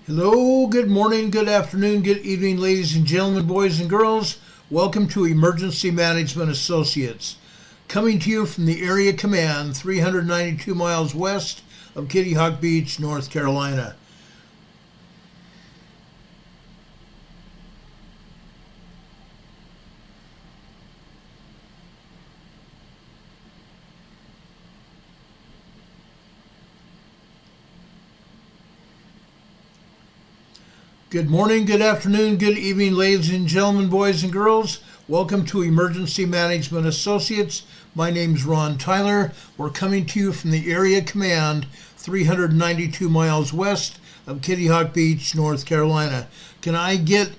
Hello, good morning, good afternoon, good evening, ladies and gentlemen, boys and girls. Welcome to Emergency Management Associates. Coming to you from the Area Command, 392 miles west of Kitty Hawk Beach, North Carolina. Good morning, good afternoon, good evening, ladies and gentlemen, boys and girls. Welcome to Emergency Management Associates. My name's Ron Tyler. We're coming to you from the Area Command, 392 miles west of Kitty Hawk Beach, North Carolina. Can I get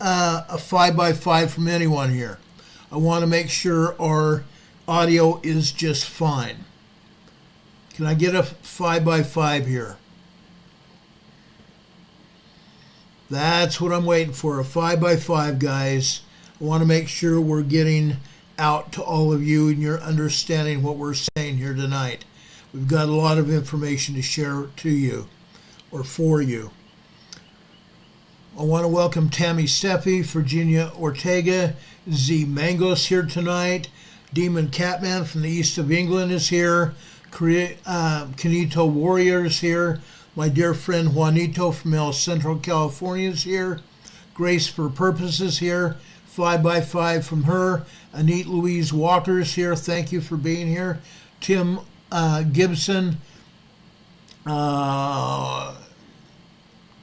a 5x5 from anyone here? I want to make sure our audio is just fine. Can I get a 5x5 here? That's what I'm waiting for, a 5x5, guys. I want to make sure we're getting out to all of you and you're understanding what we're saying here tonight. We've got a lot of information to share to you, or for you. I want to welcome Tammy Steffi, Virginia Ortega, Z Mangos here tonight. Demon Catman from the east of England is here. Canito Warriors here. My dear friend Juanito from El Centro, California is here. Grace for Purposes here. 5x5 from her. Annette Louise Walker is here. Thank you for being here. Tim Gibson.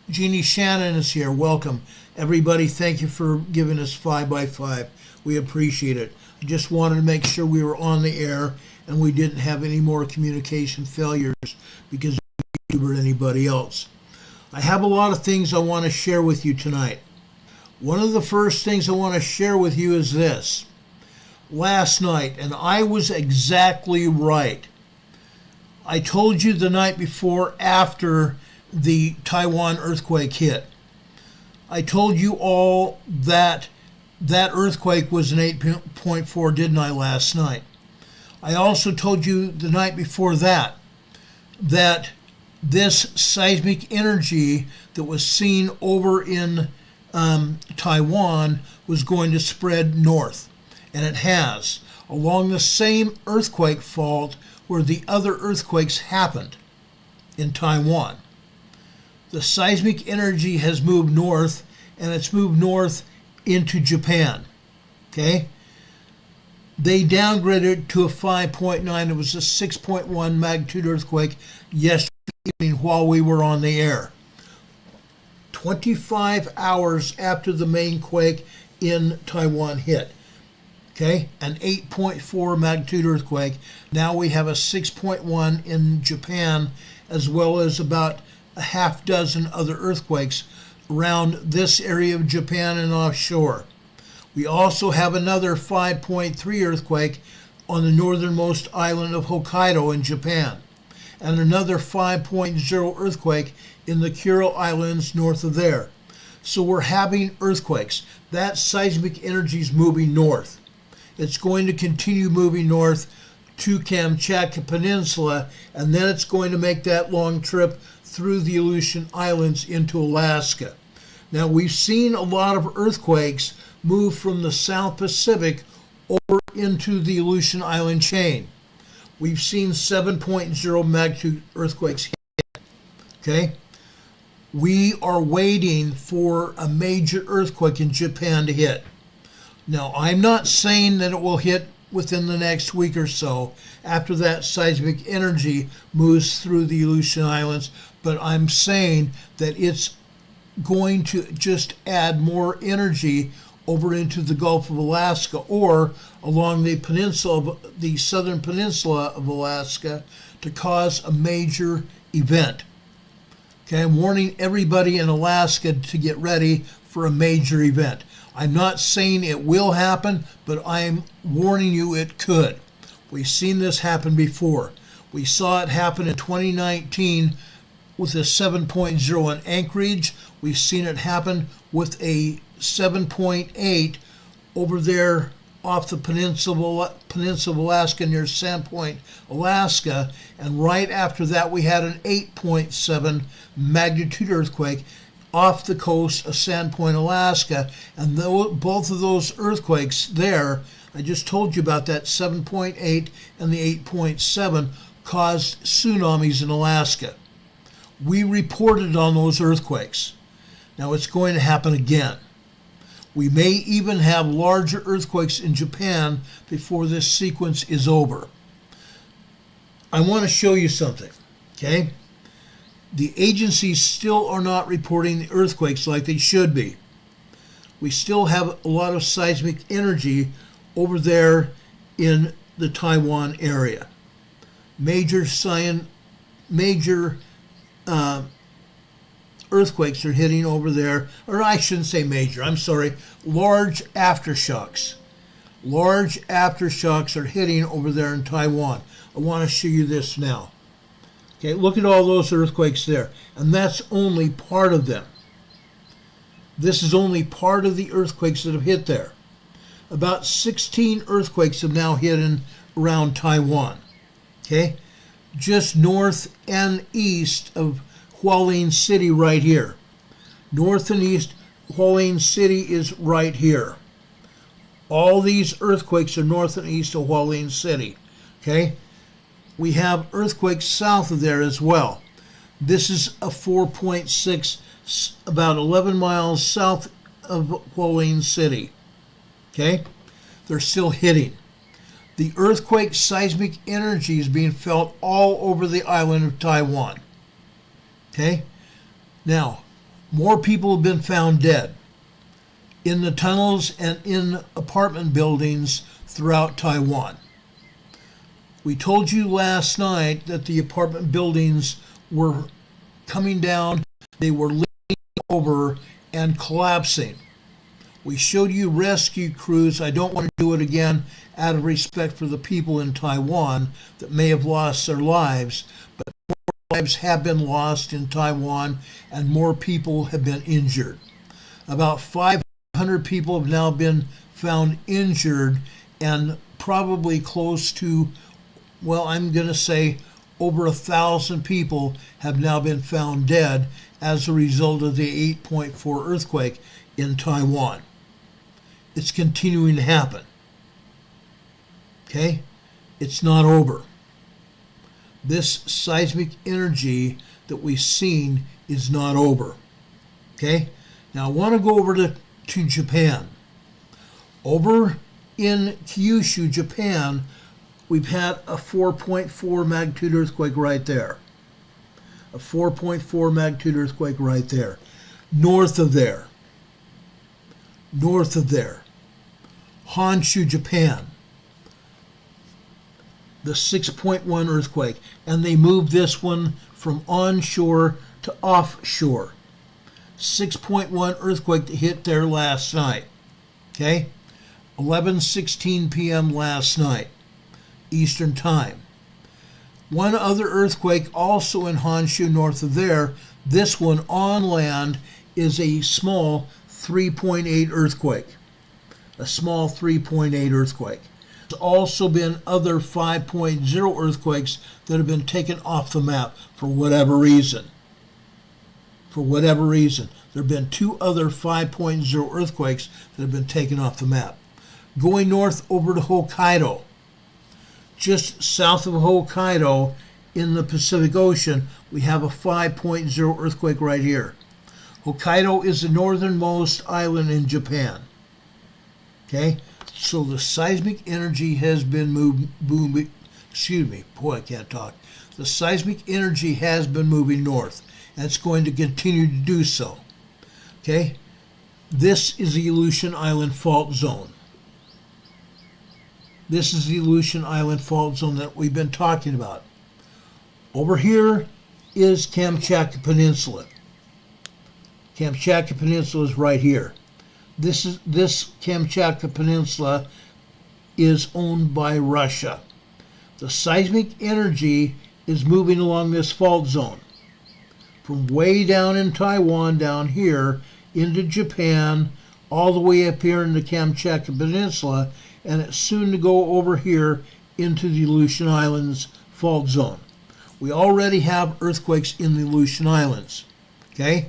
Jeannie Shannon is here. Welcome. Everybody, thank you for giving us 5x5. We appreciate it. I just wanted to make sure we were on the air and we didn't have any more communication failures because or anybody else. I have a lot of things I want to share with you tonight. One of the first things I want to share with you is this. Last night, and I was exactly right. I told you the night before after the Taiwan earthquake hit. I told you all that that earthquake was an 8.4, didn't I, last night? I also told you the night before that this seismic energy that was seen over in Taiwan was going to spread north, and it has, along the same earthquake fault where the other earthquakes happened in Taiwan. The seismic energy has moved north, and it's moved north into Japan. Okay? They downgraded to a 5.9. It was a 6.1 magnitude earthquake yesterday evening while we were on the air. 25 hours after the main quake in Taiwan hit. Okay, an 8.4 magnitude earthquake. Now we have a 6.1 in Japan, as well as about a half dozen other earthquakes around this area of Japan and offshore. We also have another 5.3 earthquake on the northernmost island of Hokkaido in Japan, and another 5.0 earthquake in the Kuril Islands north of there. So we're having earthquakes. That seismic energy is moving north. It's going to continue moving north to Kamchatka Peninsula, and then it's going to make that long trip through the Aleutian Islands into Alaska. Now, we've seen a lot of earthquakes move from the South Pacific over into the Aleutian Island chain. We've seen 7.0 magnitude earthquakes hit. Okay? We are waiting for a major earthquake in Japan to hit. Now, I'm not saying that it will hit within the next week or so after that seismic energy moves through the Aleutian Islands, but I'm saying that it's going to just add more energy over into the Gulf of Alaska or along the peninsula, the southern peninsula of Alaska, to cause a major event. Okay, I'm warning everybody in Alaska to get ready for a major event. I'm not saying it will happen, but I'm warning you it could. We've seen this happen before. We saw it happen in 2019 with a 7.0 in Anchorage. We've seen it happen with a 7.8 over there off the peninsula of Alaska near Sandpoint, Alaska, and right after that we had an 8.7 magnitude earthquake off the coast of Sandpoint, Alaska, and both of those earthquakes there, I just told you about that 7.8 and the 8.7, caused tsunamis in Alaska. We reported on those earthquakes. Now it's going to happen again. We may even have larger earthquakes in Japan before this sequence is over. I want to show you something, okay? The agencies still are not reporting the earthquakes like they should be. We still have a lot of seismic energy over there in the Taiwan area. Major earthquakes are hitting over there, or I shouldn't say major, I'm sorry, large aftershocks. Large aftershocks are hitting over there in Taiwan. I want to show you this now. Okay, look at all those earthquakes there, and that's only part of them. This is only part of the earthquakes that have hit there. About 16 earthquakes have now hit around Taiwan. Okay, just north and east of Hualien City right here. North and east, Hualien City is right here. All these earthquakes are north and east of Hualien City. Okay? We have earthquakes south of there as well. This is a 4.6, about 11 miles south of Hualien City. Okay? They're still hitting. The earthquake seismic energy is being felt all over the island of Taiwan. Okay? Now, more people have been found dead in the tunnels and in apartment buildings throughout Taiwan. We told you last night that the apartment buildings were coming down, they were leaning over and collapsing. We showed you rescue crews. I don't want to do it again out of respect for the people in Taiwan that may have lost their lives, but more lives have been lost in Taiwan and more people have been injured. About 500 people have now been found injured, and probably close to, well, I'm going to say over 1,000 people have now been found dead as a result of the 8.4 earthquake in Taiwan. It's continuing to happen. Okay? It's not over. This seismic energy that we've seen is not over. Okay? Now I want to go over to Japan. Over in Kyushu, Japan, we've had a 4.4 magnitude earthquake right there. A 4.4 magnitude earthquake right there. North of there. Honshu, Japan. The 6.1 earthquake. And they moved this one from onshore to offshore. 6.1 earthquake that hit there last night. Okay? 11:16 p.m. last night, Eastern Time. One other earthquake also in Honshu north of there. This one on land is a small 3.8 earthquake. A small 3.8 earthquake. There's also been other 5.0 earthquakes that have been taken off the map for whatever reason. There have been two other 5.0 earthquakes that have been taken off the map. Going north over to Hokkaido, just south of Hokkaido in the Pacific Ocean, we have a 5.0 earthquake right here. Hokkaido is the northernmost island in Japan. Okay, so the seismic energy has been moving. The seismic energy has been moving north, and it's going to continue to do so. Okay, this is the Aleutian Island Fault Zone. This is the Aleutian Island Fault Zone that we've been talking about. Over here is Kamchatka Peninsula. Kamchatka Peninsula is right here. This Kamchatka Peninsula is owned by Russia. The seismic energy is moving along this fault zone from way down in Taiwan down here into Japan, all the way up here in the Kamchatka Peninsula, and it's soon to go over here into the Aleutian Islands fault zone. We already have earthquakes in the Aleutian Islands. Okay?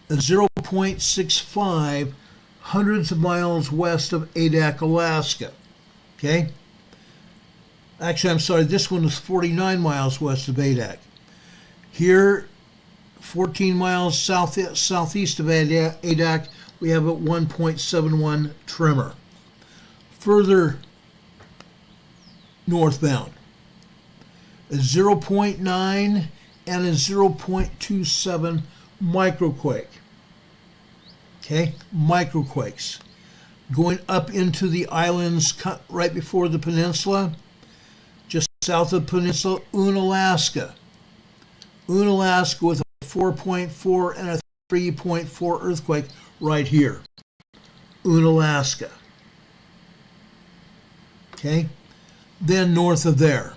A 0.65 hundreds of miles west of Adak, Alaska. Okay? Actually, I'm sorry, this one is 49 miles west of Adak. Here, 14 miles southeast of Adak, we have a 1.71 tremor. Further northbound, a 0.9 and a 0.27 microquake. Okay, microquakes. Going up into the islands right before the peninsula, just south of the peninsula, Unalaska. Unalaska with a 4.4 and a 3.4 earthquake right here. Unalaska. Okay, then north of there.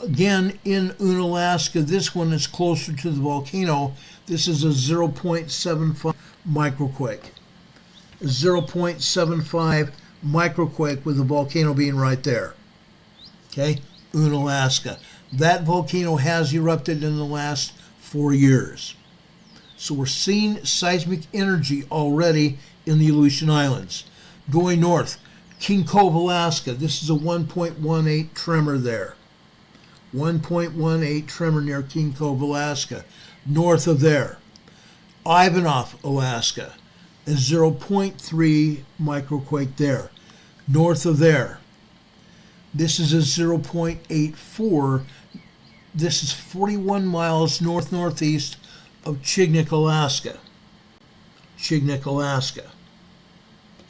Again, in Unalaska, this one is closer to the volcano. This is a 0.75 microquake. A 0.75 microquake with the volcano being right there. Okay, Unalaska. That volcano has erupted in the last 4 years. So we're seeing seismic energy already in the Aleutian Islands. Going north, King Cove, Alaska. This is a 1.18 tremor there. 1.18 tremor near King Cove, Alaska. North of there, Ivanhoe, Alaska, a 0.3 microquake there. North of there, this is a 0.84. This is 41 miles northeast of Chignik, Alaska. Chignik, Alaska.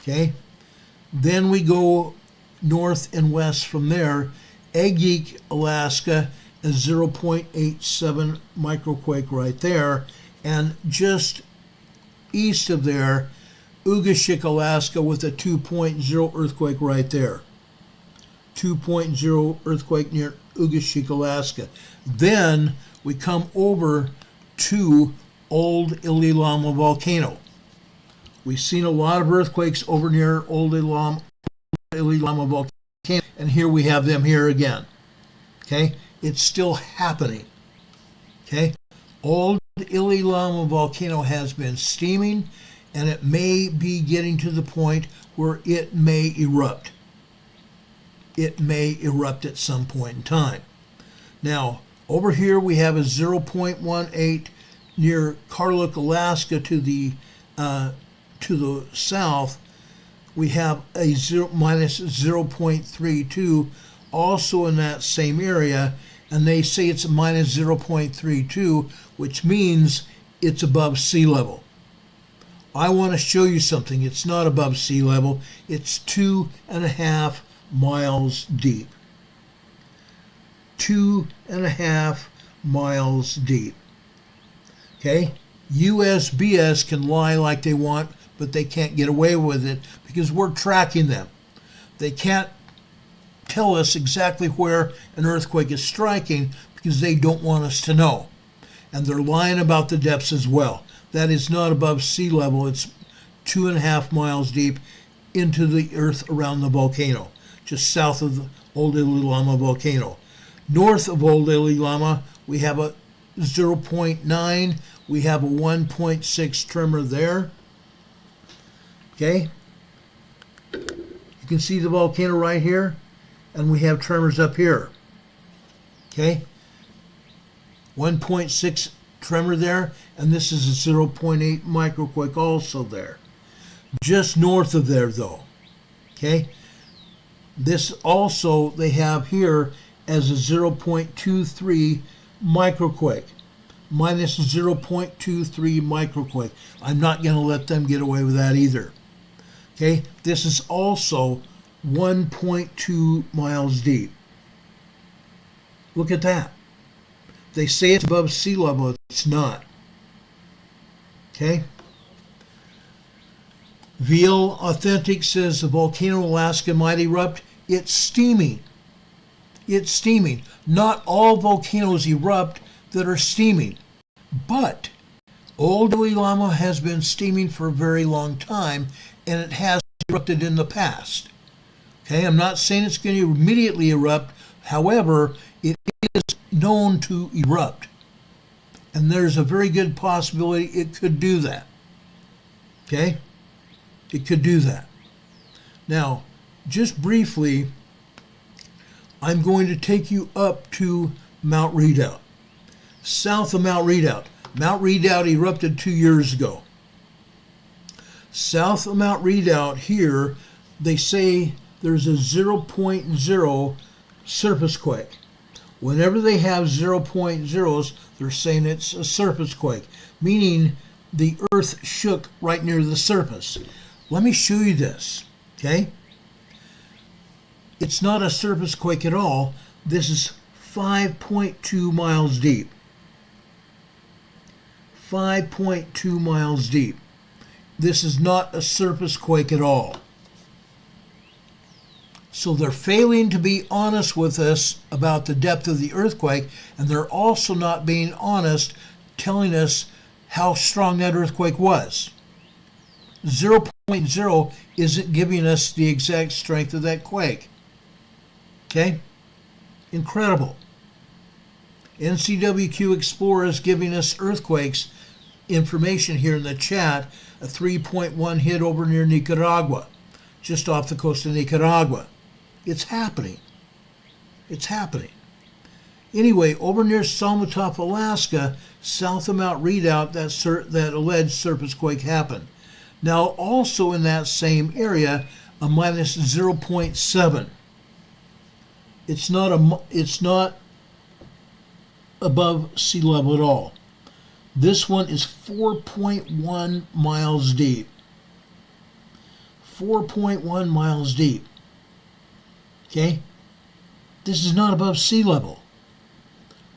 Okay? Then we go north and west from there. Agik, Alaska, a 0.87 microquake right there. And just east of there, Ugashik, Alaska, with a 2.0 earthquake right there. 2.0 earthquake near Ugashik, Alaska. Then we come over to Old Ililama volcano. We've seen a lot of earthquakes over near Old Ililama volcano, and here we have them here again. Okay, it's still happening. Okay, Old Ililama volcano has been steaming, and it may be getting to the point where it may erupt. It may erupt at some point in time. Now, over here we have a 0.18 near Karluk, Alaska, to the south. We have a minus 0.32 also in that same area, and they say it's a minus 0.32, which means it's above sea level. I want to show you something. It's not above sea level. It's 2.5 miles deep. 2.5 miles deep. Okay? USGS can lie like they want, but they can't get away with it because we're tracking them. They can't tell us exactly where an earthquake is striking because they don't want us to know. And they're lying about the depths as well. That is not above sea level. It's 2.5 miles deep into the earth around the volcano, just south of the Old Ililama volcano. North of Old Ililama, we have a 0.9. We have a 1.6 tremor there. Okay? You can see the volcano right here, and we have tremors up here. Okay? 1.6 tremor there, and this is a 0.8 microquake also there. Just north of there, though. Okay? This also they have here as a 0.23 microquake. Minus 0.23 microquake. I'm not going to let them get away with that either. Okay? This is also 1.2 miles deep. Look at that. They say it's above sea level. It's not. Okay? VL Authentic says the volcano Alaska might erupt. It's steaming. It's steaming. Not all volcanoes erupt that are steaming. But Old Ililama has been steaming for a very long time, and it has erupted in the past. Okay, I'm not saying it's going to immediately erupt. However, it is known to erupt. And there's a very good possibility it could do that. Okay? It could do that. Now, just briefly, I'm going to take you up to Mount Redoubt. South of Mount Redoubt. Mount Redoubt erupted 2 years ago. South of Mount Redoubt here, they say there's a 0.0 surface quake. Whenever they have 0.0s, they're saying it's a surface quake, meaning the earth shook right near the surface. Let me show you this, okay? It's not a surface quake at all. This is 5.2 miles deep. 5.2 miles deep. This is not a surface quake at all. So they're failing to be honest with us about the depth of the earthquake, and they're also not being honest telling us how strong that earthquake was. 0.0 isn't giving us the exact strength of that quake. Okay? Incredible. NCWQ Explorer is giving us earthquakes information here in the chat. A 3.1 hit over near Nicaragua, just off the coast of Nicaragua. It's happening. It's happening. Anyway, over near Salmatop, Alaska, south of Mount Redoubt, that alleged surface quake happened. Now, also in that same area, a minus 0.7. It's not above sea level at all. This one is 4.1 miles deep. 4.1 miles deep. Okay? This is not above sea level.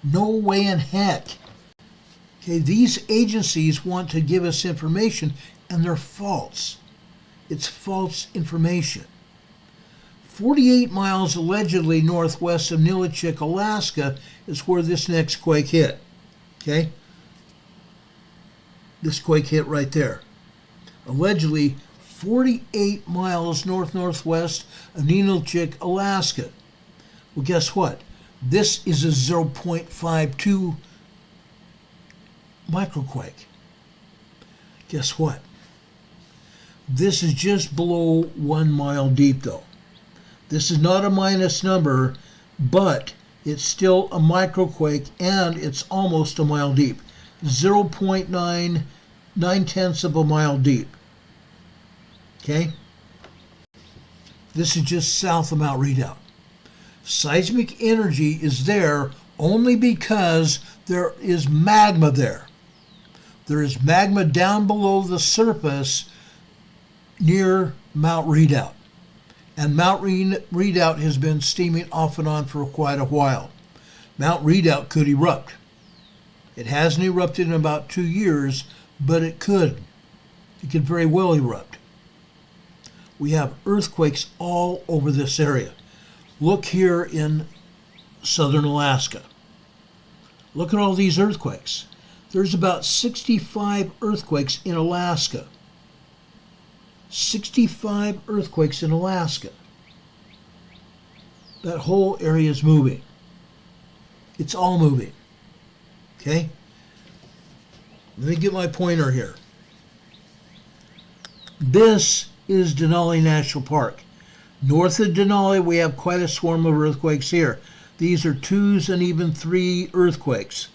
No way in heck. Okay, these agencies want to give us information, and they're false. It's false information. 48 miles allegedly northwest of Nilichik, Alaska, is where this next quake hit. Okay? This quake hit right there. Allegedly 48 miles northwest of Nilichik, Alaska. Well, guess what? This is a 0.52 microquake. Guess what? This is just below 1 mile deep, though. This is not a minus number, but it's still a microquake, and it's almost a mile deep. 0.9 of a mile deep. Okay? This is just south of Mount Redoubt. Seismic energy is there only because there is magma there. There is magma down below the surface near Mount Redoubt. And Mount Redoubt has been steaming off and on for quite a while. Mount Redoubt could erupt. It hasn't erupted in about 2 years, but it could. It could very well erupt. We have earthquakes all over this area. Look here in southern Alaska. Look at all these earthquakes. There's about 65 earthquakes in Alaska. 65 earthquakes in Alaska. That whole area is moving. It's all moving. Okay? Let me get my pointer here. This is Denali National Park. North of Denali, we have quite a swarm of earthquakes here. These are 2s and even 3 earthquakes.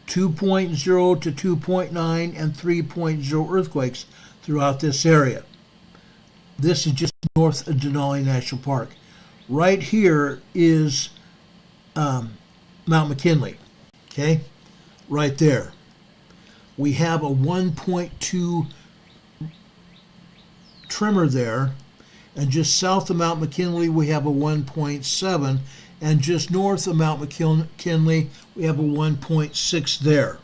2.0 to 2.9 and 3.0 earthquakes throughout this area. This is just north of Denali National Park. Right here is Mount McKinley. Okay? Right there. We have a 1.2 tremor there, and just south of Mount McKinley we have a 1.7, and just north of Mount McKinley we have a 1.6 there.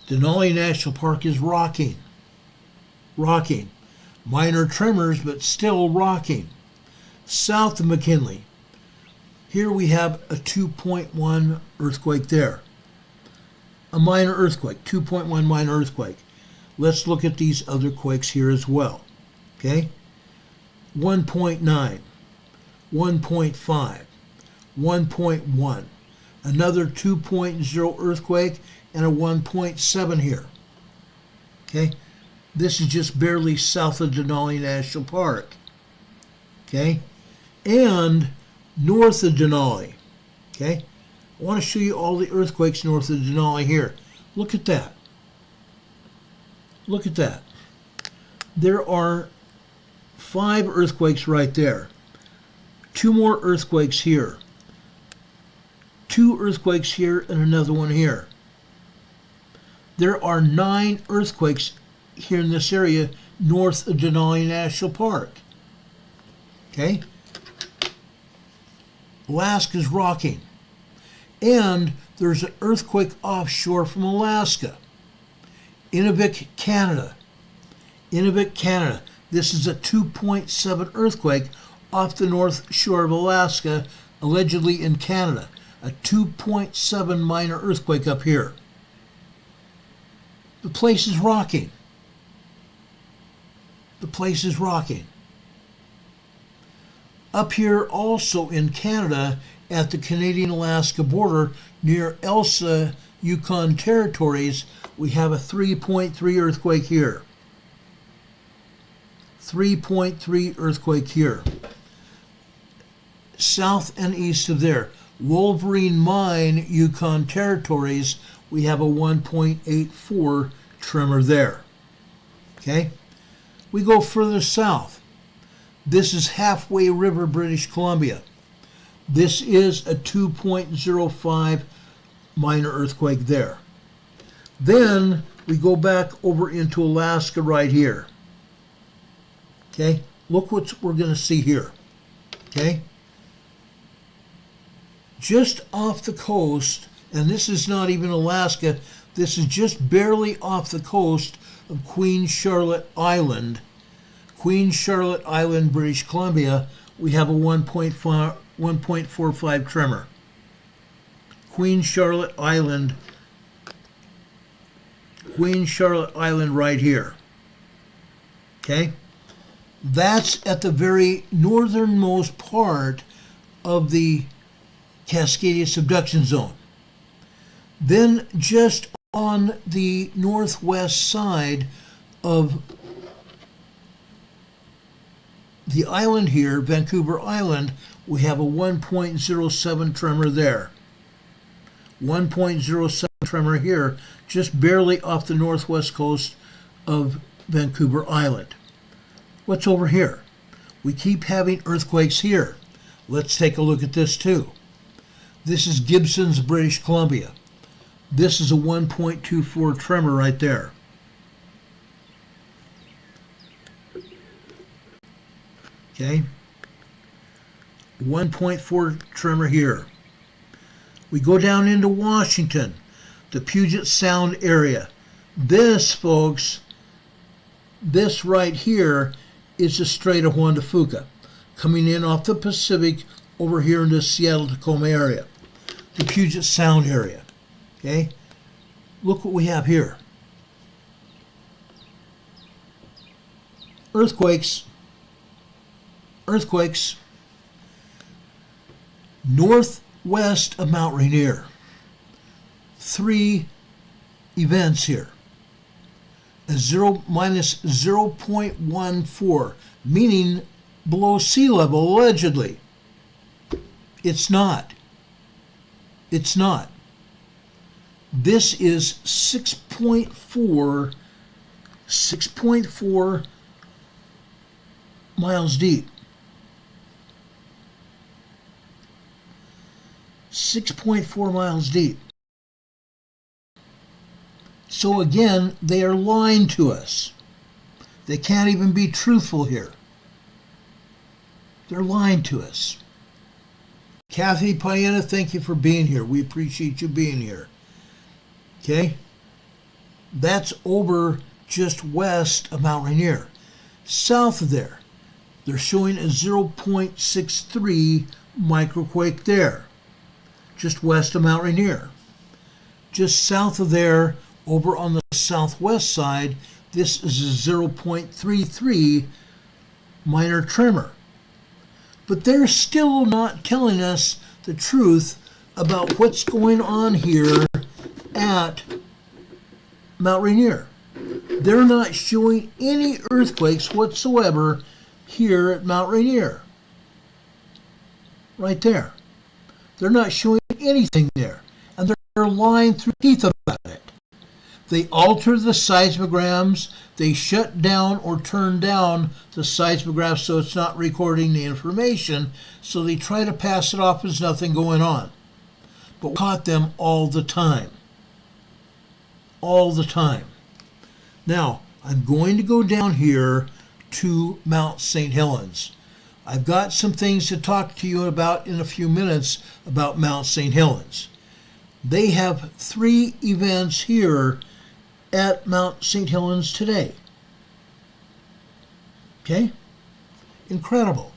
Denali National Park is rocking. Rocking. Minor tremors, but still rocking. South of McKinley, here we have a 2.1 earthquake there. A minor earthquake, 2.1 minor earthquake. Let's look at these other quakes here as well. Okay? 1.9, 1.5, 1.1, another 2.0 earthquake, and a 1.7 here. Okay? This is just barely south of Denali National Park. Okay? And north of Denali. Okay? I want to show you all the earthquakes north of Denali here. Look at that. Look at that. There are 5 earthquakes right there. 2 more earthquakes here. 2 earthquakes here and another one here. There are 9 earthquakes here in this area north of Denali National Park. Okay? Alaska's rocking. And there's an earthquake offshore from Alaska. Inuvik, Canada. Inuvik, Canada. This is a 2.7 earthquake off the north shore of Alaska, allegedly in Canada. A 2.7 minor earthquake up here. The place is rocking. The place is rocking. Up here also in Canada, at the Canadian-Alaska border, near Elsa, Yukon territories, we have a 3.3 earthquake here. 3.3 earthquake here. South and east of there, Wolverine Mine, Yukon territories, we have a 1.84 tremor there. Okay? We go further south. This is Halfway River, British Columbia. This is a 2.05 minor earthquake there. Then we go back over into Alaska right here. Okay? Look what we're going to see here. Okay? Just off the coast, and this is not even Alaska, this is just barely off the coast of Queen Charlotte Island. Queen Charlotte Island, British Columbia, we have a 1.45 tremor. Queen Charlotte Island right here. Okay? That's at the very northernmost part of the Cascadia subduction zone. Then just on the northwest side of the island here, Vancouver Island, we have a 1.07 tremor there. 1.07 tremor here, just barely off the northwest coast of Vancouver Island. What's over here? We keep having earthquakes here. Let's take a look at this too. This is Gibson's, British Columbia. This is a 1.24 tremor right there. Okay? 1.4 tremor here. We go down into Washington, the Puget Sound area. This, folks, this right here is the Strait of Juan de Fuca, coming in off the Pacific over here into the Seattle-Tacoma area, the Puget Sound area. Okay? Look what we have here. Earthquakes. Earthquakes. Northwest of Mount Rainier. 3 events here. A minus 0.14, meaning below sea level, allegedly. It's not. It's not. This is 6.4 miles deep. 6.4 miles deep. So again, they are lying to us. They can't even be truthful here. They're lying to us. Kathy Piana, thank you for being here. We appreciate you being here. Okay? That's over just west of Mount Rainier. South of there, they're showing a 0.63 microquake there, just west of Mount Rainier. Just south of there, over on the southwest side, this is a 0.33 minor tremor. But they're still not telling us the truth about what's going on here at Mount Rainier. They're not showing any earthquakes whatsoever here at Mount Rainier. Right there. They're not showing anything there. And they're lying through teeth about it. They alter the seismograms. They shut down or turn down the seismograph so it's not recording the information. So they try to pass it off as nothing going on. But we caught them all the time. All the time. Now, I'm going to go down here to Mount St. Helens. I've got some things to talk to you about in a few minutes about Mount St. Helens. They have 3 events here at Mount St. Helens today. Okay? Incredible.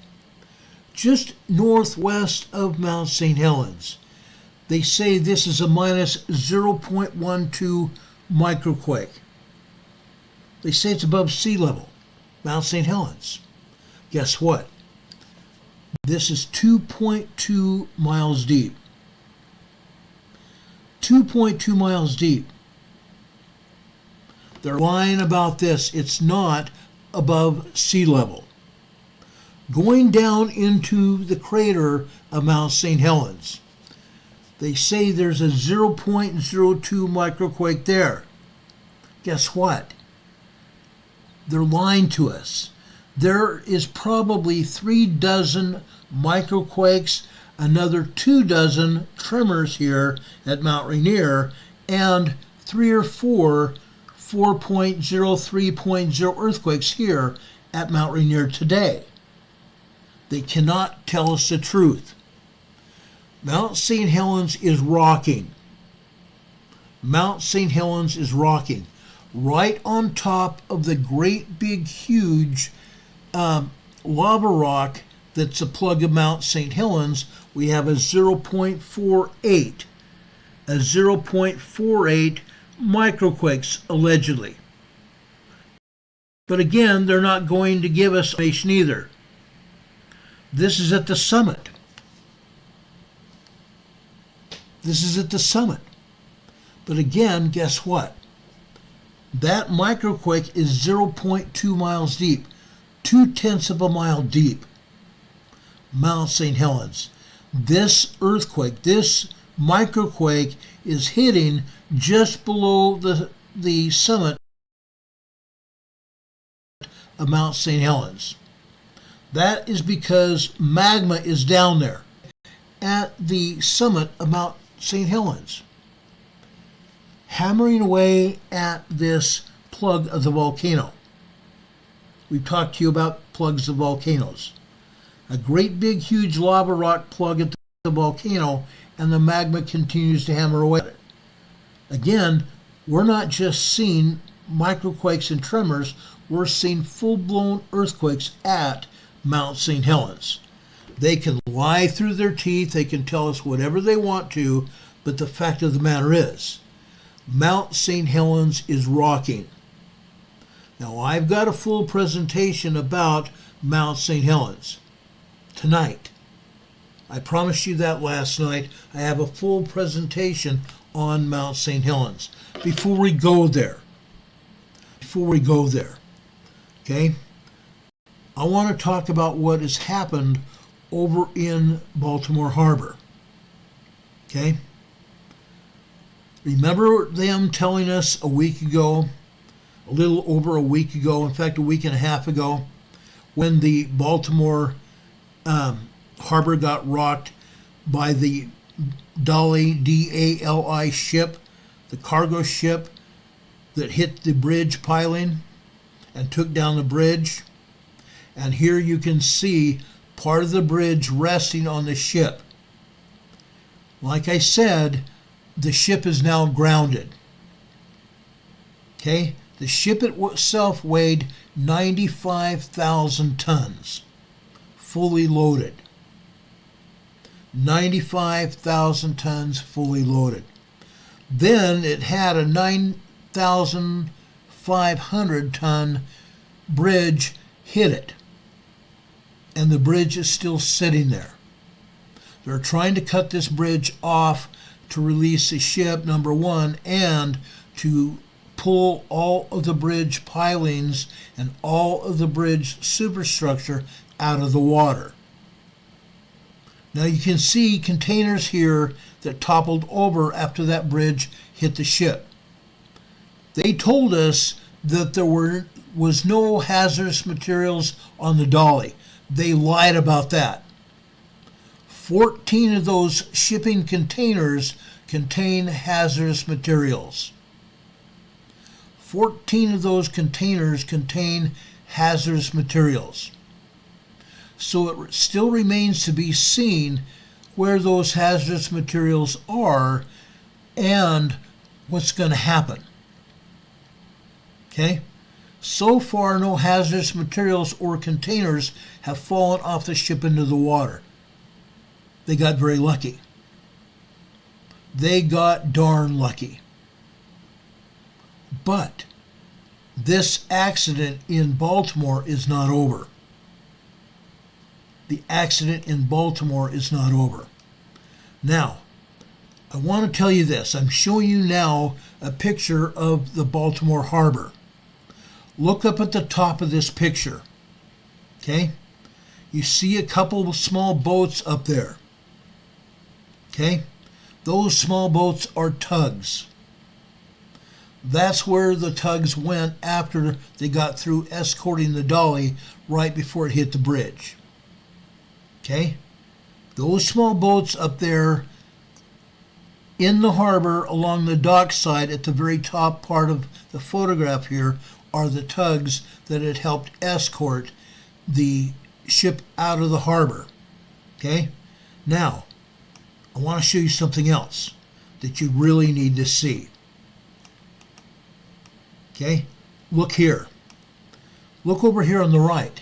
Just northwest of Mount St. Helens. They say this is a minus 0.12 microquake. They say it's above sea level, Mount St. Helens. Guess what? This is 2.2 miles deep. 2.2 miles deep. They're lying about this. It's not above sea level. Going down into the crater of Mount St. Helens, they say there's a 0.02 microquake there. Guess what? They're lying to us. There is probably 3 dozen microquakes, another 2 dozen tremors here at Mount Rainier, and 3 or 4 4.0, 3.0 earthquakes here at Mount Rainier today. They cannot tell us the truth. Mount St. Helens is rocking. Mount St. Helens is rocking. Right on top of the great big huge lava rock that's a plug of Mount St. Helens, we have a 0.48. A 0.48 microquakes, allegedly. But again, they're not going to give us information either. This is at the summit. This is at the summit. But again, guess what? That microquake is 0.2 miles deep, 0.2 of a mile deep. Mount St. Helens. This earthquake, this microquake is hitting just below the summit of Mount St. Helens. That is because magma is down there at the summit of Mount St. Helens, hammering away at this plug of the volcano. We've talked to you about plugs of volcanoes. A great big huge lava rock plug at the volcano, and the magma continues to hammer away at it. Again, we're not just seeing microquakes and tremors, we're seeing full-blown earthquakes at Mount St. Helens. They can lie through their teeth, they can tell us whatever they want to, but the fact of the matter is, Mount St. Helens is rocking. Now, I've got a full presentation about Mount St. Helens tonight. I promised you that last night. I have a full presentation on Mount St. Helens. Before we go there, okay, I want to talk about what has happened over in Baltimore Harbor. Okay? Remember them telling us a week ago, a little over a week ago, in fact a week and a half ago, when the Baltimore harbor got rocked by the Dali, D-A-L-I ship, the cargo ship that hit the bridge piling and took down the bridge. And here you can see part of the bridge resting on the ship. Like I said, the ship is now grounded. Okay? The ship itself weighed 95,000 tons, fully loaded. 95,000 tons fully loaded. Then it had a 9,500 ton bridge hit it. and the bridge is still sitting there. They're trying to cut this bridge off to release the ship, number one, and to pull all of the bridge pilings and all of the bridge superstructure out of the water. Now you can see containers here that toppled over after that bridge hit the ship. They told us that there was no hazardous materials on the dolly. They lied about that. 14 of those shipping containers contain hazardous materials. 14 of those containers contain hazardous materials. So it still remains to be seen where those hazardous materials are and what's going to happen. Okay? So far, no hazardous materials or containers have fallen off the ship into the water. They got very lucky. They got darn lucky. But this accident in Baltimore is not over. The accident in Baltimore is not over. Now, I want to tell you this. I'm showing you now a picture of the Baltimore Harbor. Look up at the top of this picture. Okay? You see a couple of small boats up there. Okay? Those small boats are tugs. That's where the tugs went after they got through escorting the dolly right before it hit the bridge. Okay? Those small boats up there in the harbor along the dock side at the very top part of the photograph here are the tugs that had helped escort the ship out of the harbor. Okay? Now, I want to show you something else that you really need to see. Okay? Look here. Look over here on the right.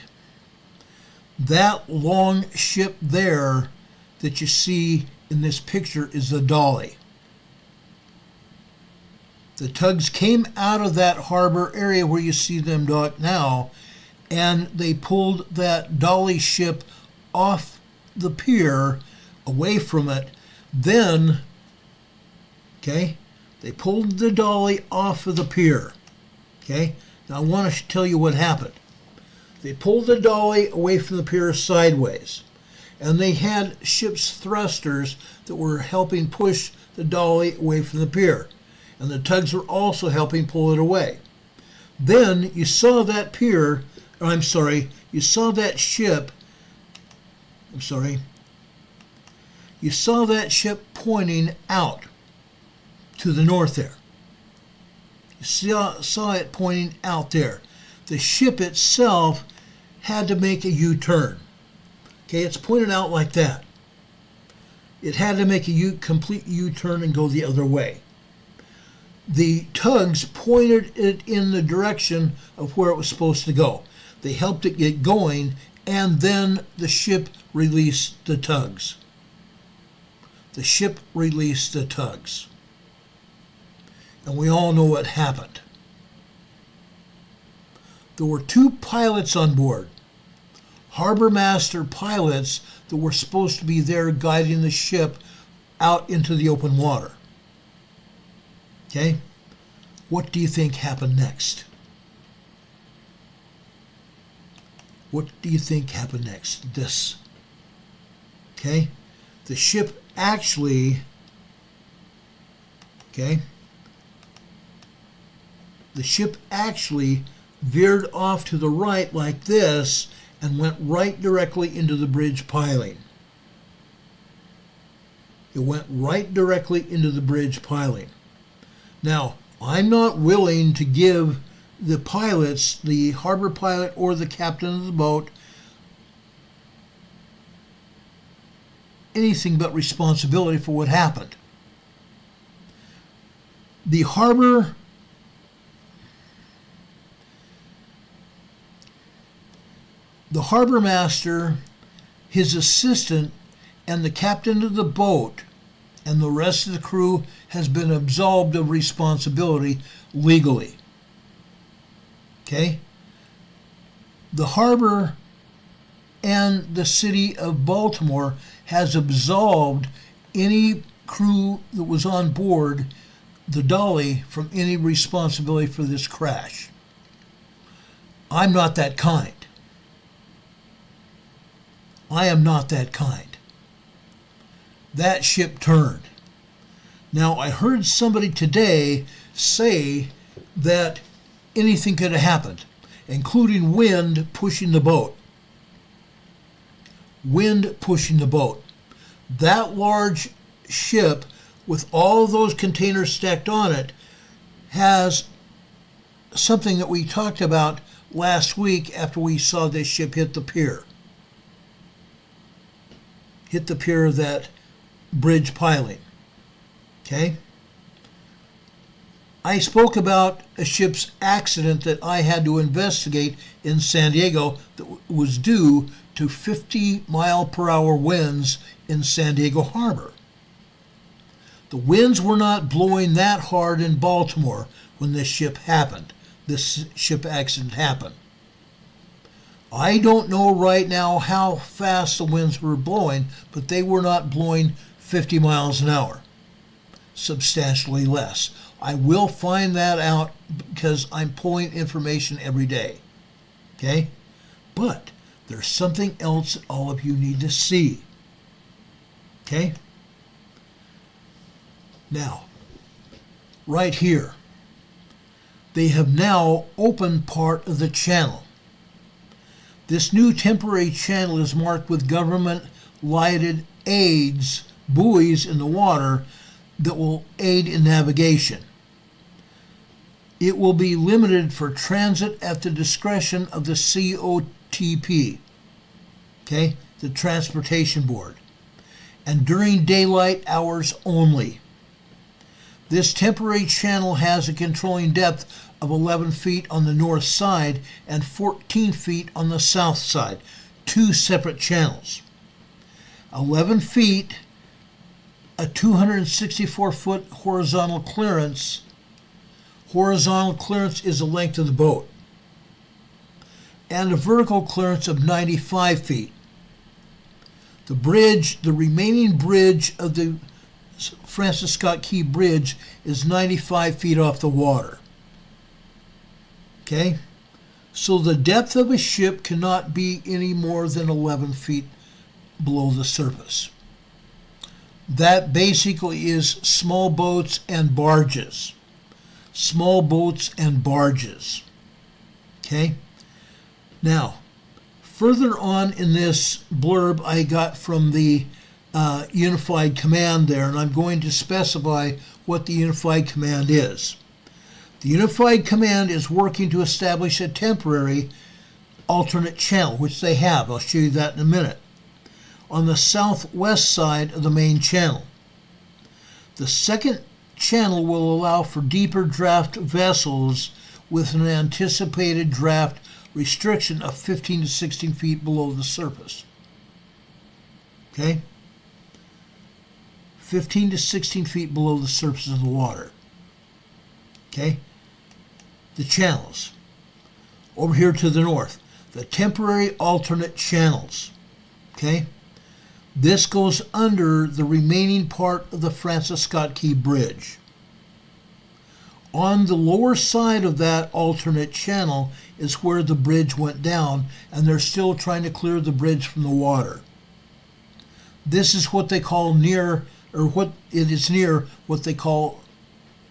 That long ship there that you see in this picture is the dolly. The tugs came out of that harbor area where you see them docked now, and they pulled that dolly ship off the pier, away from it. Then, okay, they pulled the dolly off of the pier. Okay, now I want to tell you what happened. They pulled the dolly away from the pier sideways, and they had ship's thrusters that were helping push the dolly away from the pier, and the tugs were also helping pull it away. Then you saw that you saw that ship, you saw that ship pointing out to the north there. You saw it pointing out there. The ship itself had to make a U-turn. Okay, it's pointed out like that. It had to make a complete U-turn and go the other way. The tugs pointed it in the direction of where it was supposed to go. They helped it get going, and then the ship released the tugs. The ship released the tugs. And we all know what happened. There were 2 pilots on board, harbor master pilots that were supposed to be there guiding the ship out into the open water. Okay? What do you think happened next? What do you think happened next? This. Okay? The ship actually, the ship actually veered off to the right like this and went right directly into the bridge piling. It went right directly into the bridge piling. Now, I'm not willing to give the pilots, the harbor pilot or the captain of the boat, anything but responsibility for what happened. The harbor master, his assistant, and the captain of the boat and the rest of the crew has been absolved of responsibility legally. Okay? The harbor and the city of Baltimore has absolved any crew that was on board the Dolly from any responsibility for this crash. I'm not that kind. I am not that kind. That ship turned. Now, I heard somebody today say that anything could have happened, including wind pushing the boat. Wind pushing the boat. That large ship with all those containers stacked on it has something that we talked about last week after we saw this ship hit the pier. Hit the pier of that bridge piling. Okay? I spoke about a ship's accident that I had to investigate in San Diego that was due to 50-mile-per-hour winds in San Diego Harbor. The winds were not blowing that hard in Baltimore when this ship accident happened. I don't know right now how fast the winds were blowing, but they were not blowing 50 miles an hour. Substantially less. I will find that out because I'm pulling information every day. Okay? But there's something else that all of you need to see. Okay? Now, right here, they have now opened part of the channel. This new temporary channel is marked with government-lighted aids, buoys in the water that will aid in navigation. It will be limited for transit at the discretion of the COTP, okay, the Transportation Board, and during daylight hours only. This temporary channel has a controlling depth of 11 feet on the north side and 14 feet on the south side, two separate channels. 11 feet, a 264-foot horizontal clearance. Horizontal clearance is the length of the boat. And a vertical clearance of 95 feet. The bridge, the remaining bridge of the Francis Scott Key Bridge is 95 feet off the water. Okay? So the depth of a ship cannot be any more than 11 feet below the surface. That basically is small boats and barges. Small boats and barges. Okay? Now, further on in this blurb I got from the Unified Command there, and I'm going to specify what the Unified Command is. The Unified Command is working to establish a temporary alternate channel, which they have. I'll show you that in a minute, on the southwest side of the main channel. The second channel will allow for deeper draft vessels with an anticipated draft restriction of 15 to 16 feet below the surface. Okay? 15 to 16 feet below the surface of the water. Okay? The channels. Over here to the north, the temporary alternate channels. Okay? This goes under the remaining part of the Francis Scott Key Bridge. On the lower side of that alternate channel is where the bridge went down, and they're still trying to clear the bridge from the water. This is what they call near what they call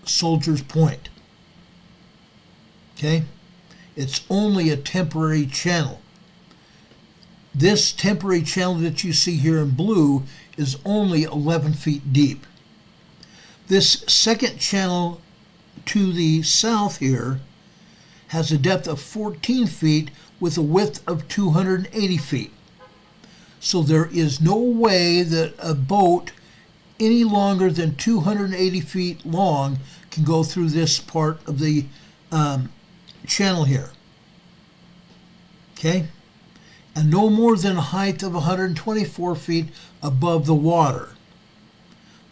Soldier's Point. Okay? It's only a temporary channel. This temporary channel that you see here in blue is only 11 feet deep. This second channel to the south here has a depth of 14 feet with a width of 280 feet. So there is no way that a boat any longer than 280 feet long can go through this part of the channel here. Okay? And no more than a height of 124 feet above the water.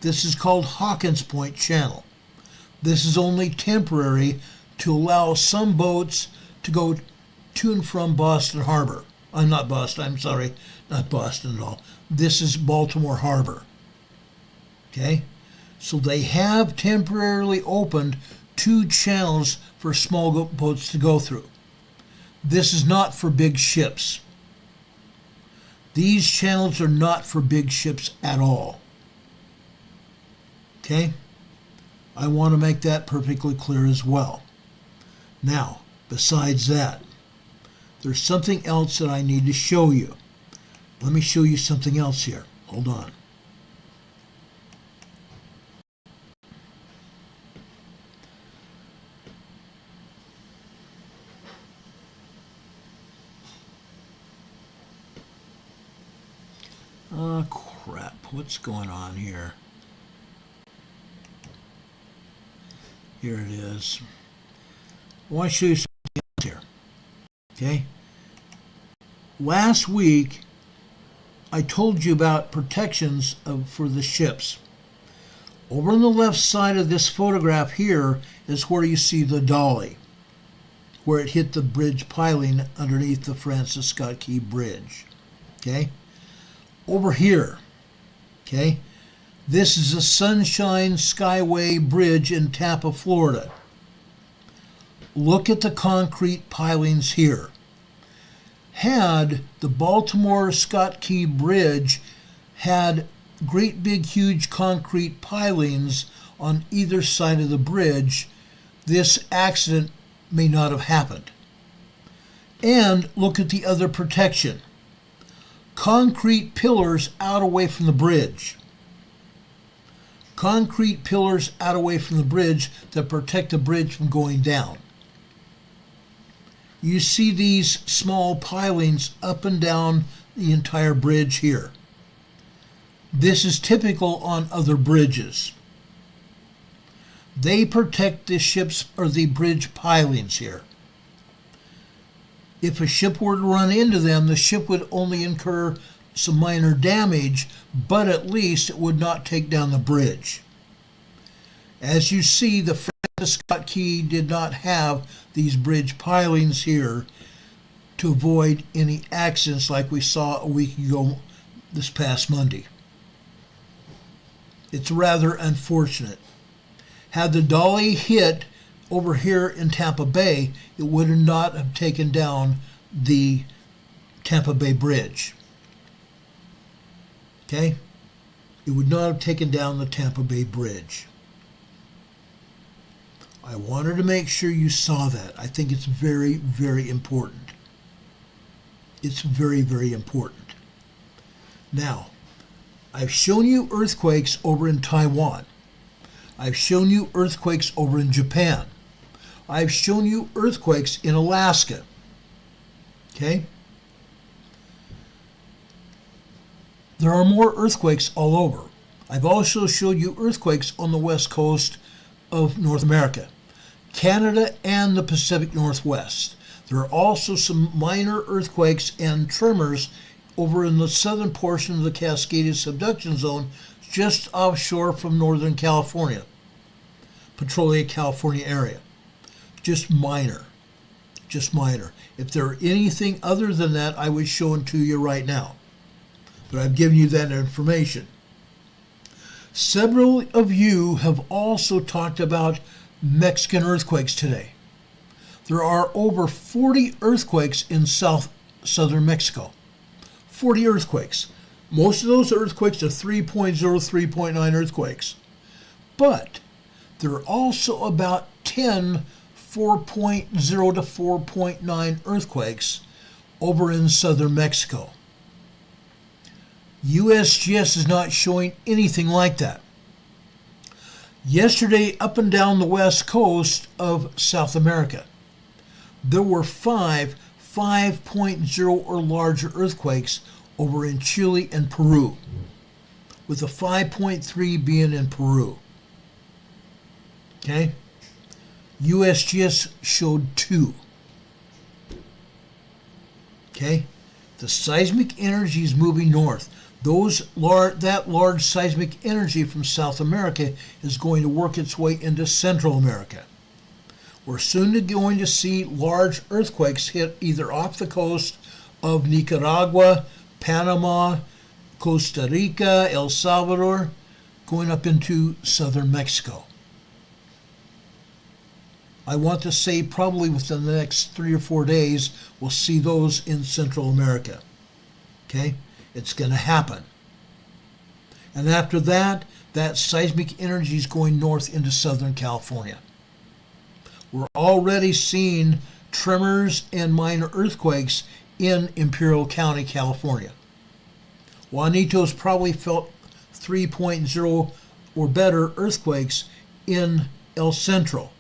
This is called Hawkins Point Channel. This is only temporary to allow some boats to go to and from Boston Harbor. I'm not Boston, I'm sorry, not Boston at all. This is Baltimore Harbor. Okay? So they have temporarily opened 2 channels for small boats to go through. This is not for big ships. These channels are not for big ships at all. Okay? I want to make that perfectly clear as well. Now, besides that, there's something else that I need to show you. Let me show you something else here. Hold on. Oh, crap. What's going on here? Here it is. I want to show you something else here. Okay? Last week, I told you about protections for the ships. Over on the left side of this photograph here is where you see the dolly, where it hit the bridge piling underneath the Francis Scott Key Bridge. Okay? Over here, okay, this is the Sunshine Skyway Bridge in Tampa, Florida. Look at the concrete pilings here. Had the Baltimore Scott Key Bridge had great big huge concrete pilings on either side of the bridge, this accident may not have happened. And look at the other protection. Concrete pillars out away from the bridge. Concrete pillars out away from the bridge that protect the bridge from going down. You see these small pilings up and down the entire bridge here. This is typical on other bridges. They protect the ships or the bridge pilings here. If a ship were to run into them, the ship would only incur some minor damage, but at least it would not take down the bridge. As you see, the Francis Scott Key did not have these bridge pilings here to avoid any accidents like we saw a week ago this past Monday. It's rather unfortunate. Had the dolly hit over here in Tampa Bay, it would not have taken down the Tampa Bay Bridge. Okay? It would not have taken down the Tampa Bay Bridge. I wanted to make sure you saw that. I think it's very, very important. It's very, very important. Now, I've shown you earthquakes over in Taiwan. I've shown you earthquakes over in Japan. I've shown you earthquakes in Alaska. Okay? There are more earthquakes all over. I've also showed you earthquakes on the west coast of North America, Canada, and the Pacific Northwest. There are also some minor earthquakes and tremors over in the southern portion of the Cascadia subduction zone, just offshore from Northern California, Petrolia, California area. Just minor. Just minor. If there are anything other than that, I would show them to you right now. But I've given you that information. Several of you have also talked about Mexican earthquakes today. There are over 40 earthquakes in southern Mexico. 40 earthquakes. Most of those earthquakes are 3.0, 3.9 earthquakes. But there are also about 10 4.0 to 4.9 earthquakes over in southern Mexico. USGS is not showing anything like that. Yesterday, up and down the west coast of South America, there were 5.0 or larger earthquakes over in Chile and Peru, with a 5.3 being in Peru. Okay? USGS showed 2. Okay? The seismic energy is moving north. That large seismic energy from South America is going to work its way into Central America. We're soon going to see large earthquakes hit either off the coast of Nicaragua, Panama, Costa Rica, El Salvador, going up into southern Mexico. I want to say probably within the next 3 or 4 days, we'll see those in Central America. Okay? It's going to happen. And after that, that seismic energy is going north into Southern California. We're already seeing tremors and minor earthquakes in Imperial County, California. Juanito's probably felt 3.0 or better earthquakes in El Centro.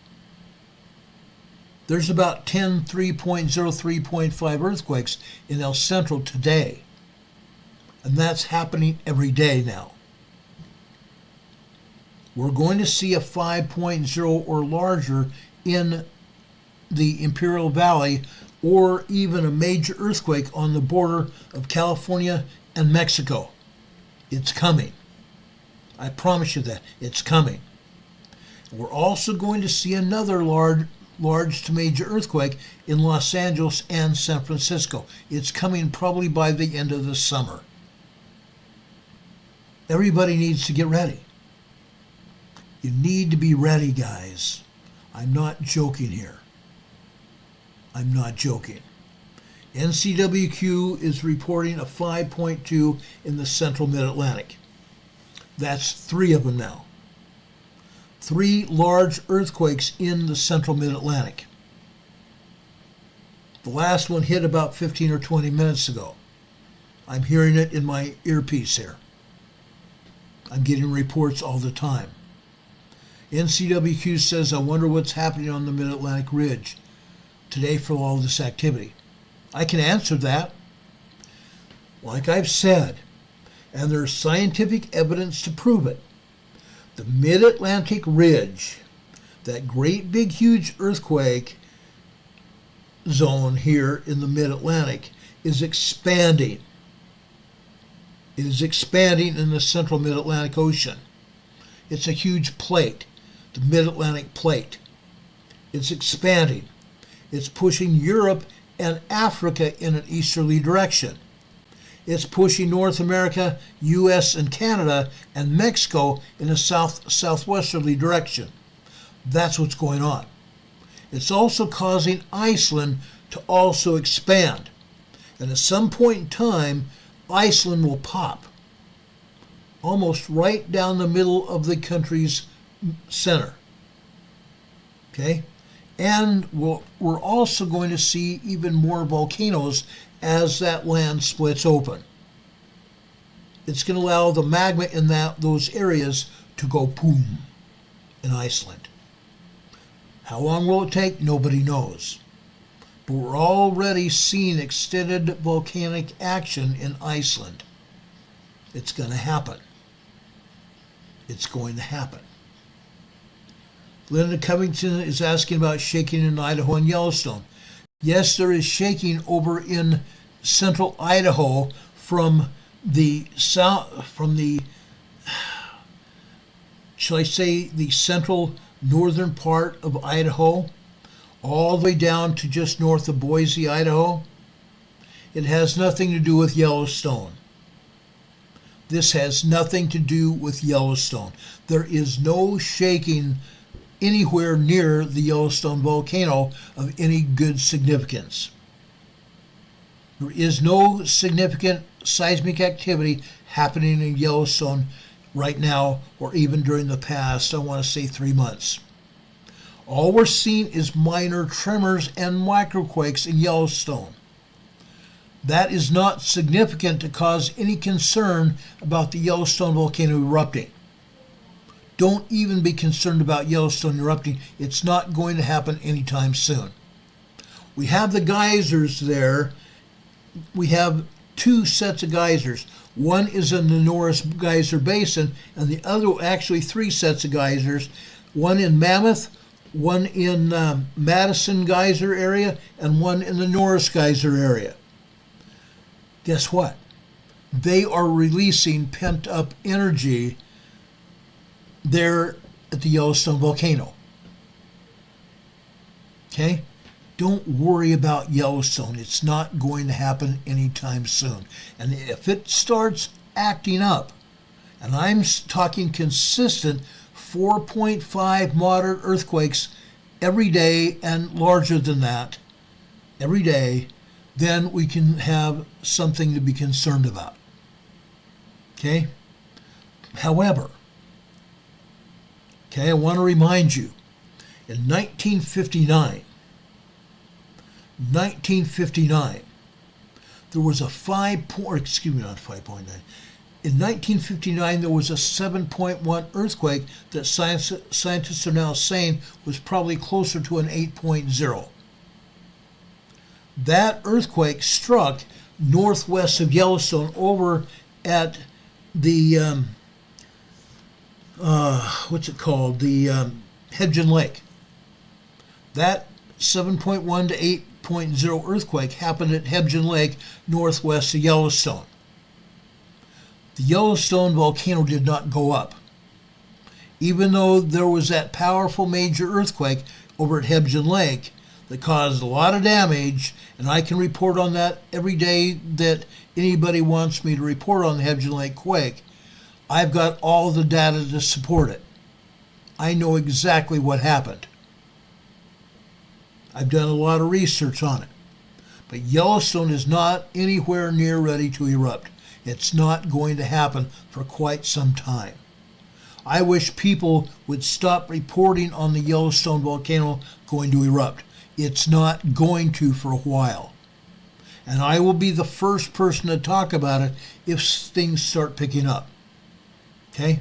There's about 10 3.0, 3.5 earthquakes in El Centro today. And that's happening every day now. We're going to see a 5.0 or larger in the Imperial Valley, or even a major earthquake on the border of California and Mexico. It's coming. I promise you that. It's coming. We're also going to see another large to major earthquake in Los Angeles and San Francisco. It's coming probably by the end of the summer. Everybody needs to get ready. You need to be ready, guys. I'm not joking here. I'm not joking. NCWQ is reporting a 5.2 in the central mid-Atlantic. That's 3 of them now. 3 large earthquakes in the central mid-Atlantic. The last one hit about 15 or 20 minutes ago. I'm hearing it in my earpiece here. I'm getting reports all the time. NCWQ says, I wonder what's happening on the Mid-Atlantic Ridge today for all this activity. I can answer that. Like I've said, and there's scientific evidence to prove it. The Mid-Atlantic Ridge, that great big huge earthquake zone here in the Mid-Atlantic, is expanding. It is expanding in the central Mid-Atlantic Ocean. It's a huge plate, the Mid-Atlantic Plate. It's expanding. It's pushing Europe and Africa in an easterly direction. It's pushing North America, U.S. and Canada, and Mexico in a southwesterly direction. That's what's going on. It's also causing Iceland to also expand. And at some point in time, Iceland will pop almost right down the middle of the country's center. Okay? And we're also going to see even more volcanoes as that land splits open. It's going to allow the magma in those areas to go boom in Iceland. How long will it take? Nobody knows. But we're already seeing extended volcanic action in Iceland. It's going to happen. It's going to happen. Linda Covington is asking about shaking in Idaho and Yellowstone. Yes, there is shaking over in central Idaho from the south, shall I say, the central northern part of Idaho, all the way down to just north of Boise, Idaho. It has nothing to do with Yellowstone. This has nothing to do with Yellowstone. There is no shaking anywhere near the Yellowstone volcano of any good significance. There is no significant seismic activity happening in Yellowstone right now, or even during the past, I want to say 3 months. All we're seeing is minor tremors and microquakes in Yellowstone. That is not significant to cause any concern about the Yellowstone volcano erupting. Don't even be concerned about Yellowstone erupting. It's not going to happen anytime soon. We have the geysers there. We have 2 sets of geysers. One is in the Norris Geyser Basin, and the other, actually 3 sets of geysers. One in Mammoth, one in Madison Geyser area, and one in the Norris Geyser area. Guess what? They are releasing pent-up energy there at the Yellowstone volcano. Okay? Don't worry about Yellowstone. It's not going to happen anytime soon. And if it starts acting up, and I'm talking consistent 4.5 moderate earthquakes every day and larger than that every day, then we can have something to be concerned about. Okay? However, I want to remind you, in 1959, there was a not 5.9. In 1959, there was a 7.1 earthquake that scientists are now saying was probably closer to an 8.0. That earthquake struck northwest of Yellowstone over at the, the Hebgen Lake. That 7.1 to 8.0 earthquake happened at Hebgen Lake, northwest of Yellowstone. The Yellowstone volcano did not go up. Even though there was that powerful major earthquake over at Hebgen Lake that caused a lot of damage, and I can report on that every day that anybody wants me to report on the Hebgen Lake quake, I've got all the data to support it. I know exactly what happened. I've done a lot of research on it. But Yellowstone is not anywhere near ready to erupt. It's not going to happen for quite some time. I wish people would stop reporting on the Yellowstone volcano going to erupt. It's not going to for a while. And I will be the first person to talk about it if things start picking up. Okay?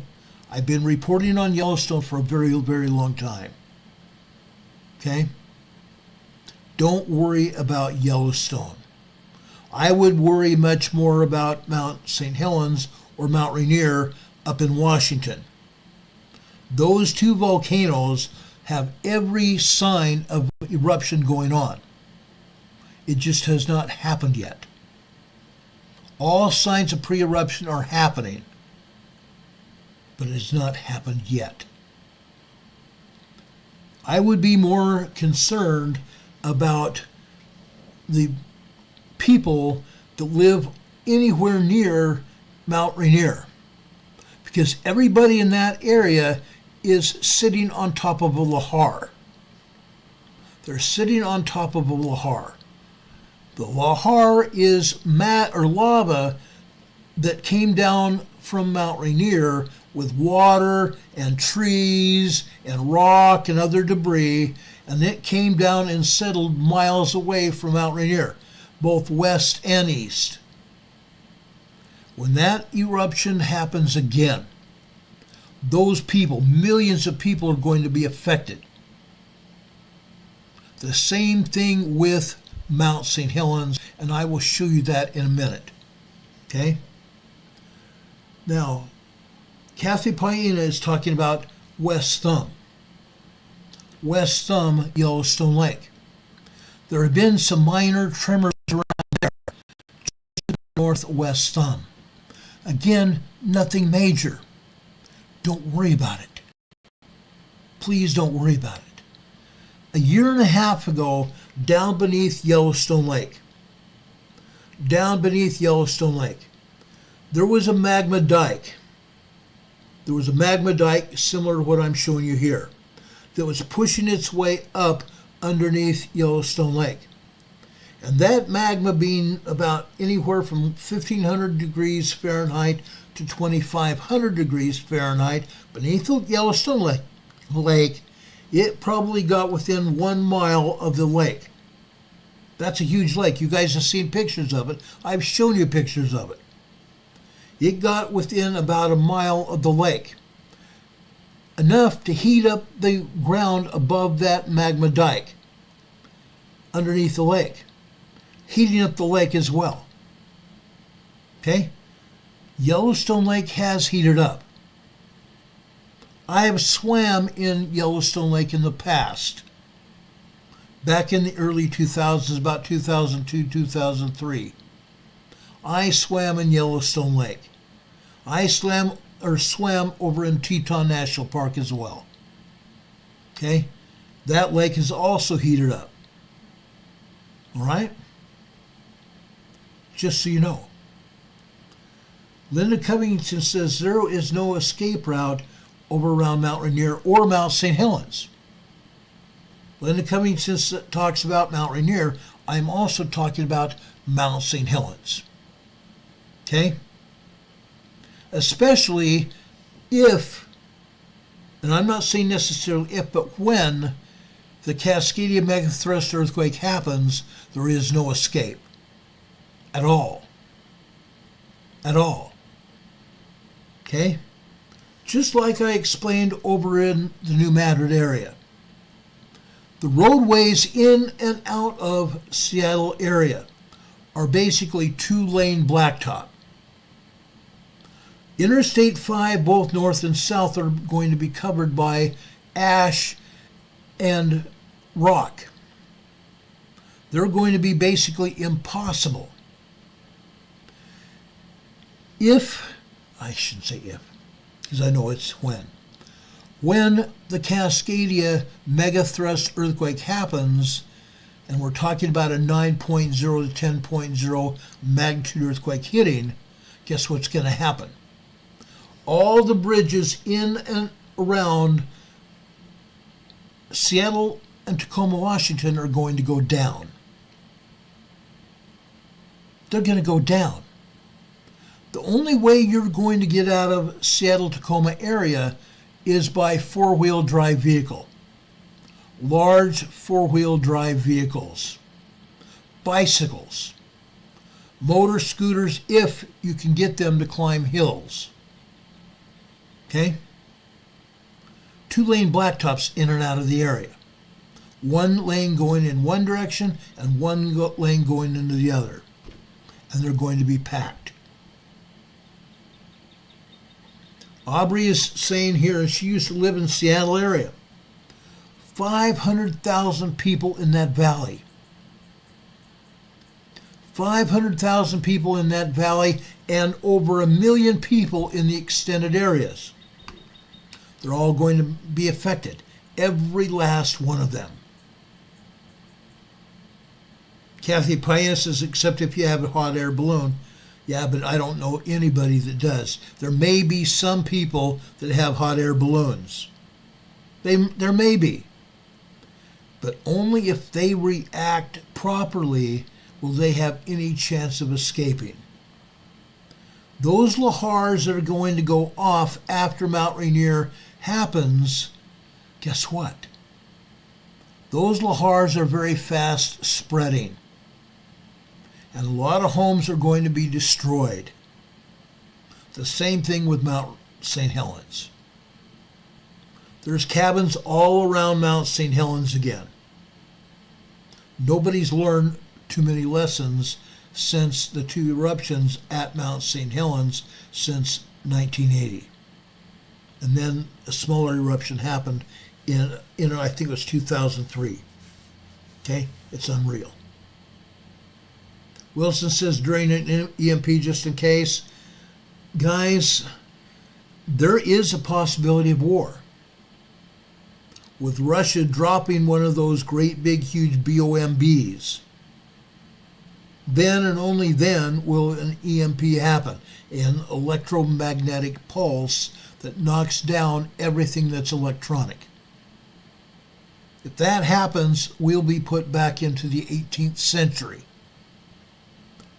I've been reporting on Yellowstone for a very, very long time. Okay? Don't worry about Yellowstone. I would worry much more about Mount St. Helens or Mount Rainier up in Washington. Those two volcanoes have every sign of eruption going on. It just has not happened yet. All signs of pre-eruption are happening, but it has not happened yet. I would be more concerned about the people that live anywhere near Mount Rainier, because everybody in that area is sitting on top of a lahar. They're sitting on top of a lahar. The lahar is lava that came down from Mount Rainier with water and trees and rock and other debris, and it came down and settled miles away from Mount Rainier, both west and east. When that eruption happens again, those people, millions of people, are going to be affected. The same thing with Mount St. Helens, and I will show you that in a minute. Okay? Now, Kathy Paina is talking about West Thumb. West Thumb, Yellowstone Lake. There have been some minor tremors around there, just northwest Thumb. Again, nothing major. Don't worry about it. Please don't worry about it. A year and a half ago, down beneath Yellowstone Lake, there was a magma dike. There was a magma dike similar to what I'm showing you here that was pushing its way up underneath Yellowstone Lake. And that magma being about anywhere from 1,500 degrees Fahrenheit to 2,500 degrees Fahrenheit beneath the Yellowstone Lake, it probably got within 1 mile of the lake. That's a huge lake. You guys have seen pictures of it. I've shown you pictures of it. It got within about 1 mile of the lake, enough to heat up the ground above that magma dike underneath the lake, heating up the lake as well. Okay? Yellowstone Lake has heated up. I have swam in Yellowstone Lake in the past, back in the early 2000s, about 2002, 2003. I swam in Yellowstone Lake. I swam over in Teton National Park as well. Okay? That lake is also heated up. All right? Just so you know. Linda Covington says there is no escape route over around Mount Rainier or Mount St. Helens. Linda Covington talks about Mount Rainier. I'm also talking about Mount St. Helens. Okay? Especially if, and I'm not saying necessarily if, but when the Cascadia megathrust earthquake happens, there is no escape. At all. At all. Okay? Just like I explained over in the New Madrid area. The roadways in and out of Seattle area are basically 2-lane blacktop. Interstate 5, both north and south, are going to be covered by ash and rock. They're going to be basically impossible. I shouldn't say if, because I know it's when. When the Cascadia megathrust earthquake happens, and we're talking about a 9.0 to 10.0 magnitude earthquake hitting, guess what's going to happen? All the bridges in and around Seattle and Tacoma, Washington are going to go down. They're going to go down. The only way you're going to get out of Seattle-Tacoma area is by four-wheel drive vehicle. Large four-wheel drive vehicles. Bicycles. Motor scooters, if you can get them to climb hills. Okay? 2-lane blacktops in and out of the area. 1 lane going in one direction and 1 lane going into the other. And they're going to be packed. Aubrey is saying here, she used to live in Seattle area. 500,000 people in that valley. 500,000 people in that valley and over 1 million people in the extended areas. They're all going to be affected. Every last one of them. Kathy Pius says, except if you have a hot air balloon. Yeah, but I don't know anybody that does. There may be some people that have hot air balloons. There may be. But only if they react properly will they have any chance of escaping. Those lahars that are going to go off after Mount Rainier happens, guess what? Those lahars are very fast spreading. And a lot of homes are going to be destroyed. The same thing with Mount St. Helens. There's cabins all around Mount St. Helens again. Nobody's learned too many lessons since the 2 eruptions at Mount St. Helens since 1980. And then a smaller eruption happened in I think it was 2003. Okay? It's unreal. Wilson says during an EMP, just in case, guys, there is a possibility of war. With Russia dropping one of those great big huge BOMBs, then and only then will an EMP happen, an electromagnetic pulse that knocks down everything that's electronic. If that happens, we'll be put back into the 18th century.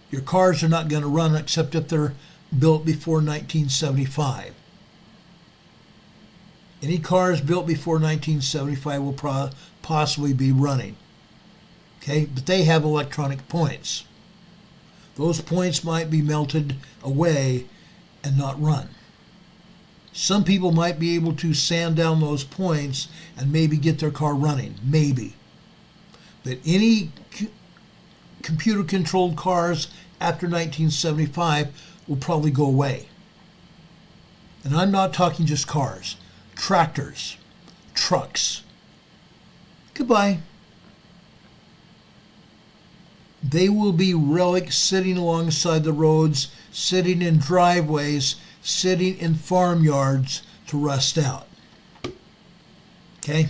Your cars are not going to run except if they're built before 1975. Any cars built before 1975 will possibly be running. Okay, but they have electronic points. Those points might be melted away and not run. Some people might be able to sand down those points and maybe get their car running, maybe. But any computer-controlled cars after 1975 will probably go away. And I'm not talking just cars, tractors, trucks. Goodbye. They will be relics sitting alongside the roads, sitting in driveways, sitting in farmyards to rust out. Okay?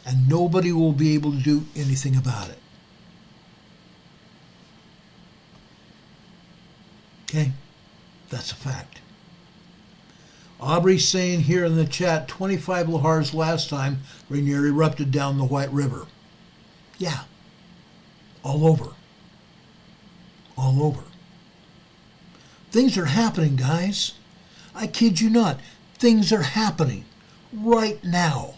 And nobody will be able to do anything about it. Okay? That's a fact. Aubrey's saying here in the chat, 25 lahars last time Rainier erupted down the White River. Yeah. All over. All over. Things are happening, guys. I kid you not. Things are happening right now.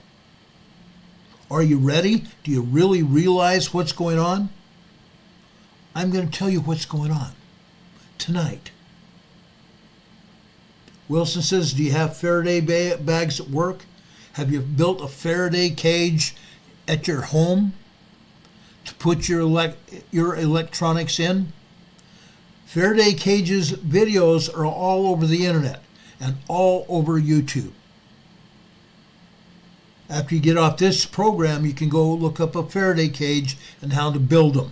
Are you ready? Do you really realize what's going on? I'm going to tell you what's going on tonight. Wilson says, do you have Faraday bags at work? Have you built a Faraday cage at your home to put your electronics in? Faraday cages videos are all over the internet and all over YouTube. After you get off this program, you can go look up a Faraday cage and how to build them.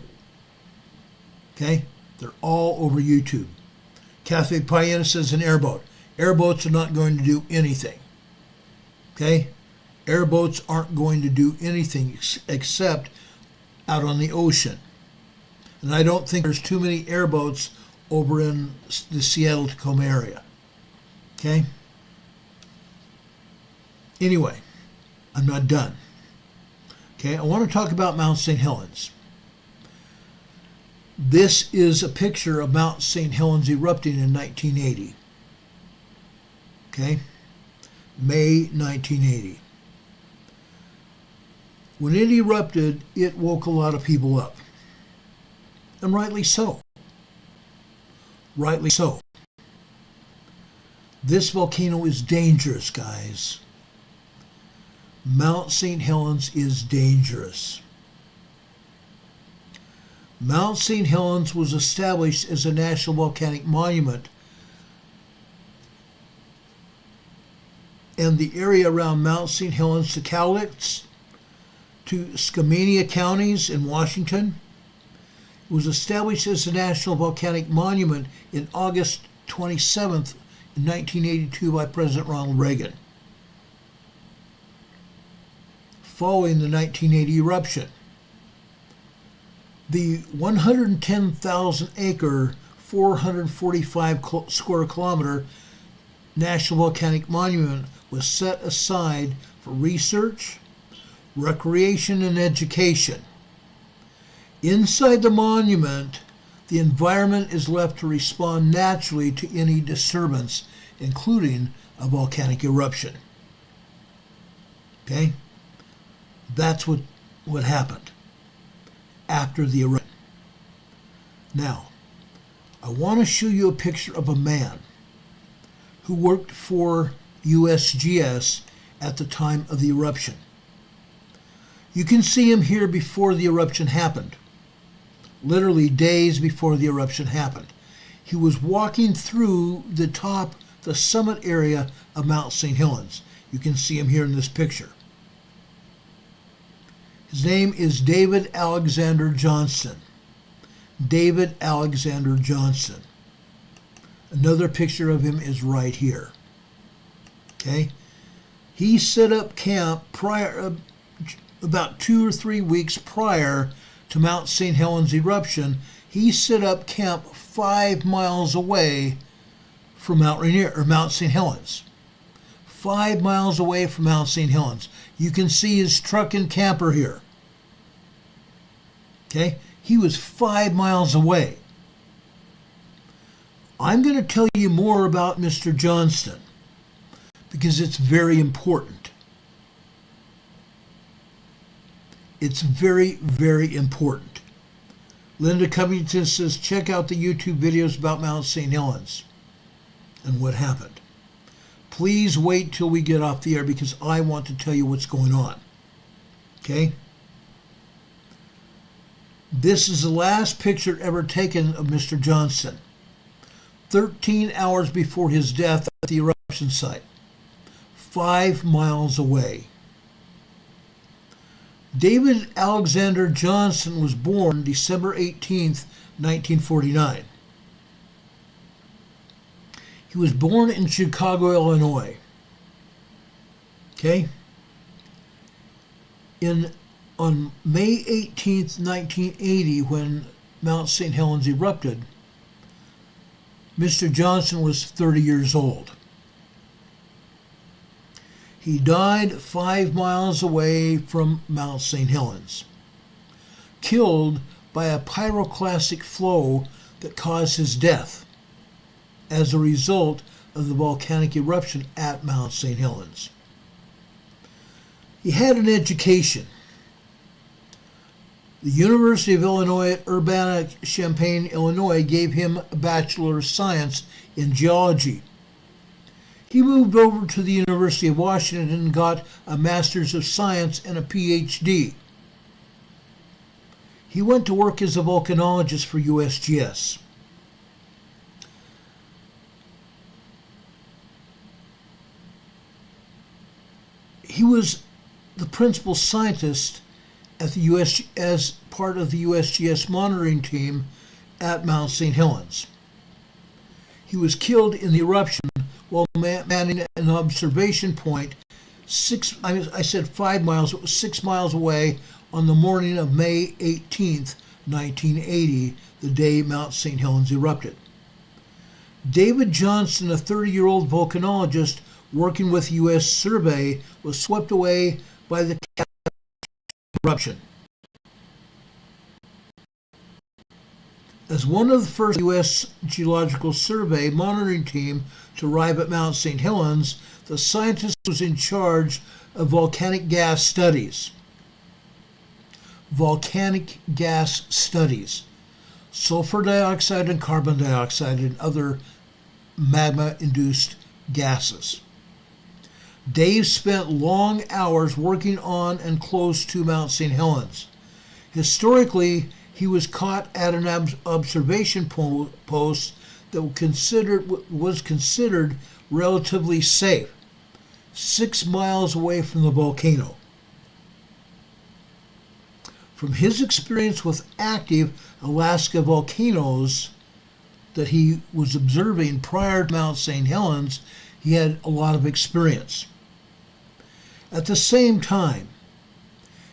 Okay? They're all over YouTube. Cafe Payena says an airboat. Airboats are not going to do anything. Okay? Airboats aren't going to do anything except out on the ocean. And I don't think there's too many airboats over in the Seattle-Tacoma area. Okay? Anyway, I'm not done. Okay, I want to talk about Mount St. Helens. This is a picture of Mount St. Helens erupting in 1980. Okay? May 1980. When it erupted, it woke a lot of people up. And rightly so. Rightly so. This volcano is dangerous, guys. Mount St. Helens is dangerous. Mount St. Helens was established as a national volcanic monument, and the area around Mount St. Helens to Cowlitz to Skamania counties in Washington was established as a national volcanic monument in August 27th, 1982 by President Ronald Reagan, following the 1980 eruption. The 110,000-acre, 445 square kilometer National Volcanic Monument was set aside for research, recreation, and education. Inside the monument, the environment is left to respond naturally to any disturbance, including a volcanic eruption. Okay? That's what happened after the eruption. Now, I want to show you a picture of a man who worked for USGS at the time of the eruption. You can see him here before the eruption happened, literally days before the eruption happened. He was walking through the summit area of Mount St. Helens. You can see him here in this picture. His name is David Alexander Johnston. David Alexander Johnston. Another picture of him is right here. Okay? He set up camp about 2 or 3 weeks prior to Mount St. Helens eruption. He set up camp 5 miles away from Mount Rainier, or Mount St. Helens. 5 miles away from Mount St. Helens. You can see his truck and camper here. Okay? He was 5 miles away. I'm going to tell you more about Mr. Johnston because it's very important. It's very, very important. Linda Covington says, check out the YouTube videos about Mount St. Helens and what happened. Please wait till we get off the air because I want to tell you what's going on. Okay? This is the last picture ever taken of Mr. Johnston. 13 hours before his death at the eruption site. 5 miles away. David Alexander Johnston was born December 18th, 1949. He was born in Chicago, Illinois. Okay? On May 18th, 1980, when Mount St. Helens erupted, Mr. Johnson was 30 years old. He died 5 miles away from Mount St. Helens, killed by a pyroclastic flow that caused his death as a result of the volcanic eruption at Mount St. Helens. He had an education. The University of Illinois at Urbana-Champaign, Illinois gave him a Bachelor of Science in Geology. He moved over to the University of Washington and got a Master's of Science and a PhD. He went to work as a volcanologist for USGS. He was the principal scientist at the as part of the USGS monitoring team at Mount St. Helens. He was killed in the eruption while manning an observation point 5 miles, it was 6 miles away on the morning of May 18th, 1980, the day Mount St. Helens erupted. David Johnson, a 30-year-old volcanologist working with U.S. Survey, was swept away by the eruption. As one of the first U.S. Geological Survey monitoring team to arrive at Mount St. Helens, the scientist was in charge of volcanic gas studies. Volcanic gas studies. Sulfur dioxide and carbon dioxide and other magma-induced gases. Dave spent long hours working on and close to Mount St. Helens. Historically, he was caught at an observation post that was considered relatively safe, 6 miles away from the volcano. From his experience with active Alaska volcanoes that he was observing prior to Mount St. Helens, he had a lot of experience. At the same time,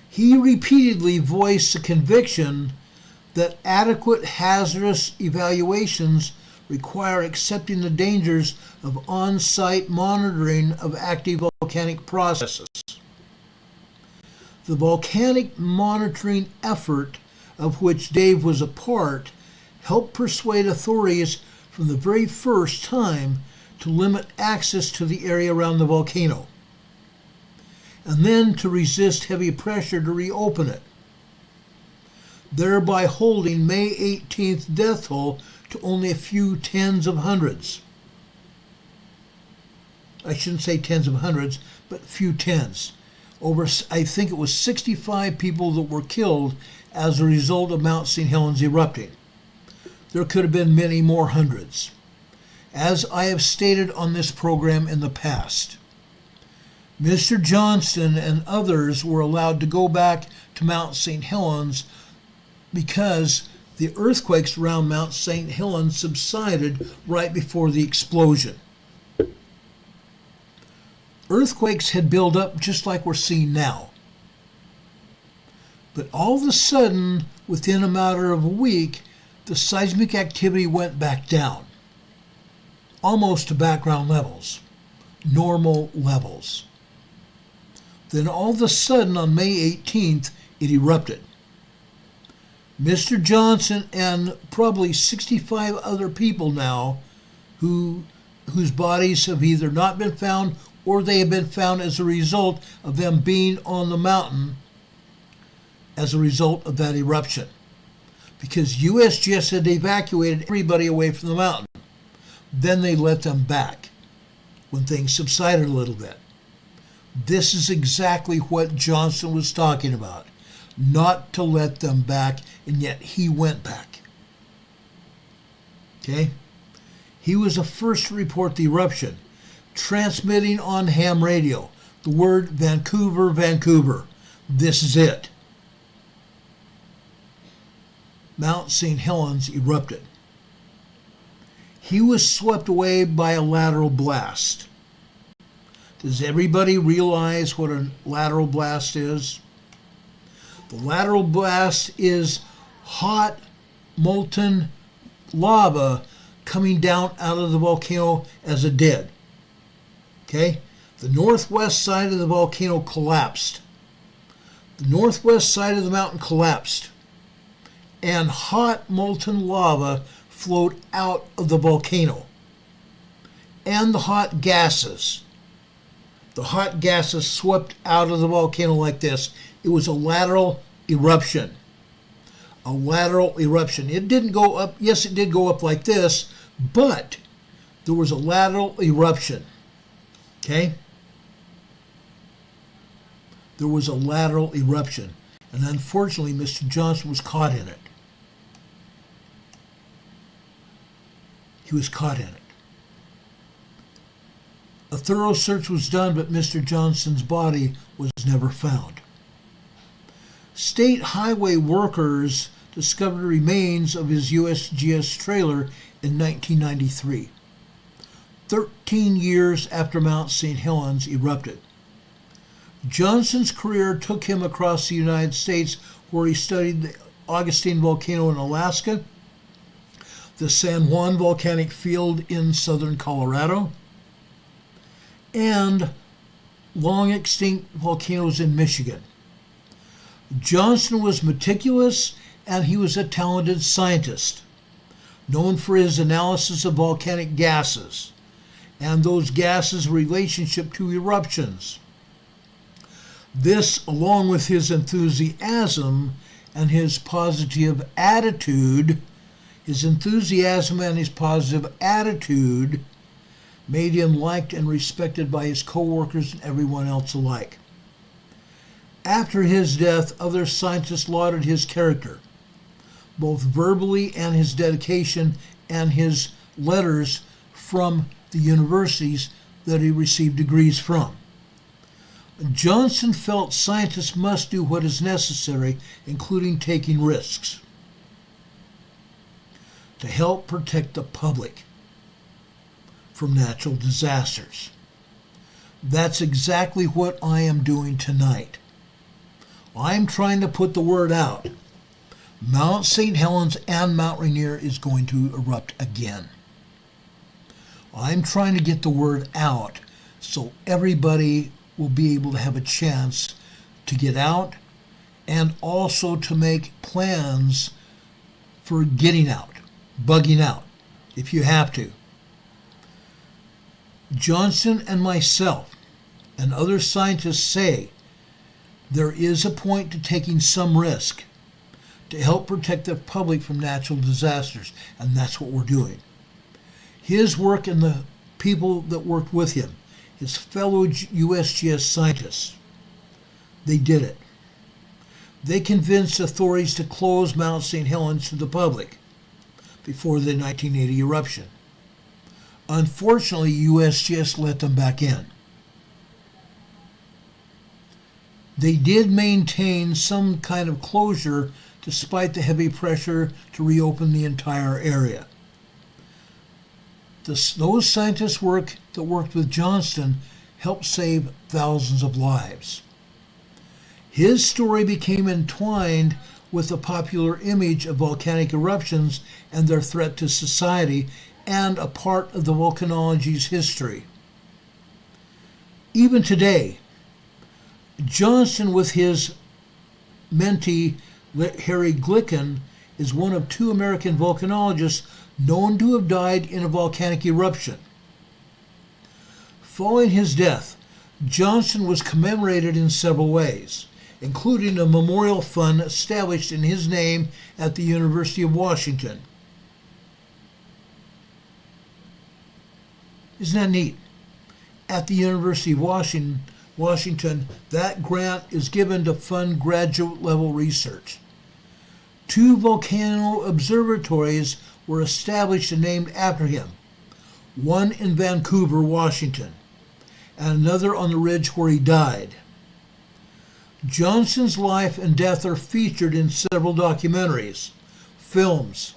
he repeatedly voiced the conviction that adequate hazardous evaluations require accepting the dangers of on-site monitoring of active volcanic processes. The volcanic monitoring effort, of which Dave was a part, helped persuade authorities from the very first time to limit access to the area around the volcano, and then to resist heavy pressure to reopen it, thereby holding May 18th death toll to only a few tens of hundreds. I shouldn't say tens of hundreds, but few tens. I think it was 65 people that were killed as a result of Mount St. Helens erupting. There could have been many more hundreds. As I have stated on this program in the past, Mr. Johnston and others were allowed to go back to Mount St. Helens because the earthquakes around Mount St. Helens subsided right before the explosion. Earthquakes had built up just like we're seeing now. But all of a sudden, within a matter of a week, the seismic activity went back down, almost to background levels, normal levels. Then all of a sudden, on May 18th, it erupted. Mr. Johnson and probably 65 other people now whose bodies have either not been found or they have been found as a result of them being on the mountain as a result of that eruption. Because USGS had evacuated everybody away from the mountain. Then they let them back when things subsided a little bit. This is exactly what Johnson was talking about. Not to let them back, and yet he went back. Okay? He was the first to report the eruption, transmitting on ham radio the word Vancouver, Vancouver. This is it. Mount St. Helens erupted. He was swept away by a lateral blast. Does everybody realize what a lateral blast is? The lateral blast is hot, molten lava coming down out of the volcano as it did. Okay? The northwest side of the volcano collapsed. The northwest side of the mountain collapsed. And hot molten lava flowed out of the volcano. And the hot gases. The hot gases swept out of the volcano like this. It was a lateral eruption. A lateral eruption. It didn't go up. Yes, it did go up like this, but there was a lateral eruption. Okay? There was a lateral eruption. And unfortunately, Mr. Johnson was caught in it. He was caught in it. A thorough search was done, but Mr. Johnson's body was never found. State highway workers discovered remains of his USGS trailer in 1993, 13 years after Mount St. Helens erupted. Johnson's career took him across the United States, where he studied the Augustine volcano in Alaska, the San Juan volcanic field in southern Colorado, and long extinct volcanoes in Michigan. Johnson was meticulous, and he was a talented scientist, known for his analysis of volcanic gases and those gases' relationship to eruptions. This, along with his enthusiasm and his positive attitude, made him liked and respected by his co-workers and everyone else alike. After his death, other scientists lauded his character, both verbally and his dedication and his letters from the universities that he received degrees from. Johnson felt scientists must do what is necessary, including taking risks, to help protect the public from natural disasters. That's exactly what I am doing tonight. I'm trying to put the word out. Mount St. Helens and Mount Rainier is going to erupt again. I'm trying to get the word out so everybody will be able to have a chance to get out and also to make plans for getting out, bugging out, if you have to. Johnson and myself and other scientists say there is a point to taking some risk to help protect the public from natural disasters, and that's what we're doing. His work and the people that worked with him, his fellow USGS scientists, they did it. They convinced authorities to close Mount St. Helens to the public before the 1980 eruption. Unfortunately, USGS let them back in. They did maintain some kind of closure despite the heavy pressure to reopen the entire area. Those scientists that worked with Johnston helped save thousands of lives. His story became entwined with the popular image of volcanic eruptions and their threat to society, and a part of the volcanology's history. Even today, Johnston, with his mentee Harry Glicken, is one of 2 American volcanologists known to have died in a volcanic eruption. Following his death, Johnston was commemorated in several ways, including a memorial fund established in his name at the University of Washington. Isn't that neat? At the University of Washington, that grant is given to fund graduate level research. 2 volcano observatories were established and named after him, one in Vancouver, Washington, and another on the ridge where he died. Johnson's life and death are featured in several documentaries, films,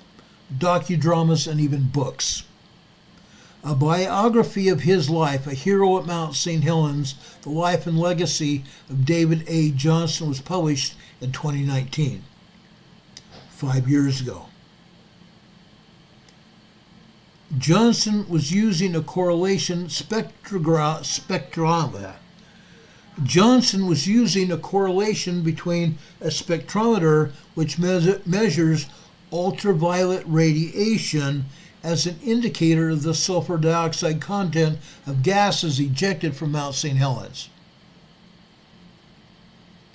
docudramas, and even books. A biography of his life, A Hero at Mount St. Helens, The Life and Legacy of David A. Johnston, was published in 2019, 5 years ago. Johnson was using a correlation spectrometer. Johnson was using a correlation between a spectrometer, which measures ultraviolet radiation, as an indicator of the sulfur dioxide content of gases ejected from Mount St. Helens.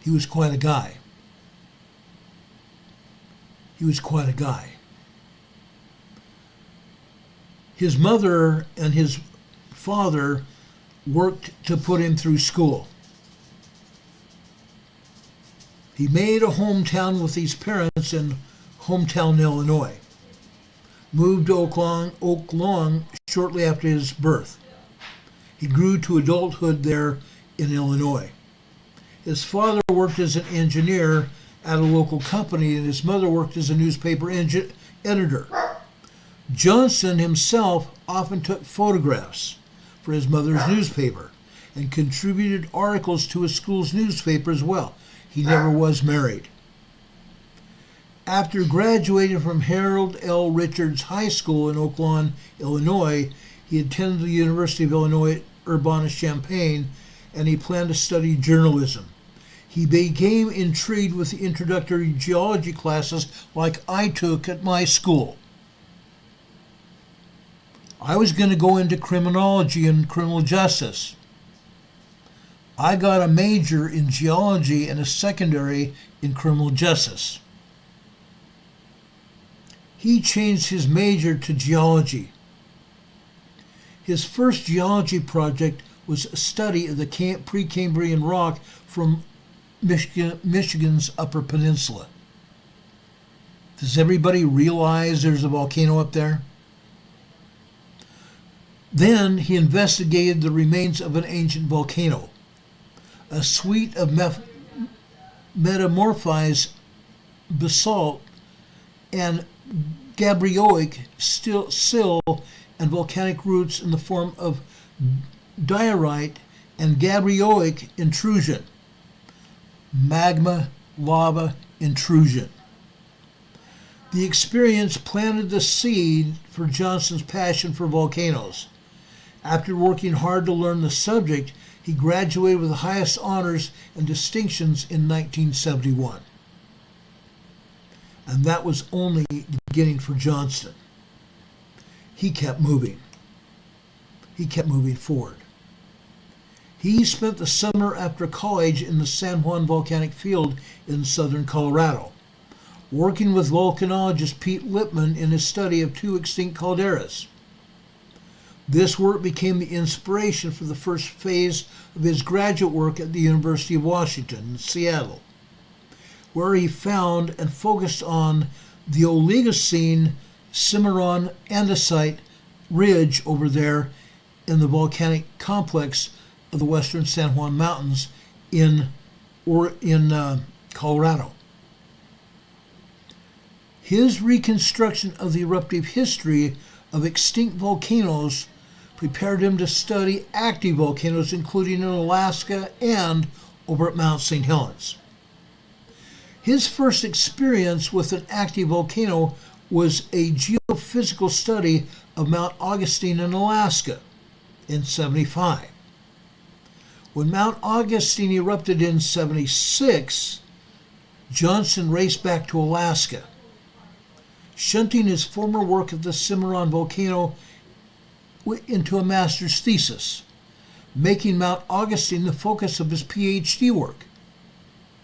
He was quite a guy. He was quite a guy. His mother and his father worked to put him through school. He made a hometown with his parents in hometown, Illinois. Moved to Oak Lawn shortly after his birth. He grew to adulthood there in Illinois. His father worked as an engineer at a local company, and his mother worked as a newspaper editor. Johnson himself often took photographs for his mother's newspaper and contributed articles to his school's newspaper as well. He never was married. After graduating from Harold L. Richards High School in Oak Lawn, Illinois, he attended the University of Illinois Urbana-Champaign, and he planned to study journalism. He became intrigued with the introductory geology classes like I took at my school. I was going to go into criminology and criminal justice. I got a major in geology and a secondary in criminal justice. He changed his major to geology. His first geology project was a study of the Precambrian rock from Michigan's Upper Peninsula. Does everybody realize there's a volcano up there? Then he investigated the remains of an ancient volcano, a suite of metamorphized basalt and gabbroic sill and volcanic roots in the form of diorite and gabbroic intrusion, magma lava intrusion. The experience planted the seed for Johnson's passion for volcanoes. After working hard to learn the subject, he graduated with the highest honors and distinctions in 1971. And that was only the beginning for Johnson. He kept moving. He kept moving forward. He spent the summer after college in the San Juan Volcanic Field in southern Colorado, working with volcanologist Pete Lippman in his study of two extinct calderas. This work became the inspiration for the first phase of his graduate work at the University of Washington in Seattle, where he found and focused on the Oligocene Cimarron andesite ridge over there in the volcanic complex of the western San Juan Mountains in Colorado. His reconstruction of the eruptive history of extinct volcanoes prepared him to study active volcanoes, including in Alaska and over at Mount St. Helens. His first experience with an active volcano was a geophysical study of Mount Augustine in Alaska in 1975. When Mount Augustine erupted in 1976, Johnson raced back to Alaska, shunting his former work at the Cimarron volcano into a master's thesis, making Mount Augustine the focus of his PhD work.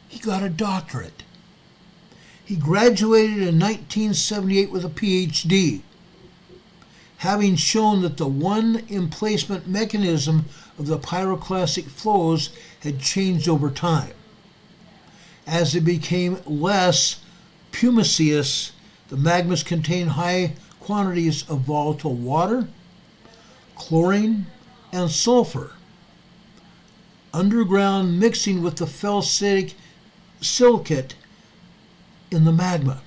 He got a doctorate. He graduated in 1978 with a PhD, having shown that the one emplacement mechanism of the pyroclastic flows had changed over time. As it became less pumiceous, the magmas contained high quantities of volatile water, chlorine, and sulfur, underground mixing with the felsic silicate in the magma.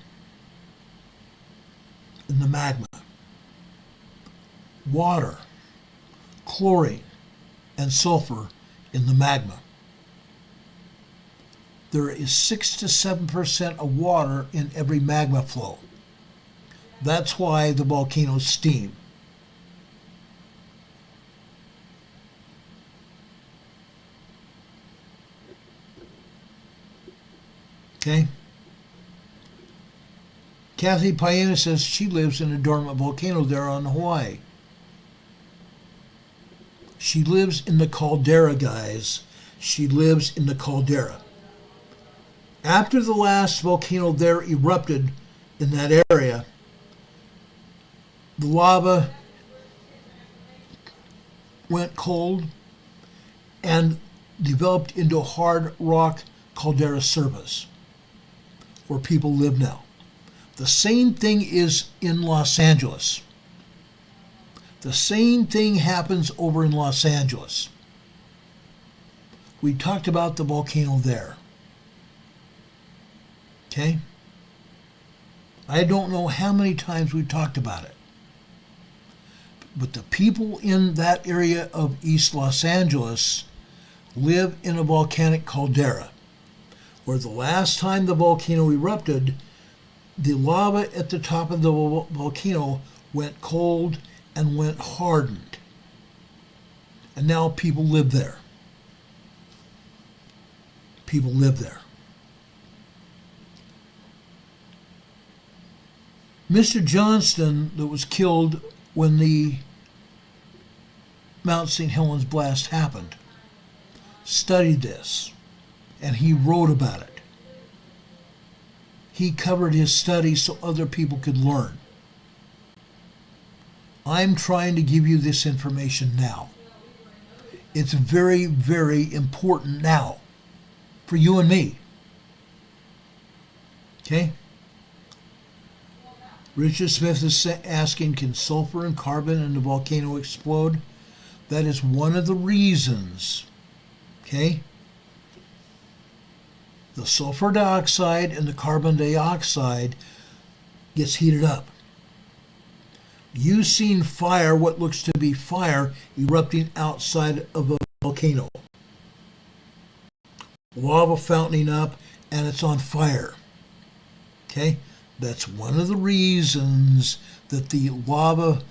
Water, chlorine, and sulfur in the magma. There is 6 to 7% of water in every magma flow. That's why the volcanoes steam. Okay? Kathy Paena says she lives in a dormant volcano there on Hawaii. She lives in the caldera, guys. She lives in the caldera. After the last volcano there erupted in that area, the lava went cold and developed into a hard rock caldera surface where people live now. The same thing is in Los Angeles. The same thing happens over in Los Angeles. We talked about the volcano there. Okay? I don't know how many times we talked about it. But the people in that area of East Los Angeles live in a volcanic caldera, where the last time the volcano erupted, the lava at the top of the volcano went cold and went hardened. And now people live there. People live there. Mr. Johnston, that was killed when the Mount St. Helens blast happened, studied this, and he wrote about it. He covered his study so other people could learn. I'm trying to give you this information now. It's very, very important now for you and me. Okay? Richard Smith is asking, can sulfur and carbon in the volcano explode? That is one of the reasons. Okay? The sulfur dioxide and the carbon dioxide gets heated up. You've seen fire, what looks to be fire, erupting outside of a volcano. Lava fountaining up, and it's on fire. Okay? That's one of the reasons that the lava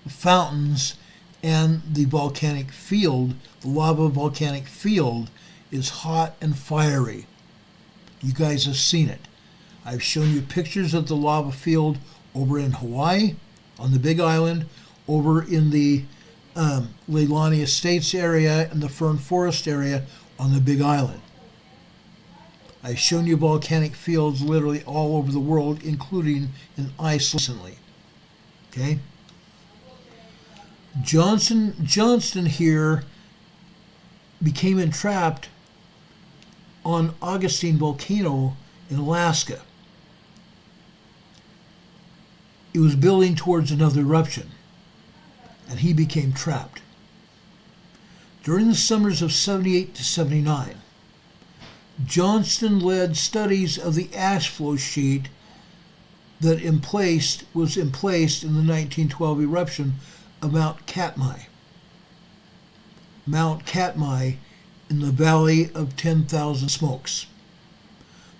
fountains and the volcanic field, the lava volcanic field, is hot and fiery. You guys have seen it. I've shown you pictures of the lava field over in Hawaii, on the Big Island, over in the Leilani Estates area and the Fern Forest area on the Big Island. I've shown you volcanic fields literally all over the world, including in Iceland recently. Okay? Johnston here became entrapped on Augustine Volcano in Alaska. It was building towards another eruption, and he became trapped. During the summers of 78 to 79, Johnston led studies of the ash flow sheet that was in place in the 1912 eruption of Mount Katmai. Mount Katmai in the Valley of 10,000 Smokes.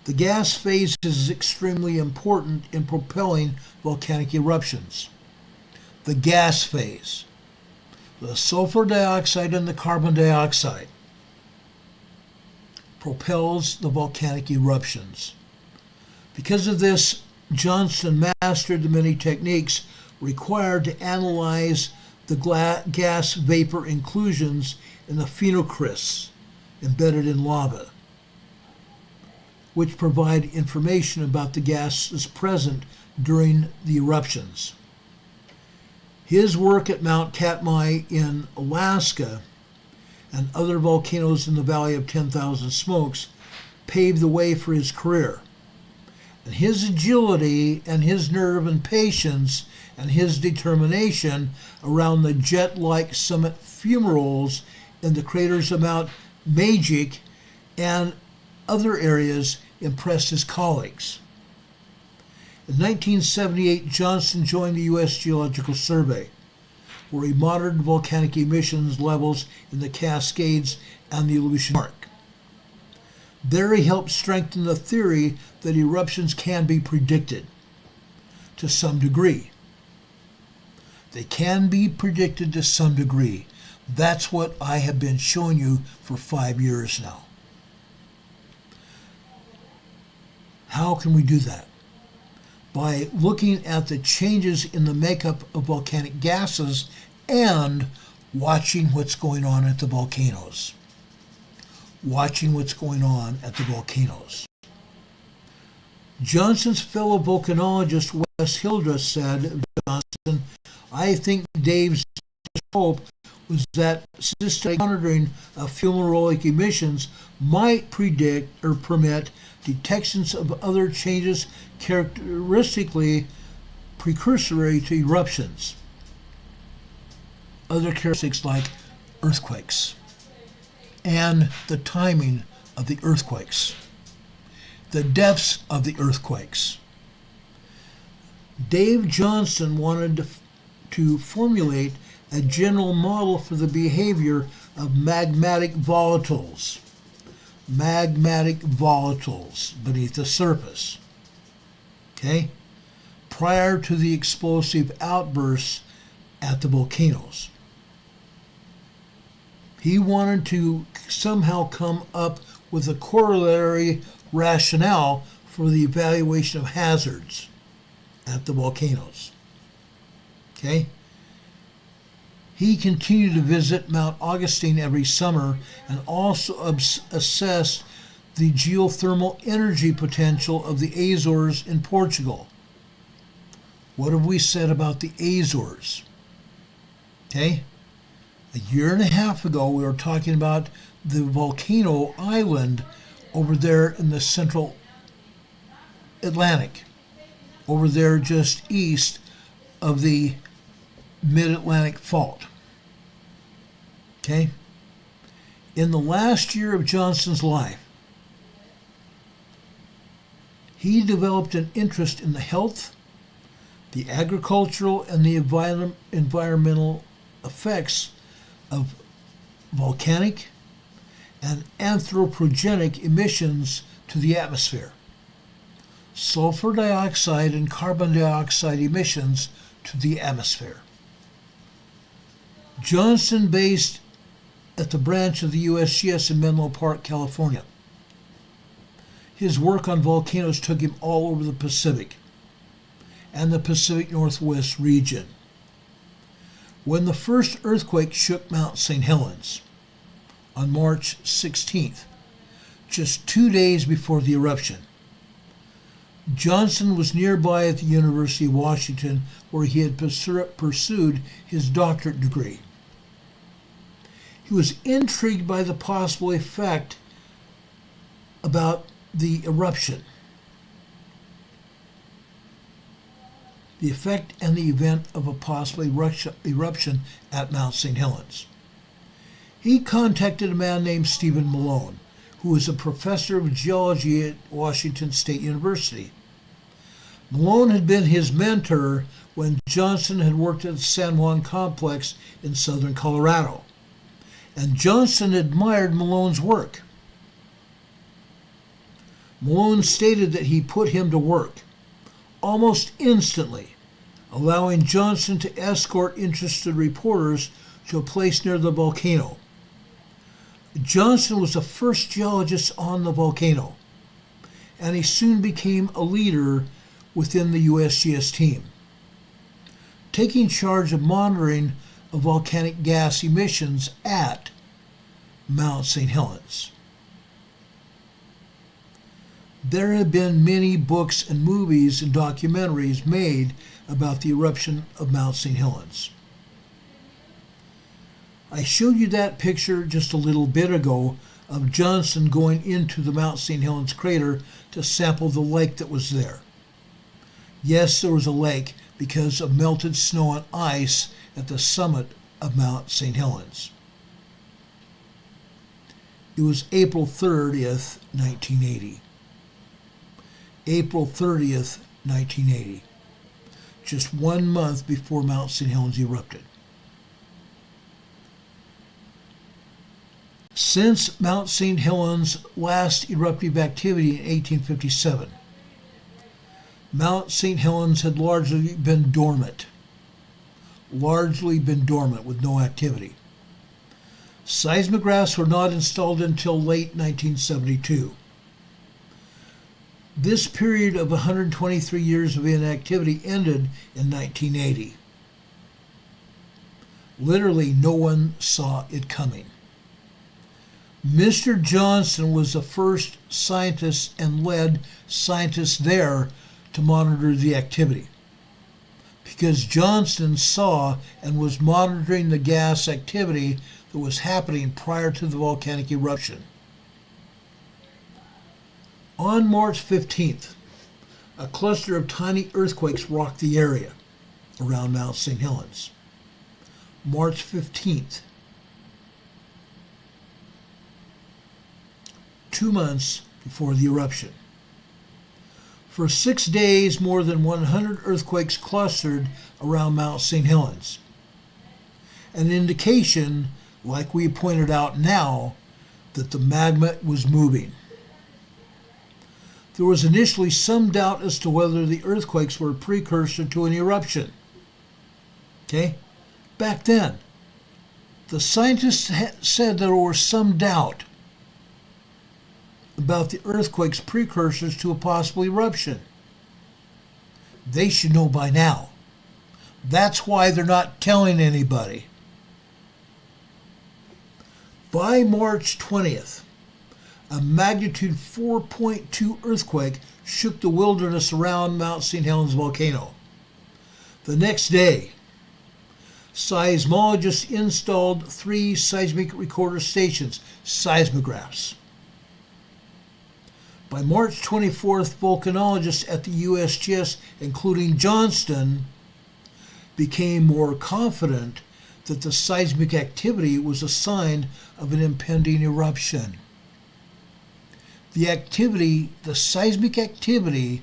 The gas phase is extremely important in propelling volcanic eruptions. The gas phase, the sulfur dioxide and the carbon dioxide, propels the volcanic eruptions. Because of this, Johnston mastered the many techniques required to analyze the gas vapor inclusions in the phenocrysts embedded in lava, which provide information about the gases present during the eruptions. His work at Mount Katmai in Alaska and other volcanoes in the Valley of 10,000 Smokes paved the way for his career. And his agility and his nerve and patience and his determination around the jet-like summit fumaroles in the craters of Mount Magic and other areas impressed his colleagues. In 1978, Johnston joined the U.S. Geological Survey, where he monitored volcanic emissions levels in the Cascades and the Aleutian Arc. There he helped strengthen the theory that eruptions can be predicted to some degree. They can be predicted to some degree. That's what I have been showing you for 5 years now. How can we do that? By looking at the changes in the makeup of volcanic gases and watching what's going on at the volcanoes. Watching what's going on at the volcanoes. Johnson's fellow volcanologist Wes Hildreth said of Johnson, I think Dave's hope was that systematic monitoring of fumarolic emissions might predict or permit detections of other changes characteristically precursory to eruptions. Other characteristics like earthquakes and the timing of the earthquakes, the depths of the earthquakes. Dave Johnson wanted to formulate a general model for the behavior of magmatic volatiles beneath the surface, okay, prior to the explosive outbursts at the volcanoes. He wanted to somehow come up with a corollary rationale for the evaluation of hazards at the volcanoes. Okay? He continued to visit Mount Augustine every summer and also assessed the geothermal energy potential of the Azores in Portugal. What have we said about the Azores? Okay? A year and a half ago, we were talking about the volcano island over there in the central Atlantic, over there just east of the mid-Atlantic fault. Okay? In the last year of Johnson's life, he developed an interest in the health, the agricultural, and the environmental effects of volcanic and anthropogenic emissions to the atmosphere, sulfur dioxide and carbon dioxide emissions to the atmosphere. Johnson based at the branch of the USGS in Menlo Park, California. His work on volcanoes took him all over the Pacific and the Pacific Northwest region. When the first earthquake shook Mount St. Helens on March 16th, just 2 days before the eruption, Johnson was nearby at the University of Washington, where he had pursued his doctorate degree. He was intrigued by the possible effect about the eruption. The effect and the event of a possible eruption at Mount St. Helens. He contacted a man named Stephen Malone, who was a professor of geology at Washington State University. Malone had been his mentor when Johnson had worked at the San Juan Complex in southern Colorado, and Johnson admired Malone's work. Malone stated that he put him to work almost instantly, allowing Johnson to escort interested reporters to a place near the volcano. Johnson was the first geologist on the volcano, and he soon became a leader within the USGS team, taking charge of monitoring of volcanic gas emissions at Mount St. Helens. There have been many books and movies and documentaries made about the eruption of Mount St. Helens. I showed you that picture just a little bit ago of Johnson going into the Mount St. Helens crater to sample the lake that was there. Yes, there was a lake because of melted snow and ice at the summit of Mount St. Helens. It was April 30th, 1980. April 30th, 1980. Just 1 month before Mount St. Helens erupted. Since Mount St. Helens' last eruptive activity in 1857, Mount St. Helens had largely been dormant with no activity. Seismographs were not installed until late 1972. This period of 123 years of inactivity ended in 1980. Literally, no one saw it coming. Mr. Johnston was the first scientist and led scientists there to monitor the activity, because Johnston saw and was monitoring the gas activity that was happening prior to the volcanic eruption. On March 15th, a cluster of tiny earthquakes rocked the area around Mount St. Helens. March 15th. 2 months before the eruption. For 6 days, more than 100 earthquakes clustered around Mount St. Helens. An indication, like we pointed out now, that the magma was moving. There was initially some doubt as to whether the earthquakes were a precursor to an eruption. Okay? Back then, the scientists said there was some doubt about the earthquake's precursors to a possible eruption. They should know by now. That's why they're not telling anybody. By March 20th, a magnitude 4.2 earthquake shook the wilderness around Mount St. Helens volcano. The next day, seismologists installed 3 seismic recorder stations, seismographs. By March 24th, volcanologists at the USGS, including Johnston, became more confident that the seismic activity was a sign of an impending eruption. The seismic activity,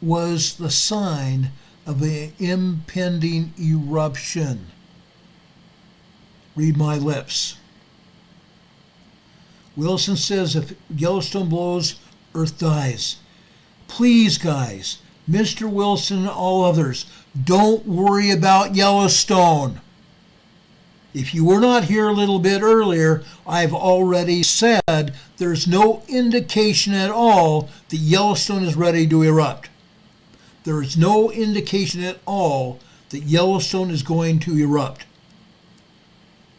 was the sign of an impending eruption. Read my lips. Wilson says if Yellowstone blows, Earth dies. Please, guys, Mr. Wilson and all others, don't worry about Yellowstone. If you were not here a little bit earlier, I've already said there's no indication at all that Yellowstone is ready to erupt. There is no indication at all that Yellowstone is going to erupt.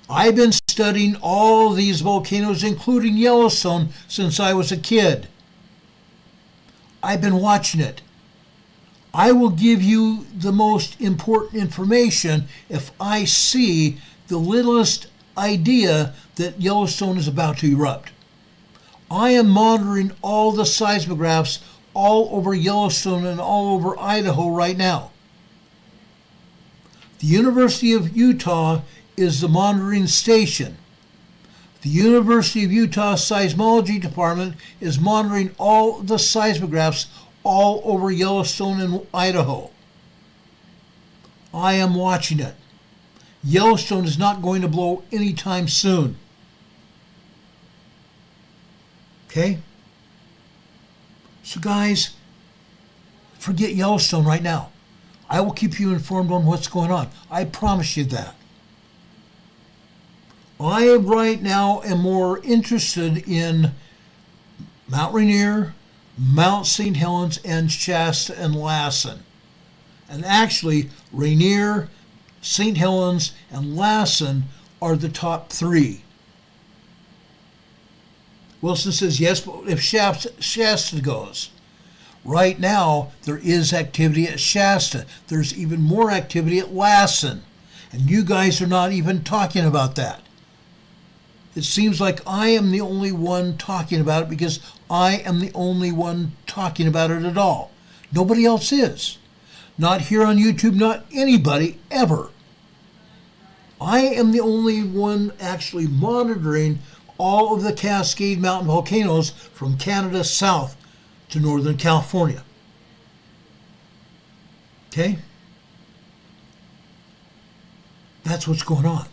I've been studying all these volcanoes, including Yellowstone, since I was a kid. I've been watching it. I will give you the most important information if I see the littlest idea that Yellowstone is about to erupt. I am monitoring all the seismographs all over Yellowstone and all over Idaho right now. The University of Utah is the monitoring station. The University of Utah Seismology Department is monitoring all the seismographs all over Yellowstone and Idaho. I am watching it. Yellowstone is not going to blow anytime soon. Okay? So guys, forget Yellowstone right now. I will keep you informed on what's going on. I promise you that. I right now am more interested in Mount Rainier, Mount St. Helens, and Shasta and Lassen. And actually, Rainier, St. Helens, and Lassen are the top 3. Wilson says yes, but if Shasta goes. Right now, there is activity at Shasta. There's even more activity at Lassen. And you guys are not even talking about that. It seems like I am the only one talking about it because I am the only one talking about it at all. Nobody else is. Not here on YouTube, not anybody ever. I am the only one actually monitoring all of the Cascade Mountain volcanoes from Canada south to Northern California. Okay? That's what's going on.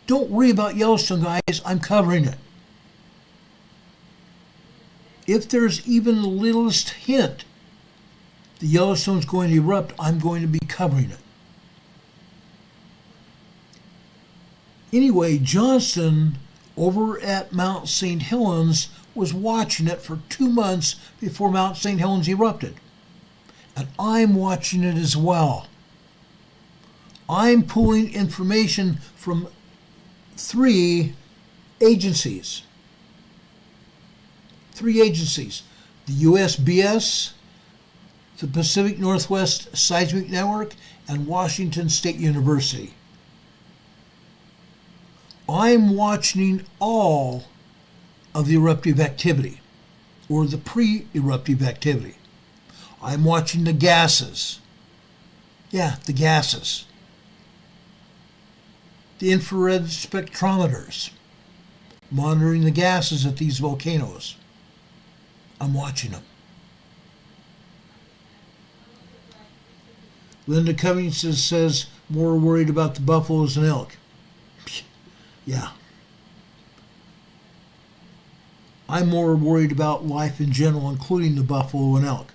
Don't worry about Yellowstone, guys. I'm covering it. If there's even the littlest hint the Yellowstone's going to erupt, I'm going to be covering it. Anyway, Johnston over at Mount St. Helens was watching it for 2 months before Mount St. Helens erupted. And I'm watching it as well. I'm pulling information from 3 agencies. 3 agencies. The USBS, the Pacific Northwest Seismic Network, and Washington State University. I'm watching all of the eruptive activity, or the pre-eruptive activity. I'm watching the gases. Yeah, the gases. The infrared spectrometers, monitoring the gases at these volcanoes. I'm watching them. Linda Cummings says more worried about the buffaloes and elk. Yeah. I'm more worried about life in general, including the buffalo and elk.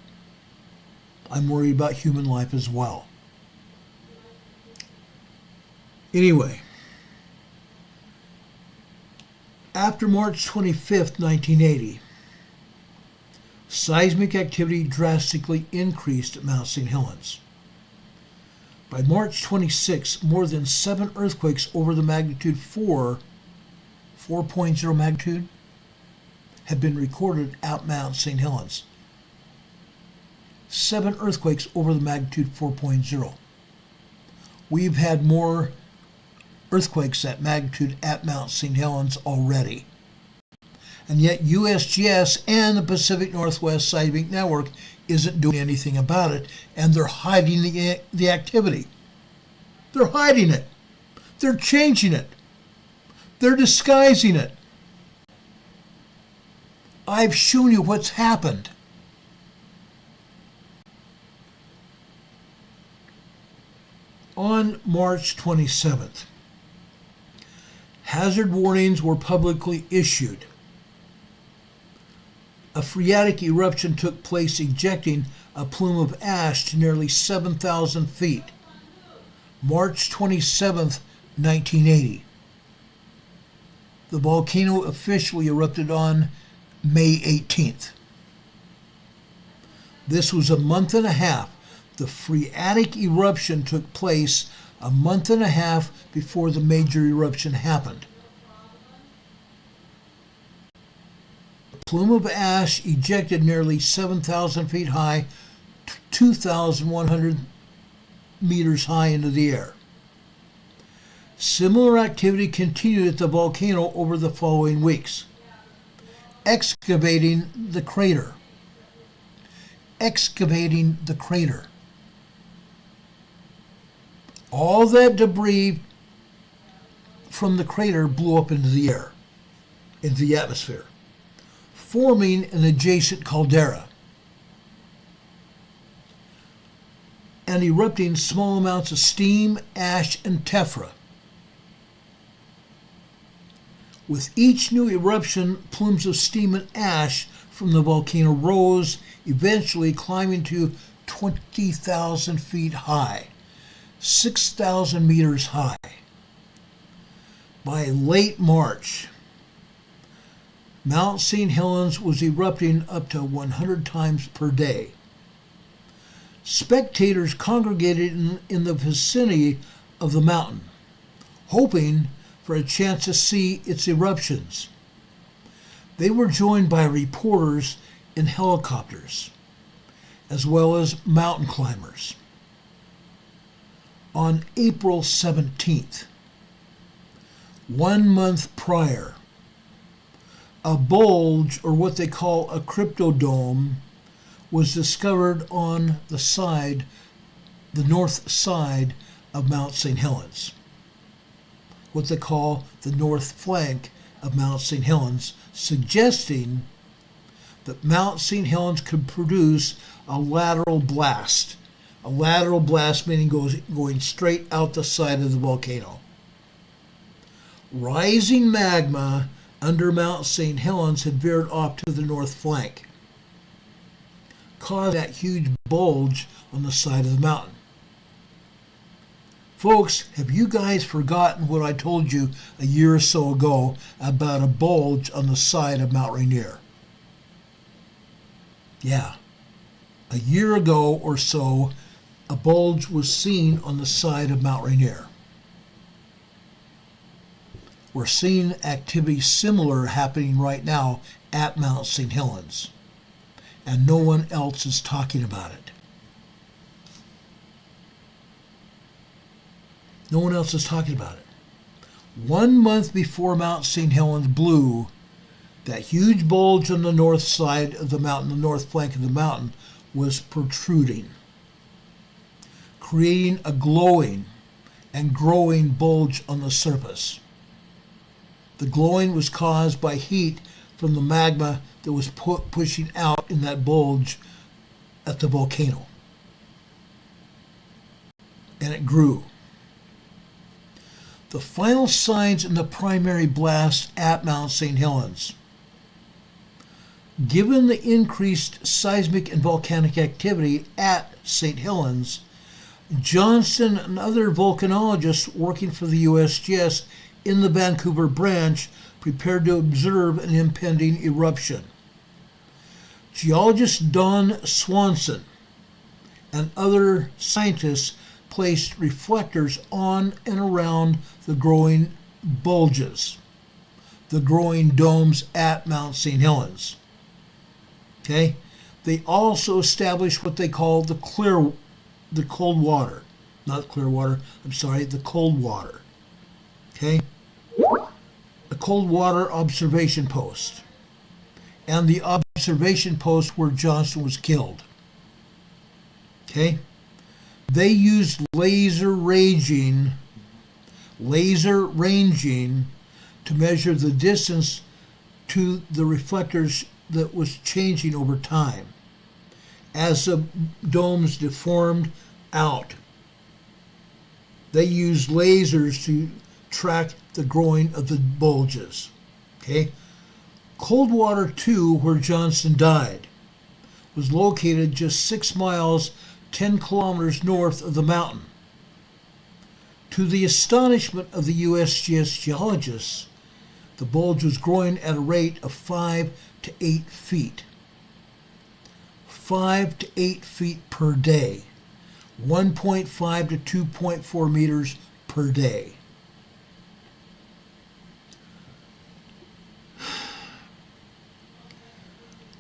I'm worried about human life as well. Anyway, after March 25th, 1980, seismic activity drastically increased at Mount St. Helens. By March 26, more than 7 earthquakes over the magnitude 4.0 magnitude, have been recorded at Mount St. Helens. 7 earthquakes over the magnitude 4.0. We've had more earthquakes at magnitude at Mount St. Helens already. And yet USGS and the Pacific Northwest Seismic Network isn't doing anything about it, and they're hiding the activity. They're hiding it. They're changing it. They're disguising it. I've shown you what's happened. On March 27th, hazard warnings were publicly issued. A phreatic eruption took place, ejecting a plume of ash to nearly 7,000 feet. March 27th, 1980. The volcano officially erupted on May 18th. This was a month and a half. The phreatic eruption took place a month and a half before the major eruption happened. A plume of ash ejected nearly 7,000 feet high, 2,100 meters high into the air. Similar activity continued at the volcano over the following weeks. Excavating the crater. Excavating the crater. All that debris from the crater blew up into the air, into the atmosphere, forming an adjacent caldera and erupting small amounts of steam, ash, and tephra. With each new eruption, plumes of steam and ash from the volcano rose, eventually climbing to 20,000 feet high, 6,000 meters high. By late March, Mount St. Helens was erupting up to 100 times per day. Spectators congregated in the vicinity of the mountain, hoping for a chance to see its eruptions. They were joined by reporters in helicopters, as well as mountain climbers. On April 17th, 1 month prior, a bulge, or what they call a cryptodome, was discovered on the north side of Mount St. Helens, what they call the north flank of Mount St. Helens, suggesting that Mount St. Helens could produce a lateral blast. A lateral blast meaning going straight out the side of the volcano. Rising magma under Mount St. Helens had veered off to the north flank, caused that huge bulge on the side of the mountain. Folks, have you guys forgotten what I told you a year or so ago about a bulge on the side of Mount Rainier? Yeah. A year ago or so, a bulge was seen on the side of Mount Rainier. We're seeing activity similar happening right now at Mount St. Helens, and no one else is talking about it. No one else is talking about it. 1 month before Mount St. Helens blew, that huge bulge on the north side of the mountain, the north flank of the mountain, was protruding, creating a glowing and growing bulge on the surface. The glowing was caused by heat from the magma that was pushing out in that bulge at the volcano. And it grew. The final signs in the primary blast at Mount St. Helens. Given the increased seismic and volcanic activity at St. Helens, Johnston and other volcanologists working for the USGS in the Vancouver branch prepared to observe an impending eruption. Geologist Don Swanson and other scientists placed reflectors on and around the growing bulges, the growing domes at Mount St. Helens. Okay? They also established what they call the cold water. Okay? The cold water observation post. And the observation post where Johnston was killed. Okay? They used laser ranging to measure the distance to the reflectors that was changing over time as the domes deformed out. They used lasers to track the growing of the bulges. Okay? Coldwater 2, where Johnston died, was located just 6 miles, 10 kilometers north of the mountain. To the astonishment of the USGS geologists, the bulge was growing at a rate of 5 to 8 feet. 5 to 8 feet per day. 1.5 to 2.4 meters per day.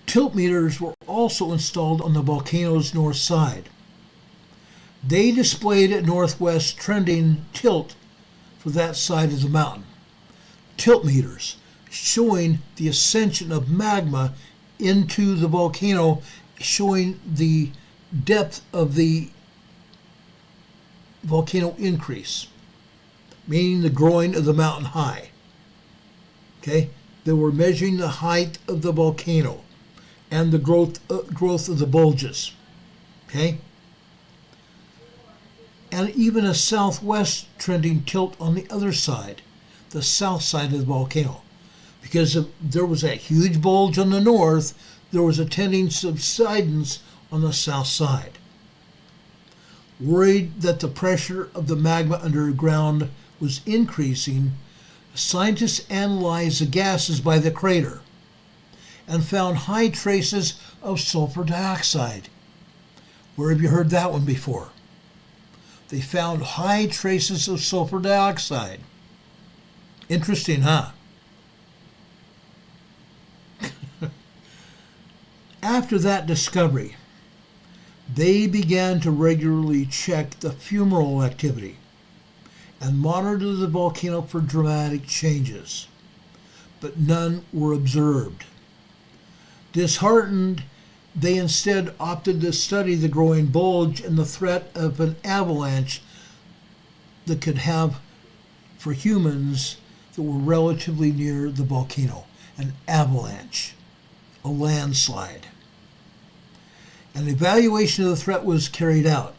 Tilt meters were also installed on the volcano's north side. They displayed a northwest trending tilt for that side of the mountain. Tilt meters showing the ascension of magma into the volcano, showing the depth of the volcano increase, meaning the growing of the mountain high. Okay? They were measuring the height of the volcano and the growth of the bulges. Okay? And even a southwest trending tilt on the other side, the south side of the volcano. Because there was that huge bulge on the north, there was a tending subsidence on the south side. Worried that the pressure of the magma underground was increasing, scientists analyzed the gases by the crater and found high traces of sulfur dioxide. Where have you heard that one before? They found high traces of sulfur dioxide. Interesting, huh? After that discovery, they began to regularly check the fumarole activity and monitor the volcano for dramatic changes, but none were observed. Disheartened, they instead opted to study the growing bulge and the threat of an avalanche that could have for humans that were relatively near the volcano. An avalanche, a landslide. An evaluation of the threat was carried out,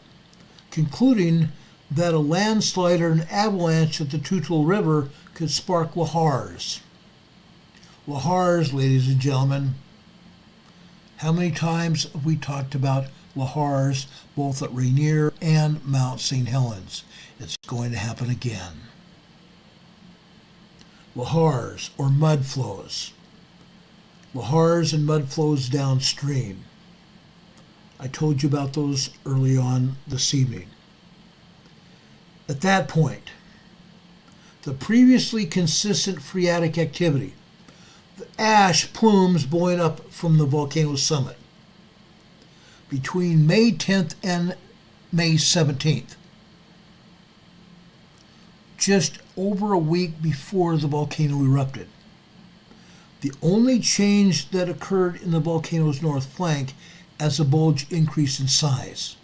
concluding that a landslide or an avalanche at the Toutle River could spark lahars. Lahars, ladies and gentlemen. How many times have we talked about lahars both at Rainier and Mount St. Helens? It's going to happen again. Lahars, or mud flows. Lahars and mud flows downstream. I told you about those early on this evening. At that point, the previously consistent phreatic activity, the ash plumes blowing up from the volcano summit, between May 10th and May 17th, just over a week before the volcano erupted. The only change that occurred in the volcano's north flank as the bulge increased in size.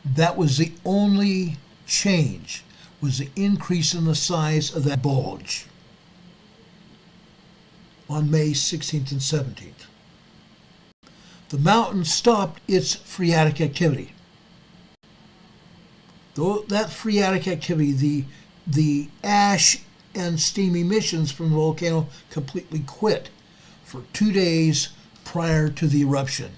That was the only change, was the increase in the size of that bulge on May 16th and 17th. The mountain stopped its phreatic activity. Though that phreatic activity, the ash and steam emissions from the volcano completely quit for 2 days prior to the eruption.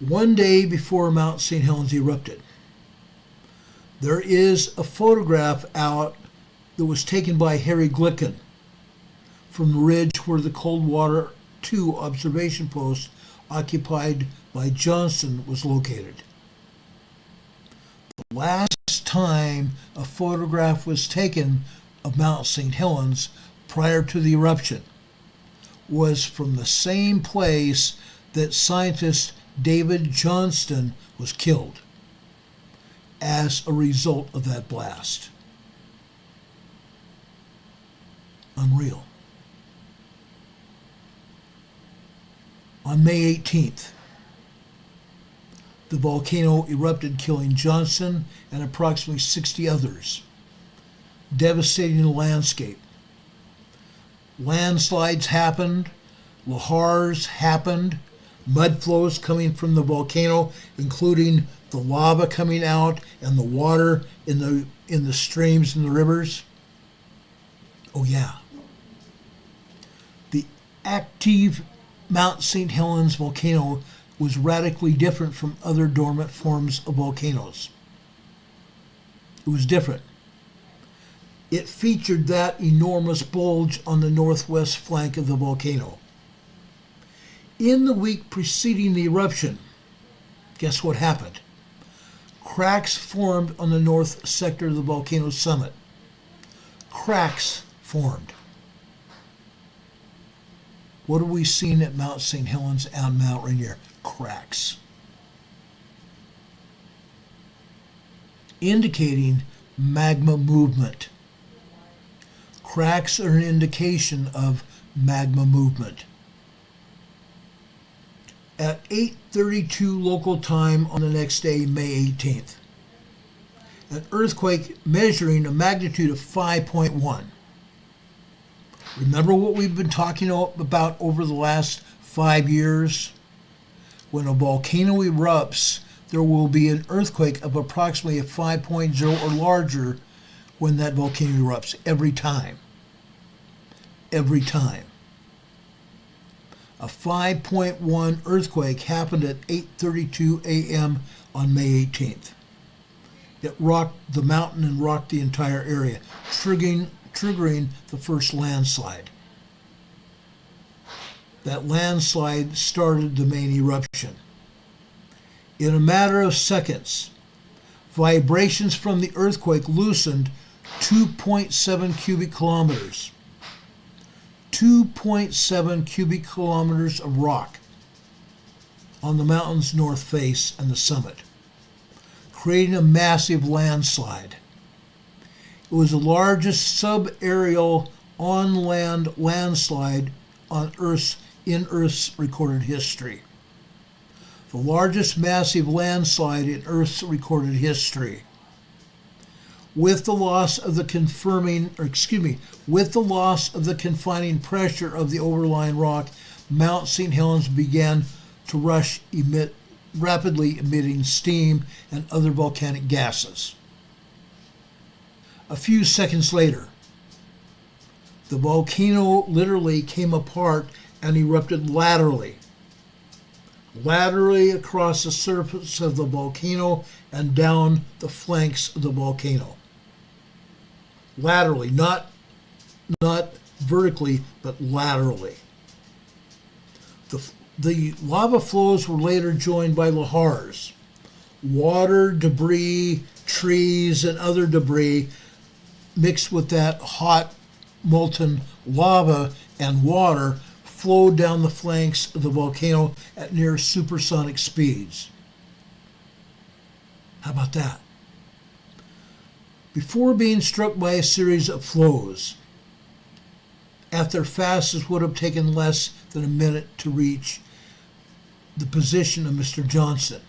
One day before Mount St. Helens erupted, there is a photograph out that was taken by Harry Glicken from the ridge where the Coldwater 2 observation post occupied by Johnston was located. The last time a photograph was taken of Mount St. Helens prior to the eruption was from the same place that scientist David Johnston was killed as a result of that blast. Unreal. On May 18th, the volcano erupted, killing Johnston and approximately 60 others, devastating the landscape. Landslides happened, lahars happened, mud flows coming from the volcano, including the lava coming out and the water in the streams and the rivers. Oh yeah. The active Mount St. Helens volcano was radically different from other dormant forms of volcanoes. It was different. It featured that enormous bulge on the northwest flank of the volcano. In the week preceding the eruption, guess what happened? Cracks formed on the north sector of the volcano's summit. Cracks formed. What have we seen at Mount St. Helens and Mount Rainier? Cracks. Indicating magma movement. Cracks are an indication of magma movement. At 8:32 local time on the next day, May 18th, an earthquake measuring a magnitude of 5.1. Remember what we've been talking about over the last 5 years? When a volcano erupts, there will be an earthquake of approximately a 5.0 or larger when that volcano erupts, every time. Every time. A 5.1 earthquake happened at 8:32 a.m. on May 18th. It rocked the mountain and rocked the entire area, triggering the first landslide. That landslide started the main eruption. In a matter of seconds, vibrations from the earthquake loosened 2.7 cubic kilometers. 2.7 cubic kilometers of rock on the mountain's north face and the summit, creating a massive landslide. It was the largest subaerial on-land landslide in Earth's recorded history. The largest massive landslide in Earth's recorded history. With the loss of the confining pressure of the overlying rock, Mount St. Helens began to rapidly emitting steam and other volcanic gases. A few seconds later, the volcano literally came apart and erupted laterally across the surface of the volcano and down the flanks of the volcano. Laterally, not vertically, but laterally. The lava flows were later joined by lahars. Water, debris, trees, and other debris mixed with that hot molten lava and water flowed down the flanks of the volcano at near supersonic speeds. How about that? Before being struck by a series of flows, at their fastest would have taken less than a minute to reach the position of Mr. Johnston.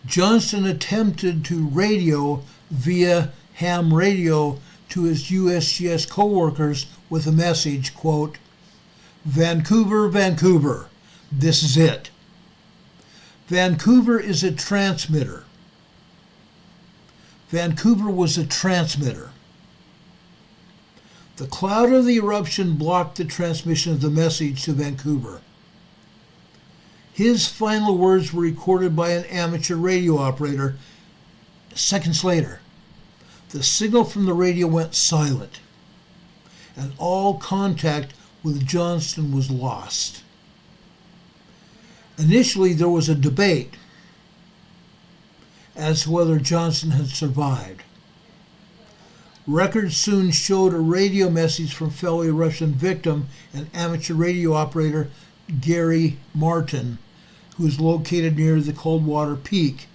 Johnston attempted to radio via ham radio to his USGS co-workers with a message, quote, "Vancouver, Vancouver, this is it." Vancouver is a transmitter. Vancouver was a transmitter. The cloud of the eruption blocked the transmission of the message to Vancouver. His final words were recorded by an amateur radio operator seconds later. The signal from the radio went silent, and all contact with Johnston was lost. Initially, there was a debate as to whether Johnston had survived. Records soon showed a radio message from fellow eruption victim and amateur radio operator Gary Martin, who is located near the Coldwater Peak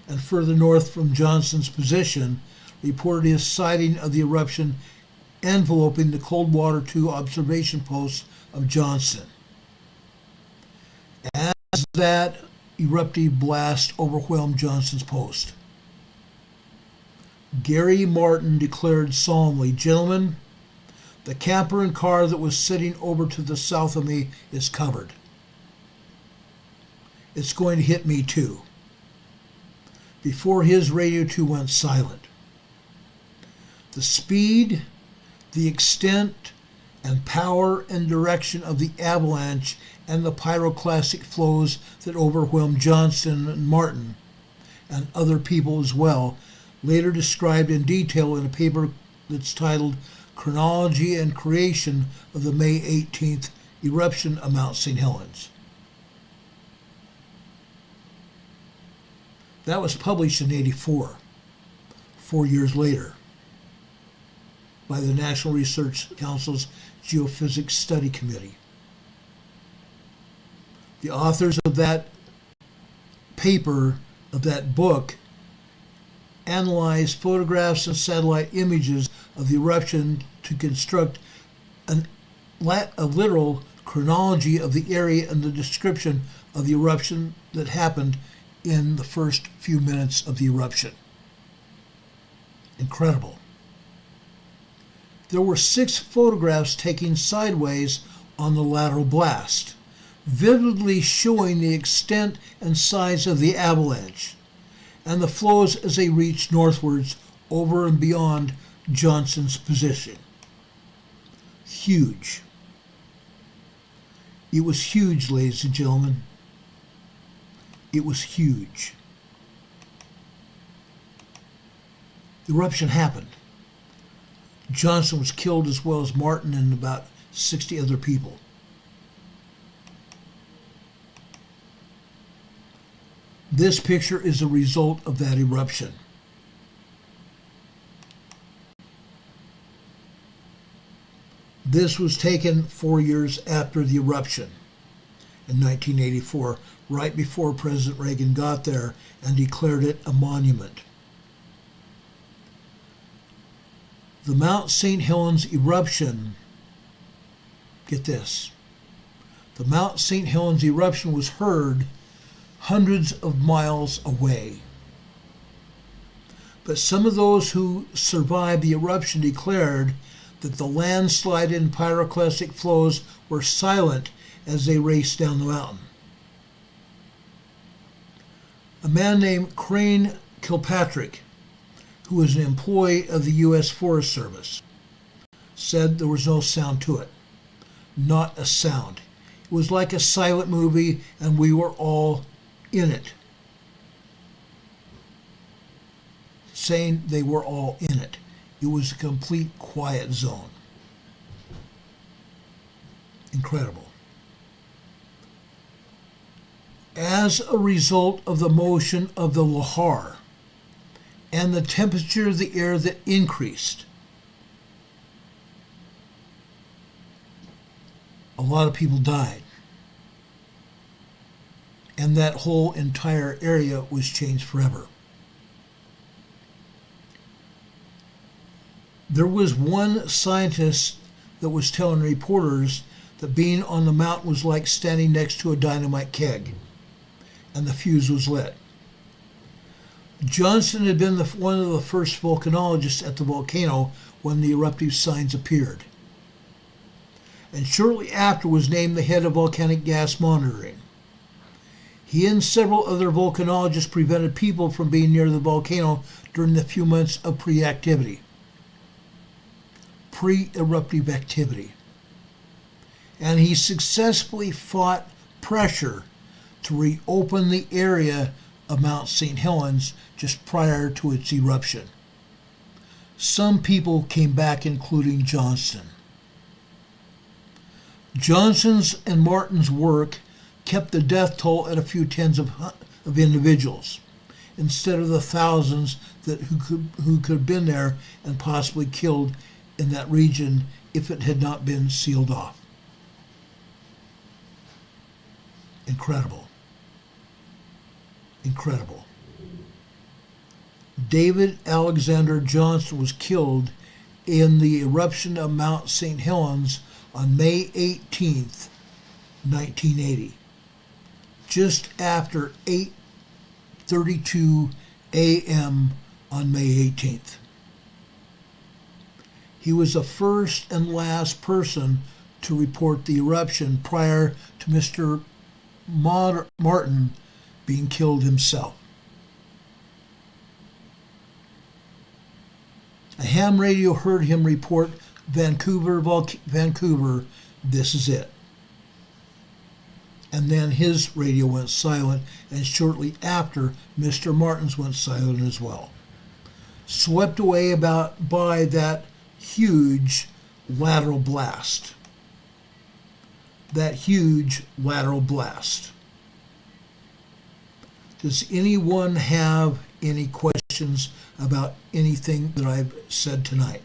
and further north from Johnston's position, reported his sighting of the eruption enveloping the Coldwater 2 observation post of Johnston. As that eruptive blast overwhelmed Johnston's post, Gary Martin declared solemnly, "Gentlemen, the camper and car that was sitting over to the south of me is covered. It's going to hit me too," before his radio too went silent. The speed, the extent, and power and direction of the avalanche and the pyroclastic flows that overwhelmed Johnston and Martin, and other people as well, later described in detail in a paper that's titled Chronology and Creation of the May 18th Eruption of Mount St. Helens. That was published in '84, 4 years later, by the National Research Council's Geophysics Study Committee. The authors of that paper, of that book, analyzed photographs and satellite images of the eruption to construct a literal chronology of the area and the description of the eruption that happened in the first few minutes of the eruption. Incredible. There were 6 photographs taken sideways on the lateral blast, vividly showing the extent and size of the avalanche and the flows as they reached northwards over and beyond Johnston's position. Huge. It was huge, ladies and gentlemen. It was huge. The eruption happened. Johnston was killed as well as Martin and about 60 other people. This picture is a result of that eruption. This was taken 4 years after the eruption in 1984, right before President Reagan got there and declared it a monument. The Mount St. Helens eruption, get this, the Mount St. Helens eruption was heard hundreds of miles away. But some of those who survived the eruption declared that the landslide and pyroclastic flows were silent as they raced down the mountain. A man named Crane Kilpatrick, who was an employee of the U.S. Forest Service, said there was no sound to it. Not a sound. It was like a silent movie, and we were all in it. Saying they were all in it. It was a complete quiet zone. Incredible. As a result of the motion of the lahar and the temperature of the air that increased, a lot of people died. And that whole entire area was changed forever. There was one scientist that was telling reporters that being on the mountain was like standing next to a dynamite keg, and the fuse was lit. Johnson had been one of the first volcanologists at the volcano when the eruptive signs appeared, and shortly after was named the head of volcanic gas monitoring. He and several other volcanologists prevented people from being near the volcano during the few months of pre-eruptive activity. And he successfully fought pressure to reopen the area of Mount St. Helens just prior to its eruption. Some people came back, including Johnston. Johnson's and Martin's work kept the death toll at a few tens of individuals, instead of the thousands who could have been there and possibly killed in that region if it had not been sealed off. Incredible. Incredible. David Alexander Johnston was killed in the eruption of Mount St. Helens on May 18th, 1980, just after 8:32 a.m. on May 18th. He was the first and last person to report the eruption prior to Mr. Martin being killed himself. A ham radio heard him report Vancouver, this is it. And then his radio went silent, and shortly after, Mr. Martin's went silent as well. Swept away by that huge lateral blast. That huge lateral blast. Does anyone have any questions about anything that I've said tonight?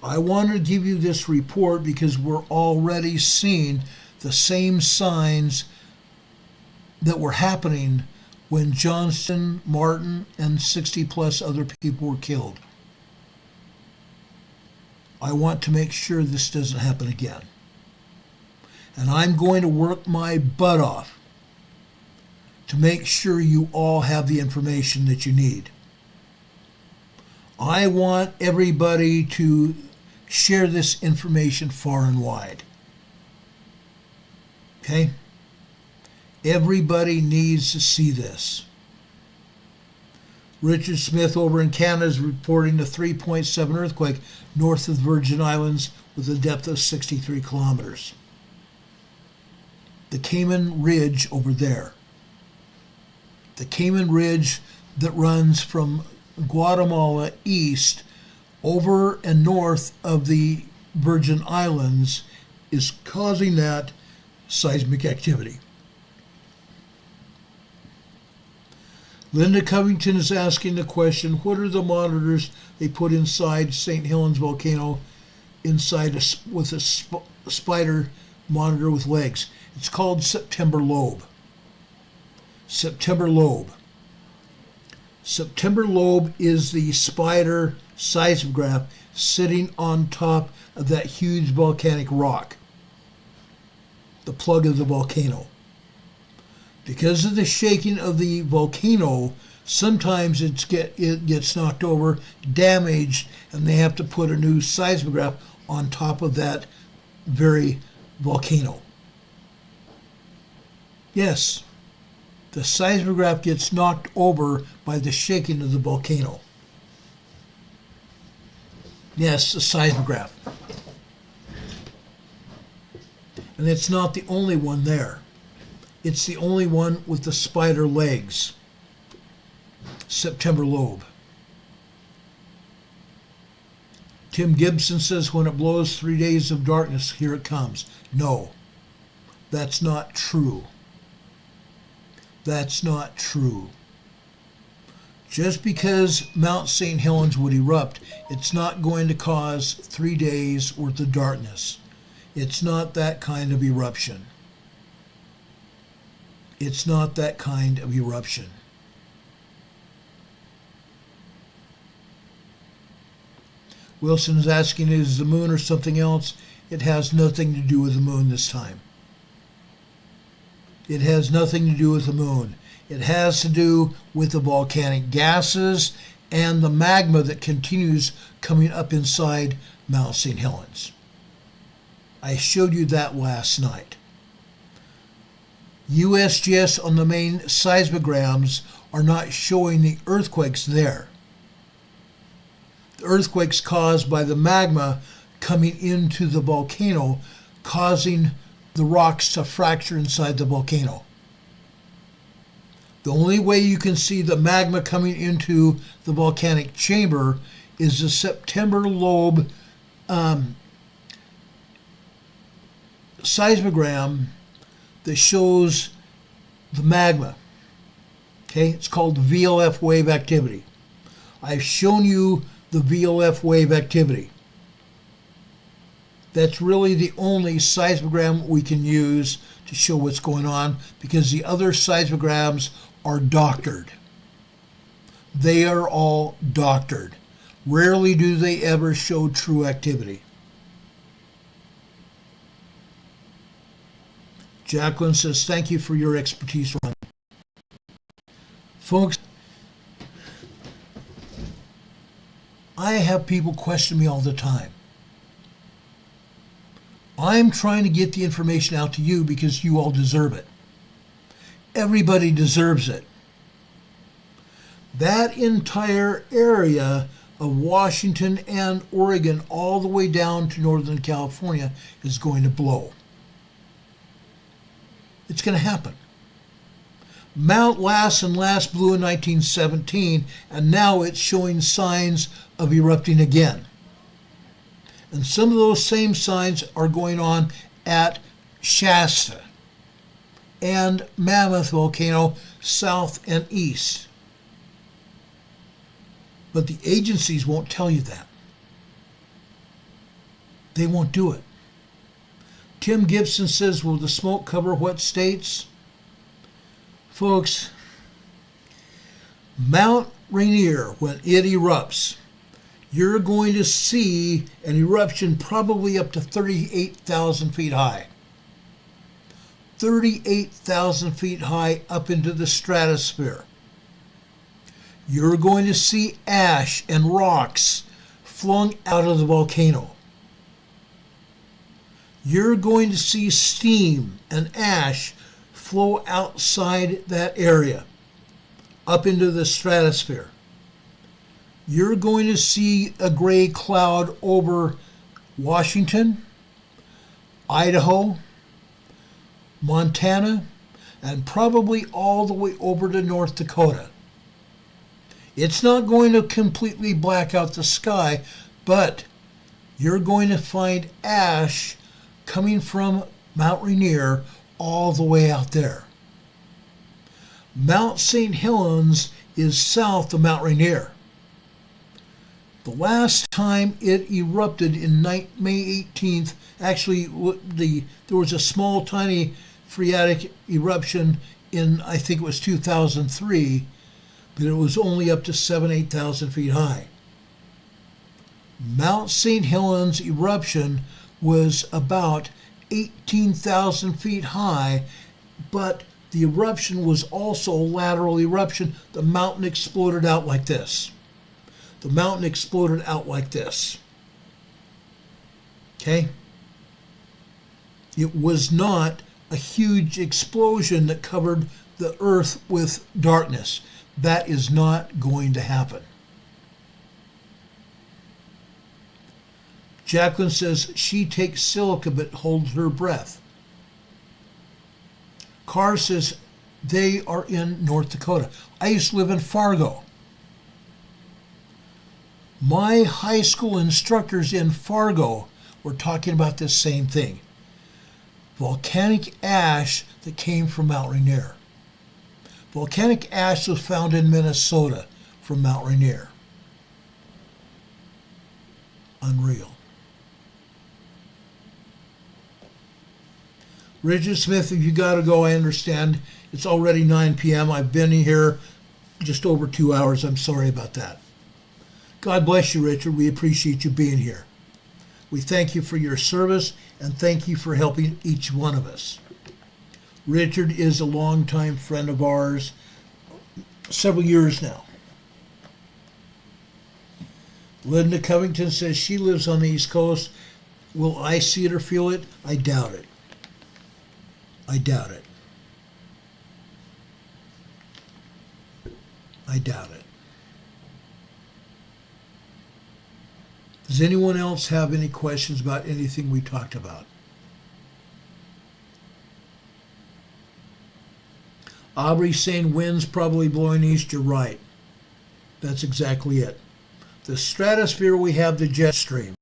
I wanted to give you this report because we're already seeing the same signs that were happening when Johnston, Martin, and 60 plus other people were killed. I want to make sure this doesn't happen again. And I'm going to work my butt off to make sure you all have the information that you need. I want everybody to share this information far and wide. Okay? Everybody needs to see this. Richard Smith over in Canada is reporting a 3.7 earthquake north of the Virgin Islands with a depth of 63 kilometers. The Cayman Ridge over there. The Cayman Ridge that runs from Guatemala east over and north of the Virgin Islands is causing that seismic activity. Linda Covington is asking the question, what are the monitors they put inside St. Helens volcano with a spider monitor with legs? It's called September lobe. September lobe. September lobe is the spider seismograph sitting on top of that huge volcanic rock, the plug of the volcano. Because of the shaking of the volcano, sometimes it gets knocked over, damaged, and they have to put a new seismograph on top of that very volcano. Yes, the seismograph gets knocked over by the shaking of the volcano. Yes, a seismograph. And it's not the only one there. It's the only one with the spider legs. September lobe. Tim Gibson says, when it blows 3 days of darkness, here it comes. No. That's not true. That's not true. Just because Mount St. Helens would erupt, it's not going to cause 3 days worth of darkness. It's not that kind of eruption. It's not that kind of eruption. Wilson is asking, is the moon or something else? It has nothing to do with the moon this time. It has nothing to do with the moon. It has to do with the volcanic gases and the magma that continues coming up inside Mount St. Helens. I showed you that last night. USGS on the main seismograms are not showing the earthquakes there. The earthquakes caused by the magma coming into the volcano, causing the rocks to fracture inside the volcano. The only way you can see the magma coming into the volcanic chamber is the September lobe seismogram that shows the magma. Okay, it's called VLF wave activity. I've shown you the VLF wave activity. That's really the only seismogram we can use to show what's going on, because the other seismograms are doctored. They are all doctored. Rarely do they ever show true activity. Jacqueline says, thank you for your expertise, Ron. Folks, I have people question me all the time. I'm trying to get the information out to you because you all deserve it. Everybody deserves it. That entire area of Washington and Oregon, all the way down to Northern California, is going to blow. It's going to happen. Mount Lassen last blew in 1917, and now it's showing signs of erupting again. And some of those same signs are going on at Shasta and Mammoth Volcano, south and east. But the agencies won't tell you that. They won't do it. Tim Gibson says, will the smoke cover what states? Folks, Mount Rainier, when it erupts, you're going to see an eruption probably up to 38,000 feet high. 38,000 feet high up into the stratosphere. You're going to see ash and rocks flung out of the volcano. You're going to see steam and ash flow outside that area, up into the stratosphere. You're going to see a gray cloud over Washington, Idaho, Montana, and probably all the way over to North Dakota. It's not going to completely black out the sky, but you're going to find ash coming from Mount Rainier all the way out there. Mount St. Helens is south of Mount Rainier. The last time it erupted in May 18th, actually there was a small tiny phreatic eruption in, I think it was 2003, but it was only up to 8,000 feet high. Mount St. Helens eruption was about 18,000 feet high, but the eruption was also a lateral eruption. The mountain exploded out like this. The mountain exploded out like this. Okay? It was not a huge explosion that covered the earth with darkness. That is not going to happen. Jacqueline says she takes silica but holds her breath. Carr says they are in North Dakota. I used to live in Fargo. My high school instructors in Fargo were talking about this same thing. volcanic ash that came from Mount Rainier. Volcanic ash was found in Minnesota from Mount Rainier. Unreal. Richard Smith, if you got to go, I understand. It's already 9 p.m. I've been here just over 2 hours. I'm sorry about that. God bless you, Richard. We appreciate you being here. We thank you for your service and thank you for helping each one of us. Richard is a longtime friend of ours, several years now. Linda Covington says she lives on the East Coast. Will I see it or feel it? I doubt it. I doubt it. I doubt it. Does anyone else have any questions about anything we talked about? Aubrey's saying wind's probably blowing east. You're right. That's exactly it. The stratosphere, we have the jet stream.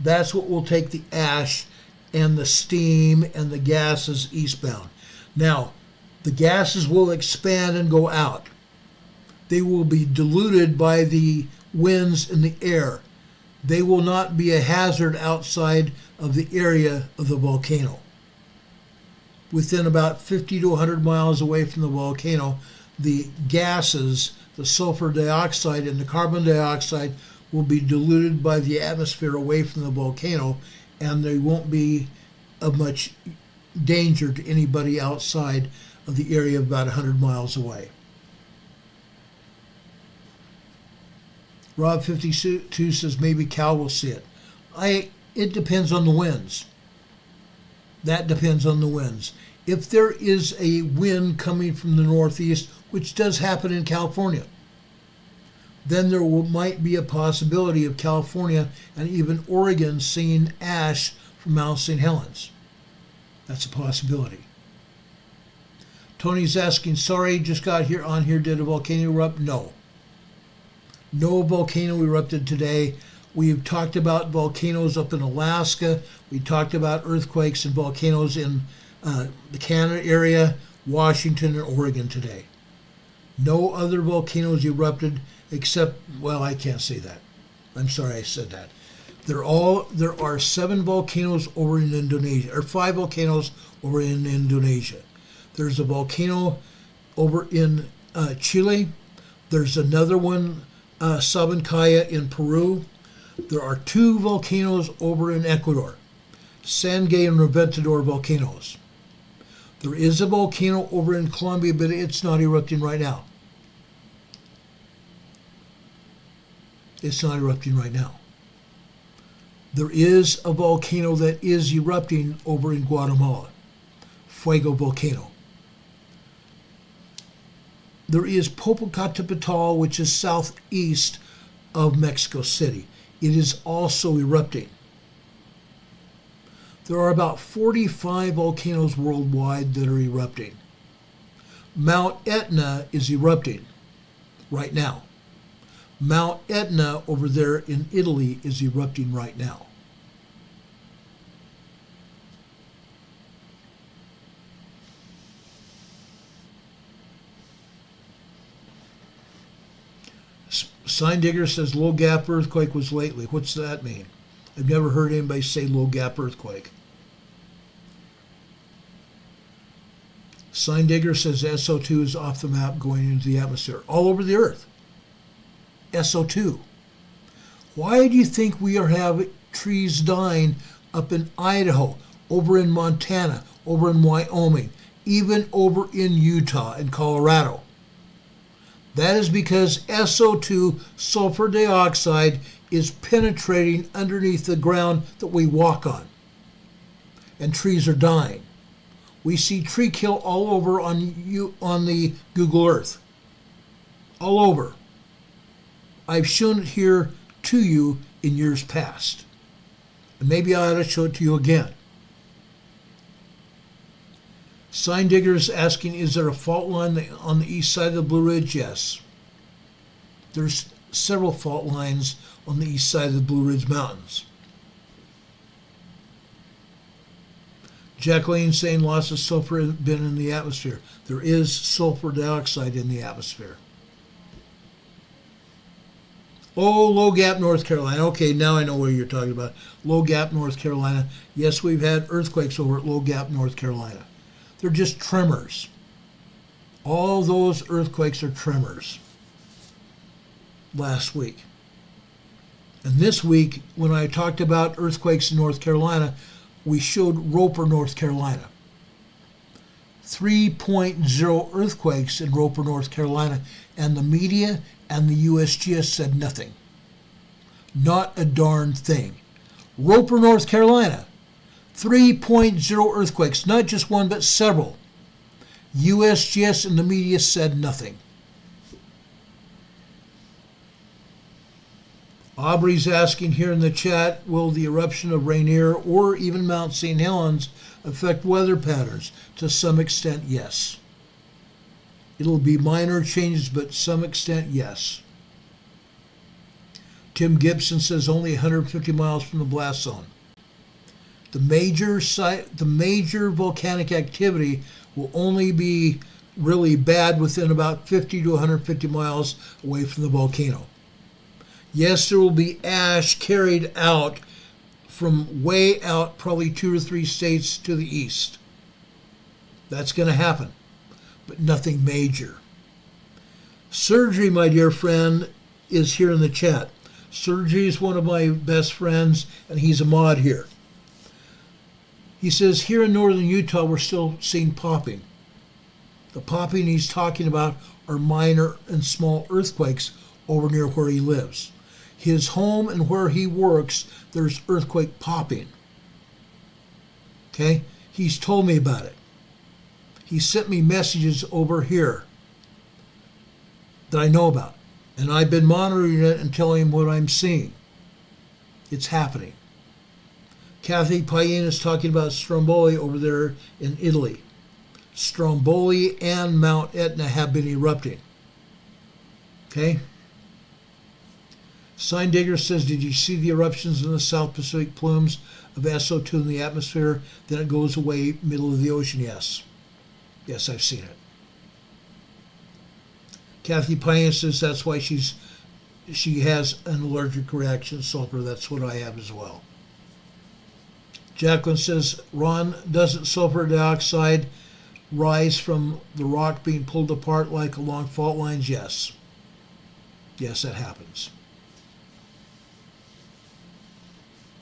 That's what will take the ash and the steam and the gases eastbound. Now, the gases will expand and go out. They will be diluted by the winds in the air. They will not be a hazard outside of the area of the volcano. Within about 50 to 100 miles away from the volcano, the gases, the sulfur dioxide and the carbon dioxide, will be diluted by the atmosphere away from the volcano, and they won't be of much danger to anybody outside of the area about 100 miles away. Rob 52 says maybe Cal will see it. It depends on the winds. That depends on the winds. If there is a wind coming from the northeast, which does happen in California, then there might be a possibility of California and even Oregon seeing ash from Mount St. Helens. That's a possibility. Tony's asking, sorry, just got here on here. Did a volcano erupt? No. No volcano erupted today. We've talked about volcanoes up in Alaska. We talked about earthquakes and volcanoes in the Canada area, Washington, and Oregon today. No other volcanoes erupted except, well, I can't say that. I'm sorry I said that. There are 7 volcanoes over in Indonesia, or 5 volcanoes over in Indonesia. There's a volcano over in Chile. There's another one, Sabancaya in Peru. There are 2 volcanoes over in Ecuador, Sangay and Reventador volcanoes. There is a volcano over in Colombia, but it's not erupting right now. It's not erupting right now. There is a volcano that is erupting over in Guatemala, Fuego Volcano. There is Popocatépetl, which is southeast of Mexico City. It is also erupting. There are about 45 volcanoes worldwide that are erupting. Mount Etna is erupting right now. Mount Etna over there in Italy is erupting right now. Sign Digger says low gap earthquake was lately. What's that mean? I've never heard anybody say low gap earthquake. Sign Digger says SO2 is off the map going into the atmosphere all over the earth. SO2. Why do you think we are having trees dying up in Idaho, over in Montana, over in Wyoming, even over in Utah and Colorado? That is because SO2, sulfur dioxide, is penetrating underneath the ground that we walk on. And trees are dying. We see tree kill all over on the Google Earth. All over. I've shown it here to you in years past. And maybe I ought to show it to you again. Sign Digger is asking, is there a fault line on the east side of the Blue Ridge? Yes. There's several fault lines on the east side of the Blue Ridge Mountains. Jacqueline saying lots of sulfur has been in the atmosphere. There is sulfur dioxide in the atmosphere. Oh, Low Gap, North Carolina. Okay, now I know what you're talking about. Low Gap, North Carolina. Yes, we've had earthquakes over at Low Gap, North Carolina. They're just tremors. All those earthquakes are tremors last week. And this week, when I talked about earthquakes in North Carolina, we showed Roper, North Carolina. 3.0 earthquakes in Roper, North Carolina, and the media and the USGS said nothing. Not a darn thing. Roper, North Carolina, 3.0 earthquakes, not just one, but several. USGS and the media said nothing. Aubrey's asking here in the chat, will the eruption of Rainier or even Mount St. Helens affect weather patterns? To some extent, yes. It'll be minor changes, but to some extent, yes. Tim Gibson says only 150 miles from the blast zone. The major volcanic activity will only be really bad within about 50 to 150 miles away from the volcano. Yes, there will be ash carried out from way out, probably 2 or 3 states to the east. That's going to happen, but nothing major. Surgery, my dear friend, is here in the chat. Surgery is one of my best friends, and he's a mod here. He says, here in northern Utah, we're still seeing popping. The popping he's talking about are minor and small earthquakes over near where he lives. His home and where he works, there's earthquake popping. Okay? He's told me about it. He sent me messages over here that I know about. And I've been monitoring it and telling him what I'm seeing. It's happening. Kathy Payen is talking about Stromboli over there in Italy. Stromboli and Mount Etna have been erupting. Okay? Sign Digger says, did you see the eruptions in the South Pacific plumes of SO2 in the atmosphere? Then it goes away, middle of the ocean. Yes. Yes, I've seen it. Kathy Payen says that's why she has an allergic reaction to sulfur. That's what I have as well. Jacqueline says, Ron, doesn't sulfur dioxide rise from the rock being pulled apart like along fault lines? Yes. Yes, that happens.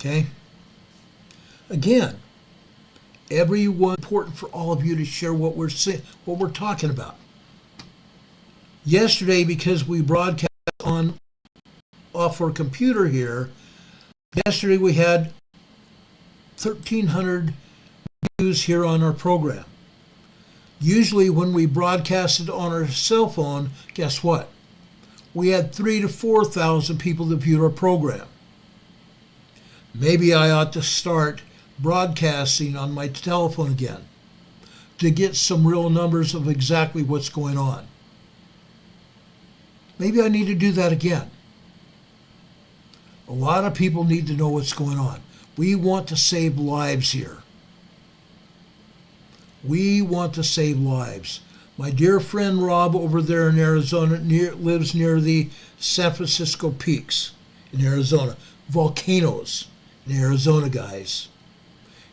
Okay? Again, everyone, important for all of you to share what we're seeing, what we're talking about. Yesterday, because we broadcast off our computer here, yesterday we had 1,300 views here on our program. Usually when we broadcasted on our cell phone, guess what? We had 3,000 to 4,000 people that viewed our program. Maybe I ought to start broadcasting on my telephone again to get some real numbers of exactly what's going on. Maybe I need to do that again. A lot of people need to know what's going on. We want to save lives here. We want to save lives. My dear friend Rob over there in Arizona lives near the San Francisco Peaks in Arizona. Volcanoes in Arizona, guys.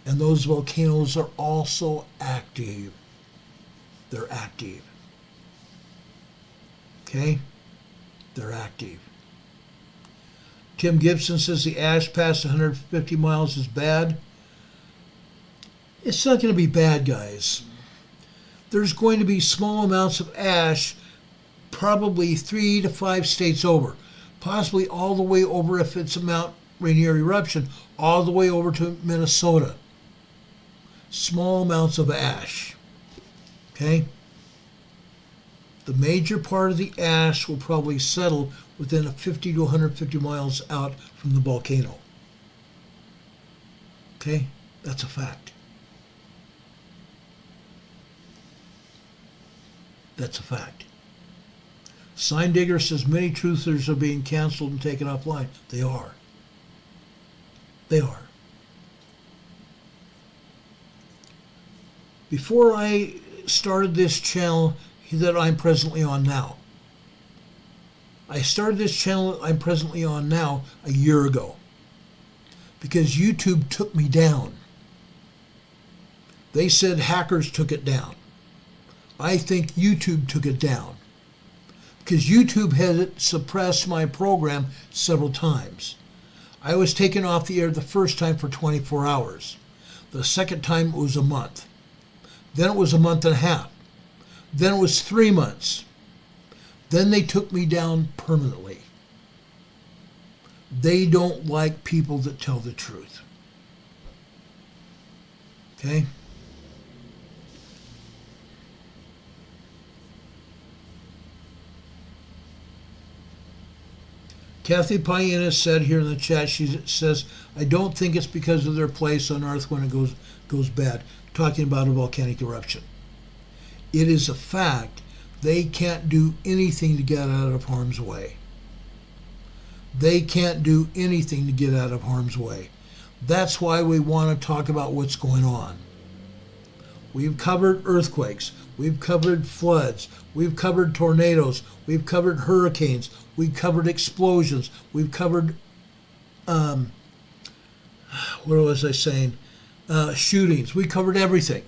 And those volcanoes are also active. They're active. Okay? They're active. Tim Gibson says the ash past 150 miles is bad. It's not going to be bad, guys. There's going to be small amounts of ash, probably 3 to 5 states over, possibly all the way over if it's a Mount Rainier eruption, all the way over to Minnesota. Small amounts of ash. Okay? The major part of the ash will probably settle within 50 to 150 miles out from the volcano. Okay? That's a fact. That's a fact. Sign Digger says many truthers are being canceled and taken offline. They are. They are. before I started this channel that I'm presently on now. I started this channel I'm presently on now a year ago because YouTube took me down. They said hackers took it down. I think YouTube took it down because YouTube had suppressed my program several times. I was taken off the air the first time for 24 hours. The second time it was a month. Then it was a month and a half. Then it was 3 months. Then they took me down permanently. They don't like people that tell the truth. Okay? Kathy Payenis said here in the chat, she says, I don't think it's because of their place on Earth when it goes bad. Talking about a volcanic eruption. It is a fact they can't do anything to get out of harm's way. They can't do anything to get out of harm's way. That's why we want to talk about what's going on. We've covered earthquakes. We've covered floods. We've covered tornadoes. We've covered hurricanes. We've covered explosions. We've covered, what was I saying? Shootings. We covered everything.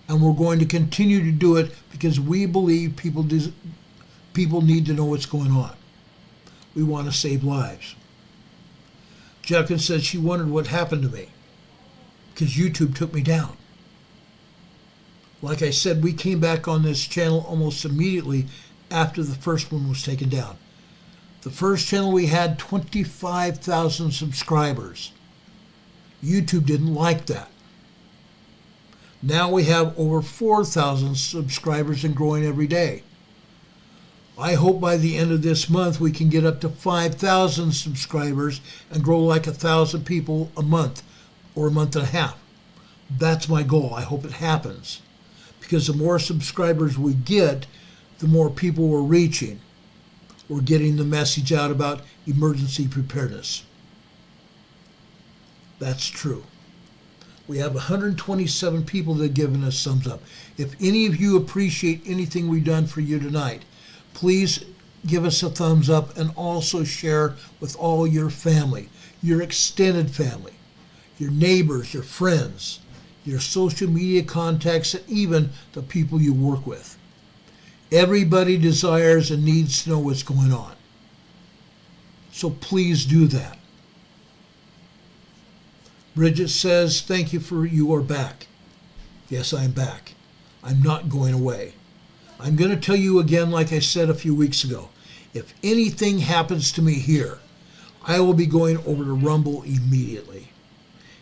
And we're going to continue to do it because we believe people need to know what's going on. We want to save lives. Jacqueline said she wondered what happened to me because YouTube took me down. Like I said, we came back on this channel almost immediately after the first one was taken down. The first channel we had 25,000 subscribers. YouTube didn't like that. Now we have over 4,000 subscribers and growing every day. I hope by the end of this month we can get up to 5,000 subscribers and grow like 1,000 people a month or a month and a half. That's my goal. I hope it happens. Because the more subscribers we get, the more people we're reaching. We're getting the message out about emergency preparedness. That's true. We have 127 people that have given us thumbs up. If any of you appreciate anything we've done for you tonight, please give us a thumbs up and also share with all your family, your extended family, your neighbors, your friends, your social media contacts, and even the people you work with. Everybody desires and needs to know what's going on. So please do that. Bridget says, thank you for you are back. Yes, I'm back. I'm not going away. I'm going to tell you again, like I said a few weeks ago, if anything happens to me here, I will be going over to Rumble immediately.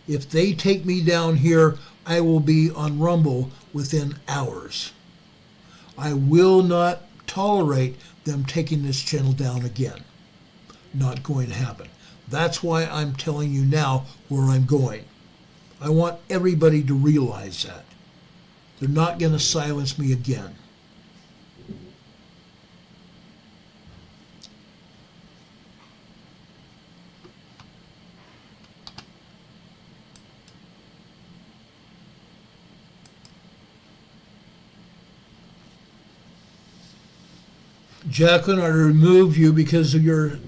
If they take me down here, I will be on Rumble within hours. I will not tolerate them taking this channel down again. Not going to happen. That's why I'm telling you now where I'm going. I want everybody to realize that. They're not going to silence me again. Jacqueline, I remove you because of your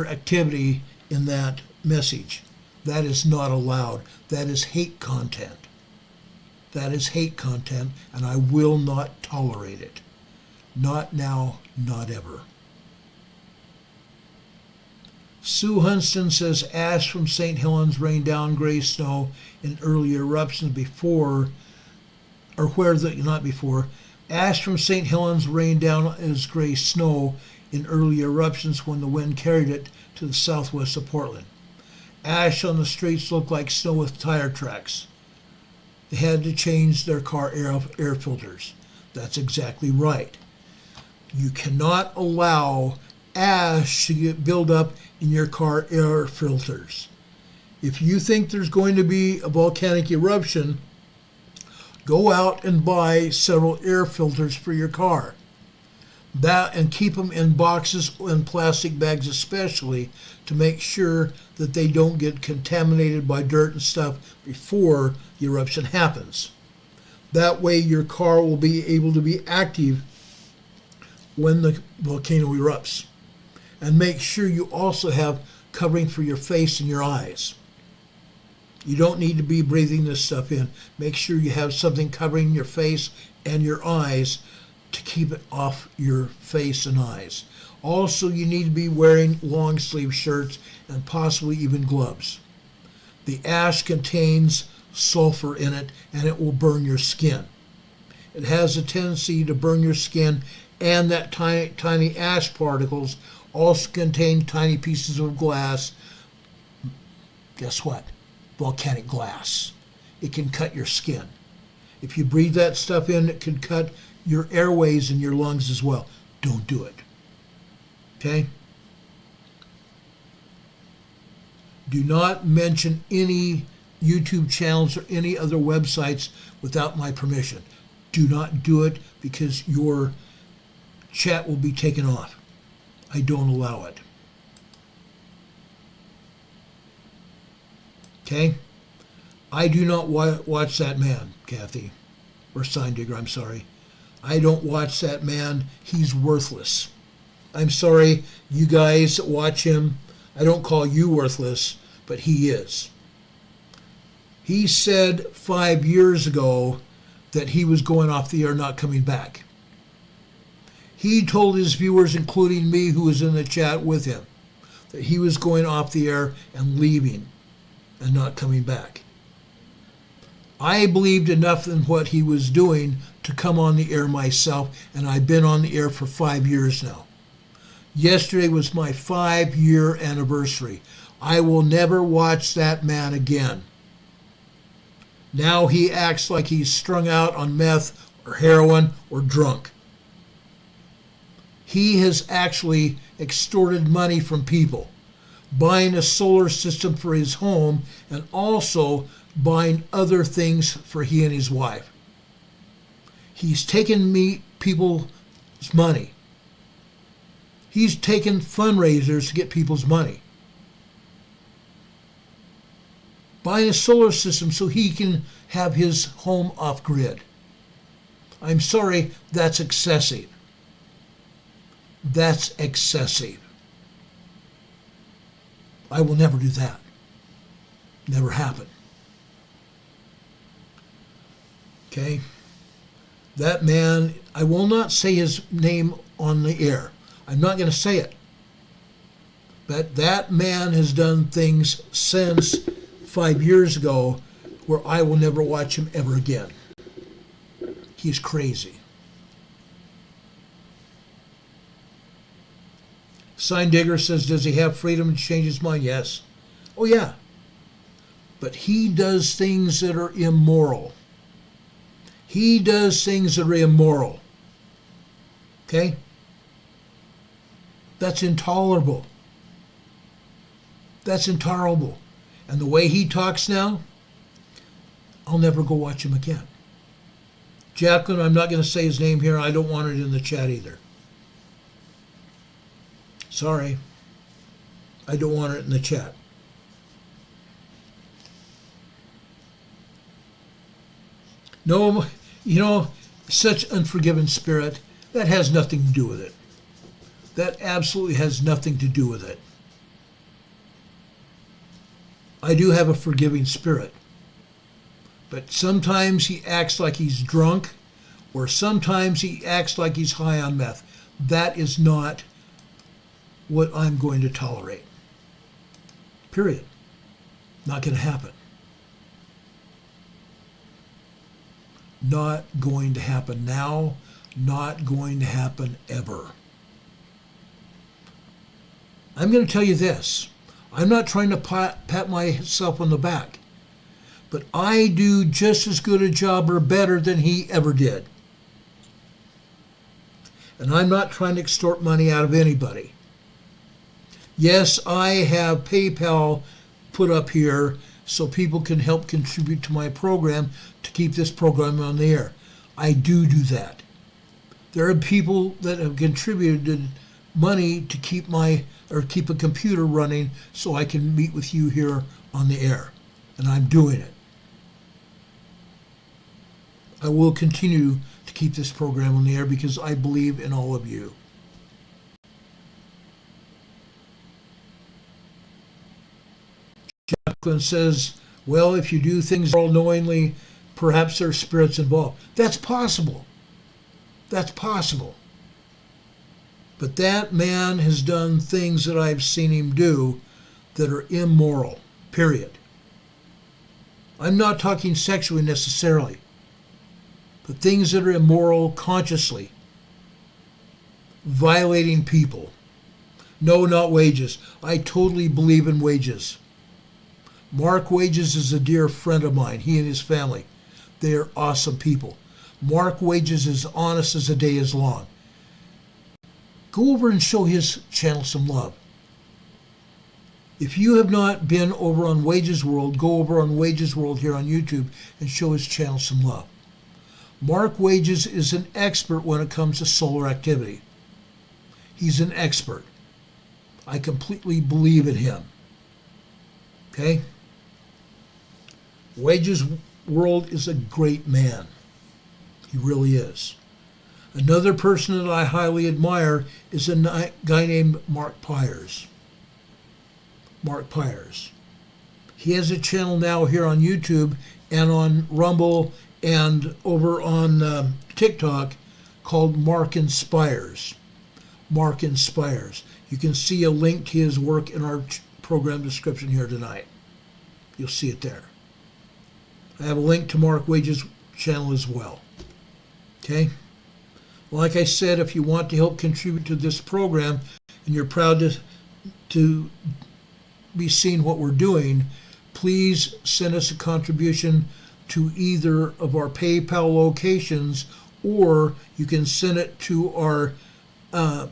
activity in that message. That is not allowed. That is hate content. That is hate content, and I will not tolerate it. Not now, not ever. Sue Hunston says ash from St. Helens rained down gray snow in early eruptions before, or where the, not before, ash from St. Helens rained down as gray snow in early eruptions when the wind carried it to the southwest of Portland. Ash on the streets looked like snow with tire tracks. They had to change their car air filters. That's exactly right. You cannot allow ash to get build up in your car air filters. If you think there's going to be a volcanic eruption, go out and buy several air filters for your car. That, and keep them in boxes and plastic bags especially to make sure that they don't get contaminated by dirt and stuff before the eruption happens. That way your car will be able to be active when the volcano erupts. And make sure you also have covering for your face and your eyes. You don't need to be breathing this stuff in. Make sure you have something covering your face and your eyes to keep it off your face and eyes. Also, you need to be wearing long sleeve shirts and possibly even gloves. The ash contains sulfur in it and it will burn your skin. It has a tendency to burn your skin, and that tiny ash particles also contain tiny pieces of glass. Guess what? Volcanic glass. It can cut your skin. If you breathe that stuff in, it can cut your airways and your lungs as well. Don't do it. Okay? Do not mention any YouTube channels or any other websites without my permission. Do not do it, because your chat will be taken off. I don't allow it. Okay? I do not watch that man, Kathy. Or Sign Digger, I'm sorry. I don't watch that man. He's worthless. I'm sorry, you guys that watch him. I don't call you worthless, but he is. He said 5 years ago that he was going off the air, not coming back. He told his viewers, including me, who was in the chat with him, that he was going off the air and leaving and not coming back. I believed enough in what he was doing to come on the air myself, and I've been on the air for 5 years now. Yesterday was my 5-year anniversary. I will never watch that man again. Now he acts like he's strung out on meth or heroin or drunk. He has actually extorted money from people, buying a solar system for his home and also buying other things for he and his wife. He's taken people's money. He's taken fundraisers to get people's money. Buying a solar system so he can have his home off-grid. I'm sorry, that's excessive. That's excessive. I will never do that. Never happen. Okay? That man, I will not say his name on the air. I'm not going to say it. But that man has done things since 5 years ago where I will never watch him ever again. He's crazy. Sign Digger says, does he have freedom to change his mind? Yes. Oh, yeah. But he does things that are immoral. He does things that are immoral. Okay? That's intolerable. That's intolerable. And the way he talks now, I'll never go watch him again. Jacqueline, I'm not going to say his name here. I don't want it in the chat either. Sorry. I don't want it in the chat. No, such unforgiving spirit, that has nothing to do with it. That absolutely has nothing to do with it. I do have a forgiving spirit. But sometimes he acts like he's drunk, or sometimes he acts like he's high on meth. That is not what I'm going to tolerate. Period. Not going to happen. Not going to happen now. Not going to happen ever. I'm going to tell you this. I'm not trying to pat myself on the back, but I do just as good a job or better than he ever did. And I'm not trying to extort money out of anybody. Yes, I have PayPal put up here so people can help contribute to my program to keep this program on the air. I do that. There are people that have contributed money to keep a computer running so I can meet with you here on the air. And I'm doing it. I will continue to keep this program on the air because I believe in all of you. Jacqueline says, well, if you do things all knowingly, perhaps there's spirits involved. That's possible. That's possible. But that man has done things that I've seen him do that are immoral, period. I'm not talking sexually necessarily, but things that are immoral consciously, violating people. No, not wages. I totally believe in wages. Mark Wages is a dear friend of mine, he and his family. They are awesome people. Mark Wages is honest as the day is long. Go over and show his channel some love. If you have not been over on Wages World, go over on Wages World here on YouTube and show his channel some love. Mark Wages is an expert when it comes to solar activity. He's an expert. I completely believe in him. Okay? Wages World is a great man. He really is. Another person that I highly admire is a guy named Mark Pyers. Mark Pyers. He has a channel now here on YouTube and on Rumble and over on TikTok called Mark Inspires. Mark Inspires. You can see a link to his work in our program description here tonight. You'll see it there. I have a link to Mark Wages' channel as well. Okay? Like I said, if you want to help contribute to this program and you're proud to be seeing what we're doing, please send us a contribution to either of our PayPal locations, or you can send it to our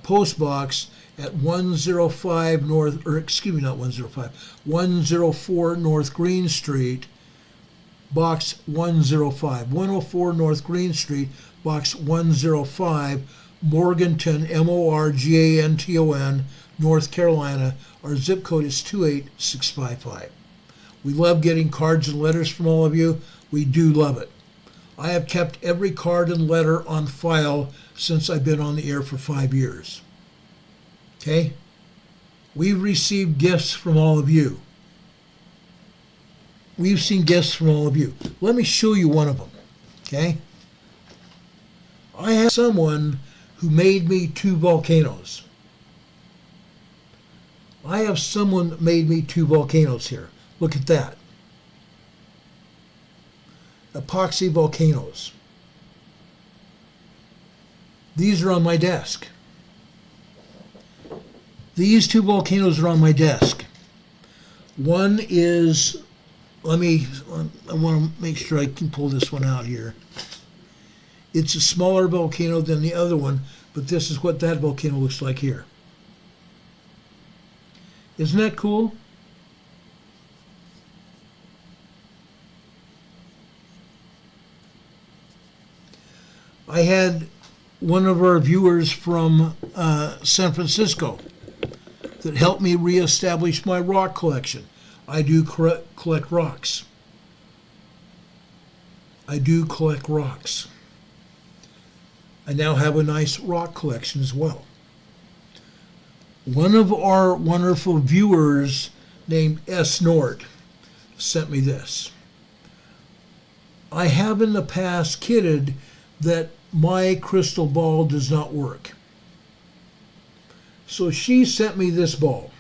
post box at 105 North, or excuse me, not 105, 104 North Green Street, Box 105, 104 North Green Street, Box 105, Morganton, Morganton, North Carolina. Our zip code is 28655. We love getting cards and letters from all of you. We do love it. I have kept every card and letter on file since I've been on the air for 5 years. Okay? We've received gifts from all of you. We've seen gifts from all of you. Let me show you one of them. Okay? I have someone who made me 2 volcanoes. I have someone that made me 2 volcanoes here. Look at that. Epoxy volcanoes. These are on my desk. These 2 volcanoes are on my desk. One is, I want to make sure I can pull this one out here. It's a smaller volcano than the other one, but this is what that volcano looks like here. Isn't that cool? I had one of our viewers from San Francisco that helped me reestablish my rock collection. I do collect rocks. I do collect rocks. I now have a nice rock collection as well. One of our wonderful viewers named S. Nord sent me this. I have in the past kidded that my crystal ball does not work. So she sent me this ball.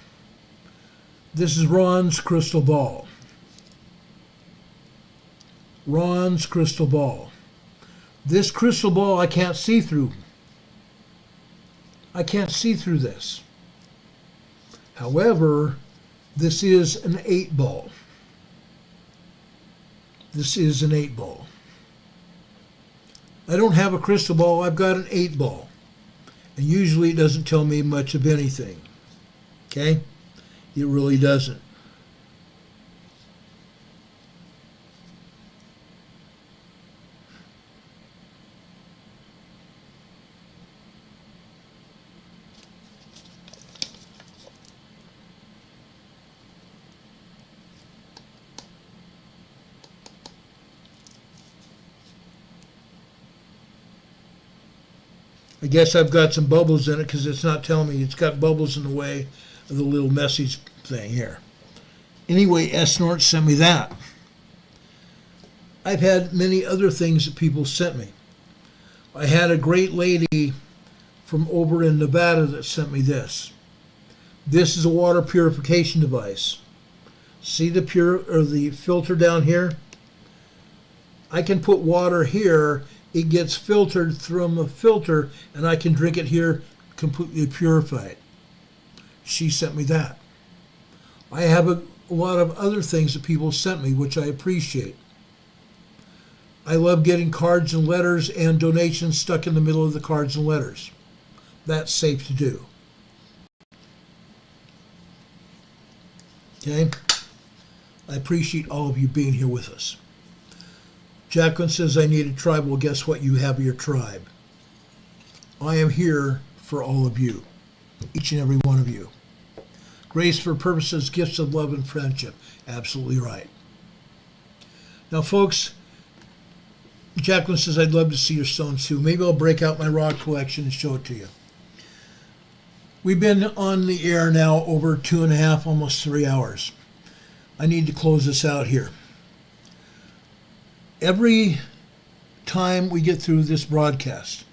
This is Ron's crystal ball. Ron's crystal ball. This crystal ball I can't see through. I can't see through this. However, this is an 8 ball. This is an 8 ball. I don't have a crystal ball, I've got an 8 ball. And usually it doesn't tell me much of anything. Okay? It really doesn't. I guess I've got some bubbles in it because it's not telling me. It's got bubbles in the way of the little message thing here. Anyway, S-Nort sent me that. I've had many other things that people sent me. I had a great lady from over in Nevada that sent me this. This is a water purification device. See the the filter down here? I can put water here, it gets filtered through a filter, and I can drink it here completely purified. She sent me that. I have a lot of other things that people sent me, which I appreciate. I love getting cards and letters and donations stuck in the middle of the cards and letters. That's safe to do. Okay? I appreciate all of you being here with us. Jacqueline says, I need a tribe. Well, guess what? You have your tribe. I am here for all of you, each and every one of you. Grace for purposes, gifts of love and friendship. Absolutely right. Now, folks, Jacqueline says, I'd love to see your stones too. Maybe I'll break out my rock collection and show it to you. We've been on the air now over 2.5, almost 3 hours. I need to close this out here. Every time we get through this broadcast,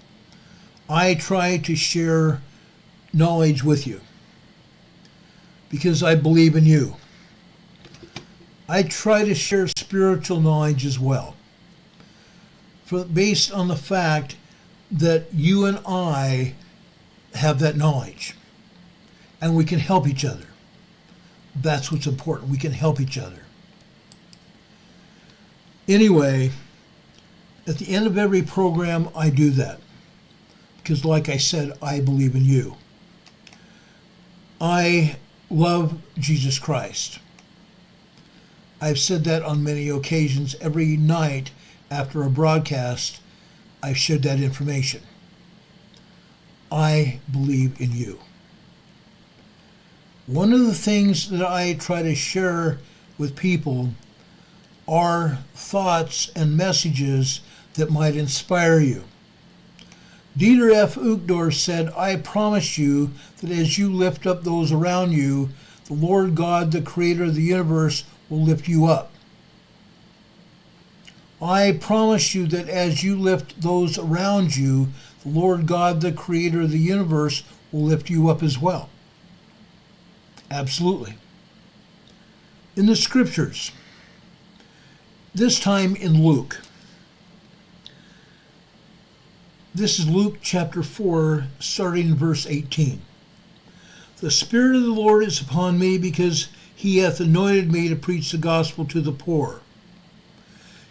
I try to share knowledge with you because I believe in you. I try to share spiritual knowledge as well, based on the fact that you and I have that knowledge and we can help each other. That's what's important. We can help each other. Anyway, at the end of every program, I do that because, like I said, I believe in you. I love Jesus Christ. I've said that on many occasions. Every night after a broadcast, I've shared that information. I believe in you. One of the things that I try to share with people are thoughts and messages that might inspire you. Dieter F. Uchtdorf said, I promise you that as you lift up those around you, the Lord God, the creator of the universe, will lift you up. I promise you that as you lift those around you, the Lord God, the creator of the universe, will lift you up as well. Absolutely. In the scriptures, this time in Luke. This is Luke chapter 4, starting in verse 18. The Spirit of the Lord is upon me because he hath anointed me to preach the gospel to the poor.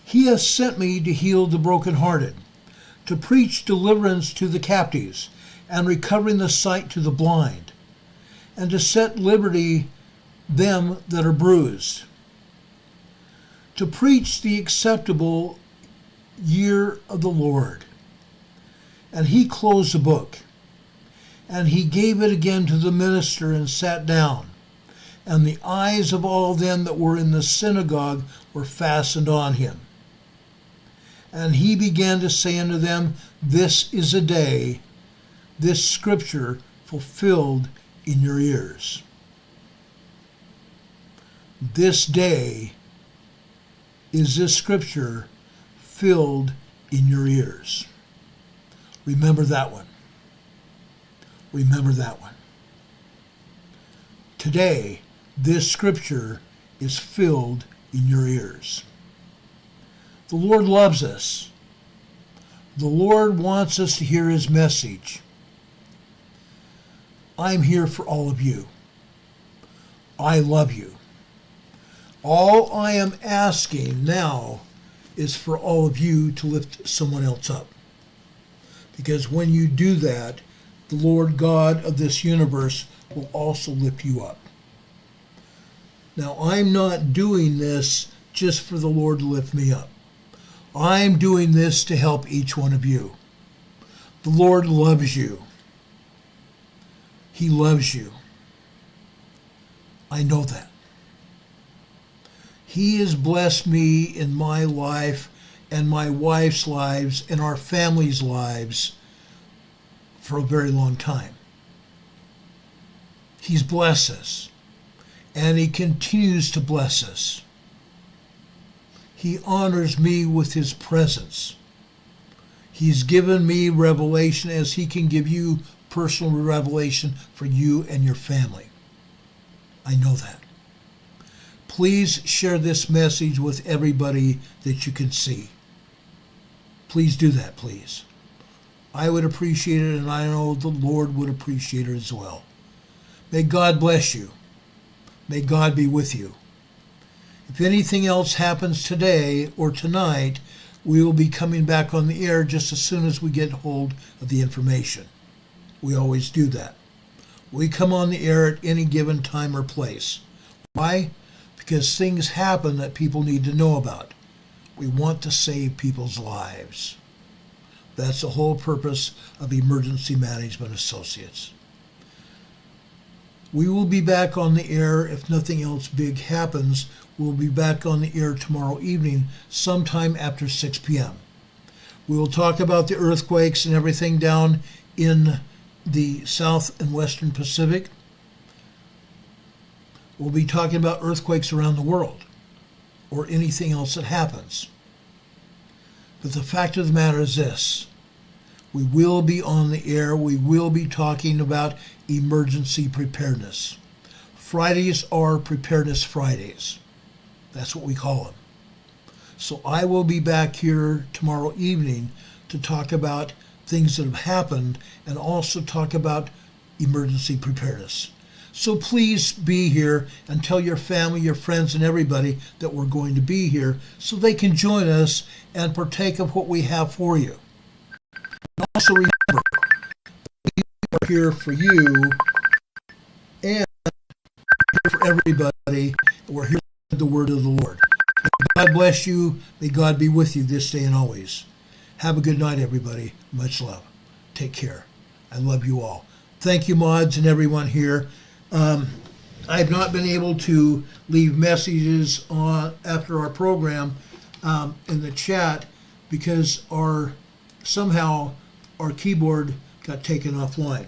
He hath sent me to heal the brokenhearted, to preach deliverance to the captives, and recovering the sight to the blind, and to set liberty them that are bruised, to preach the acceptable year of the Lord. And he closed the book, and he gave it again to the minister and sat down. And the eyes of all them that were in the synagogue were fastened on him. And he began to say unto them, This is a day, this scripture fulfilled in your ears. This day is this scripture filled in your ears. Remember that one. Remember that one. Today, this scripture is filled in your ears. The Lord loves us. The Lord wants us to hear his message. I'm here for all of you. I love you. All I am asking now is for all of you to lift someone else up. Because when you do that, the Lord God of this universe will also lift you up. Now, I'm not doing this just for the Lord to lift me up. I'm doing this to help each one of you. The Lord loves you. He loves you. I know that. He has blessed me in my life and my wife's lives and our family's lives for a very long time. He's blessed us, and he continues to bless us. He honors me with his presence. He's given me revelation as he can give you personal revelation for you and your family. I know that. Please share this message with everybody that you can see. Please do that, please. I would appreciate it, and I know the Lord would appreciate it as well. May God bless you. May God be with you. If anything else happens today or tonight, we will be coming back on the air just as soon as we get hold of the information. We always do that. We come on the air at any given time or place. Why? Because things happen that people need to know about. We want to save people's lives. That's the whole purpose of Emergency Management Associates. We will be back on the air if nothing else big happens. We'll be back on the air tomorrow evening, sometime after 6 p.m. We will talk about the earthquakes and everything down in the South and Western Pacific. We'll be talking about earthquakes around the world or anything else that happens. But the fact of the matter is this. We will be on the air. We will be talking about emergency preparedness. Fridays are Preparedness Fridays. That's what we call them. So I will be back here tomorrow evening to talk about things that have happened and also talk about emergency preparedness. So please be here and tell your family, your friends, and everybody that we're going to be here so they can join us and partake of what we have for you. And also remember, we are here for you and here for everybody. We're here for the word of the Lord. May God bless you. May God be with you this day and always. Have a good night, everybody. Much love. Take care. I love you all. Thank you, mods and everyone here. I have not been able to leave messages after our program in the chat because somehow our keyboard got taken offline.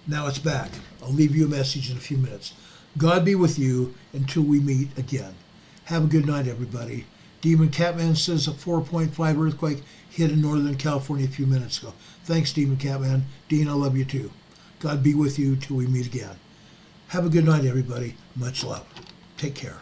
Now it's back. I'll leave you a message in a few minutes. God be with you until we meet again. Have a good night, everybody. Demon Catman says a 4.5 earthquake hit in Northern California a few minutes ago. Thanks, Demon Catman. Dean, I love you too. God be with you till we meet again. Have a good night, everybody. Much love. Take care.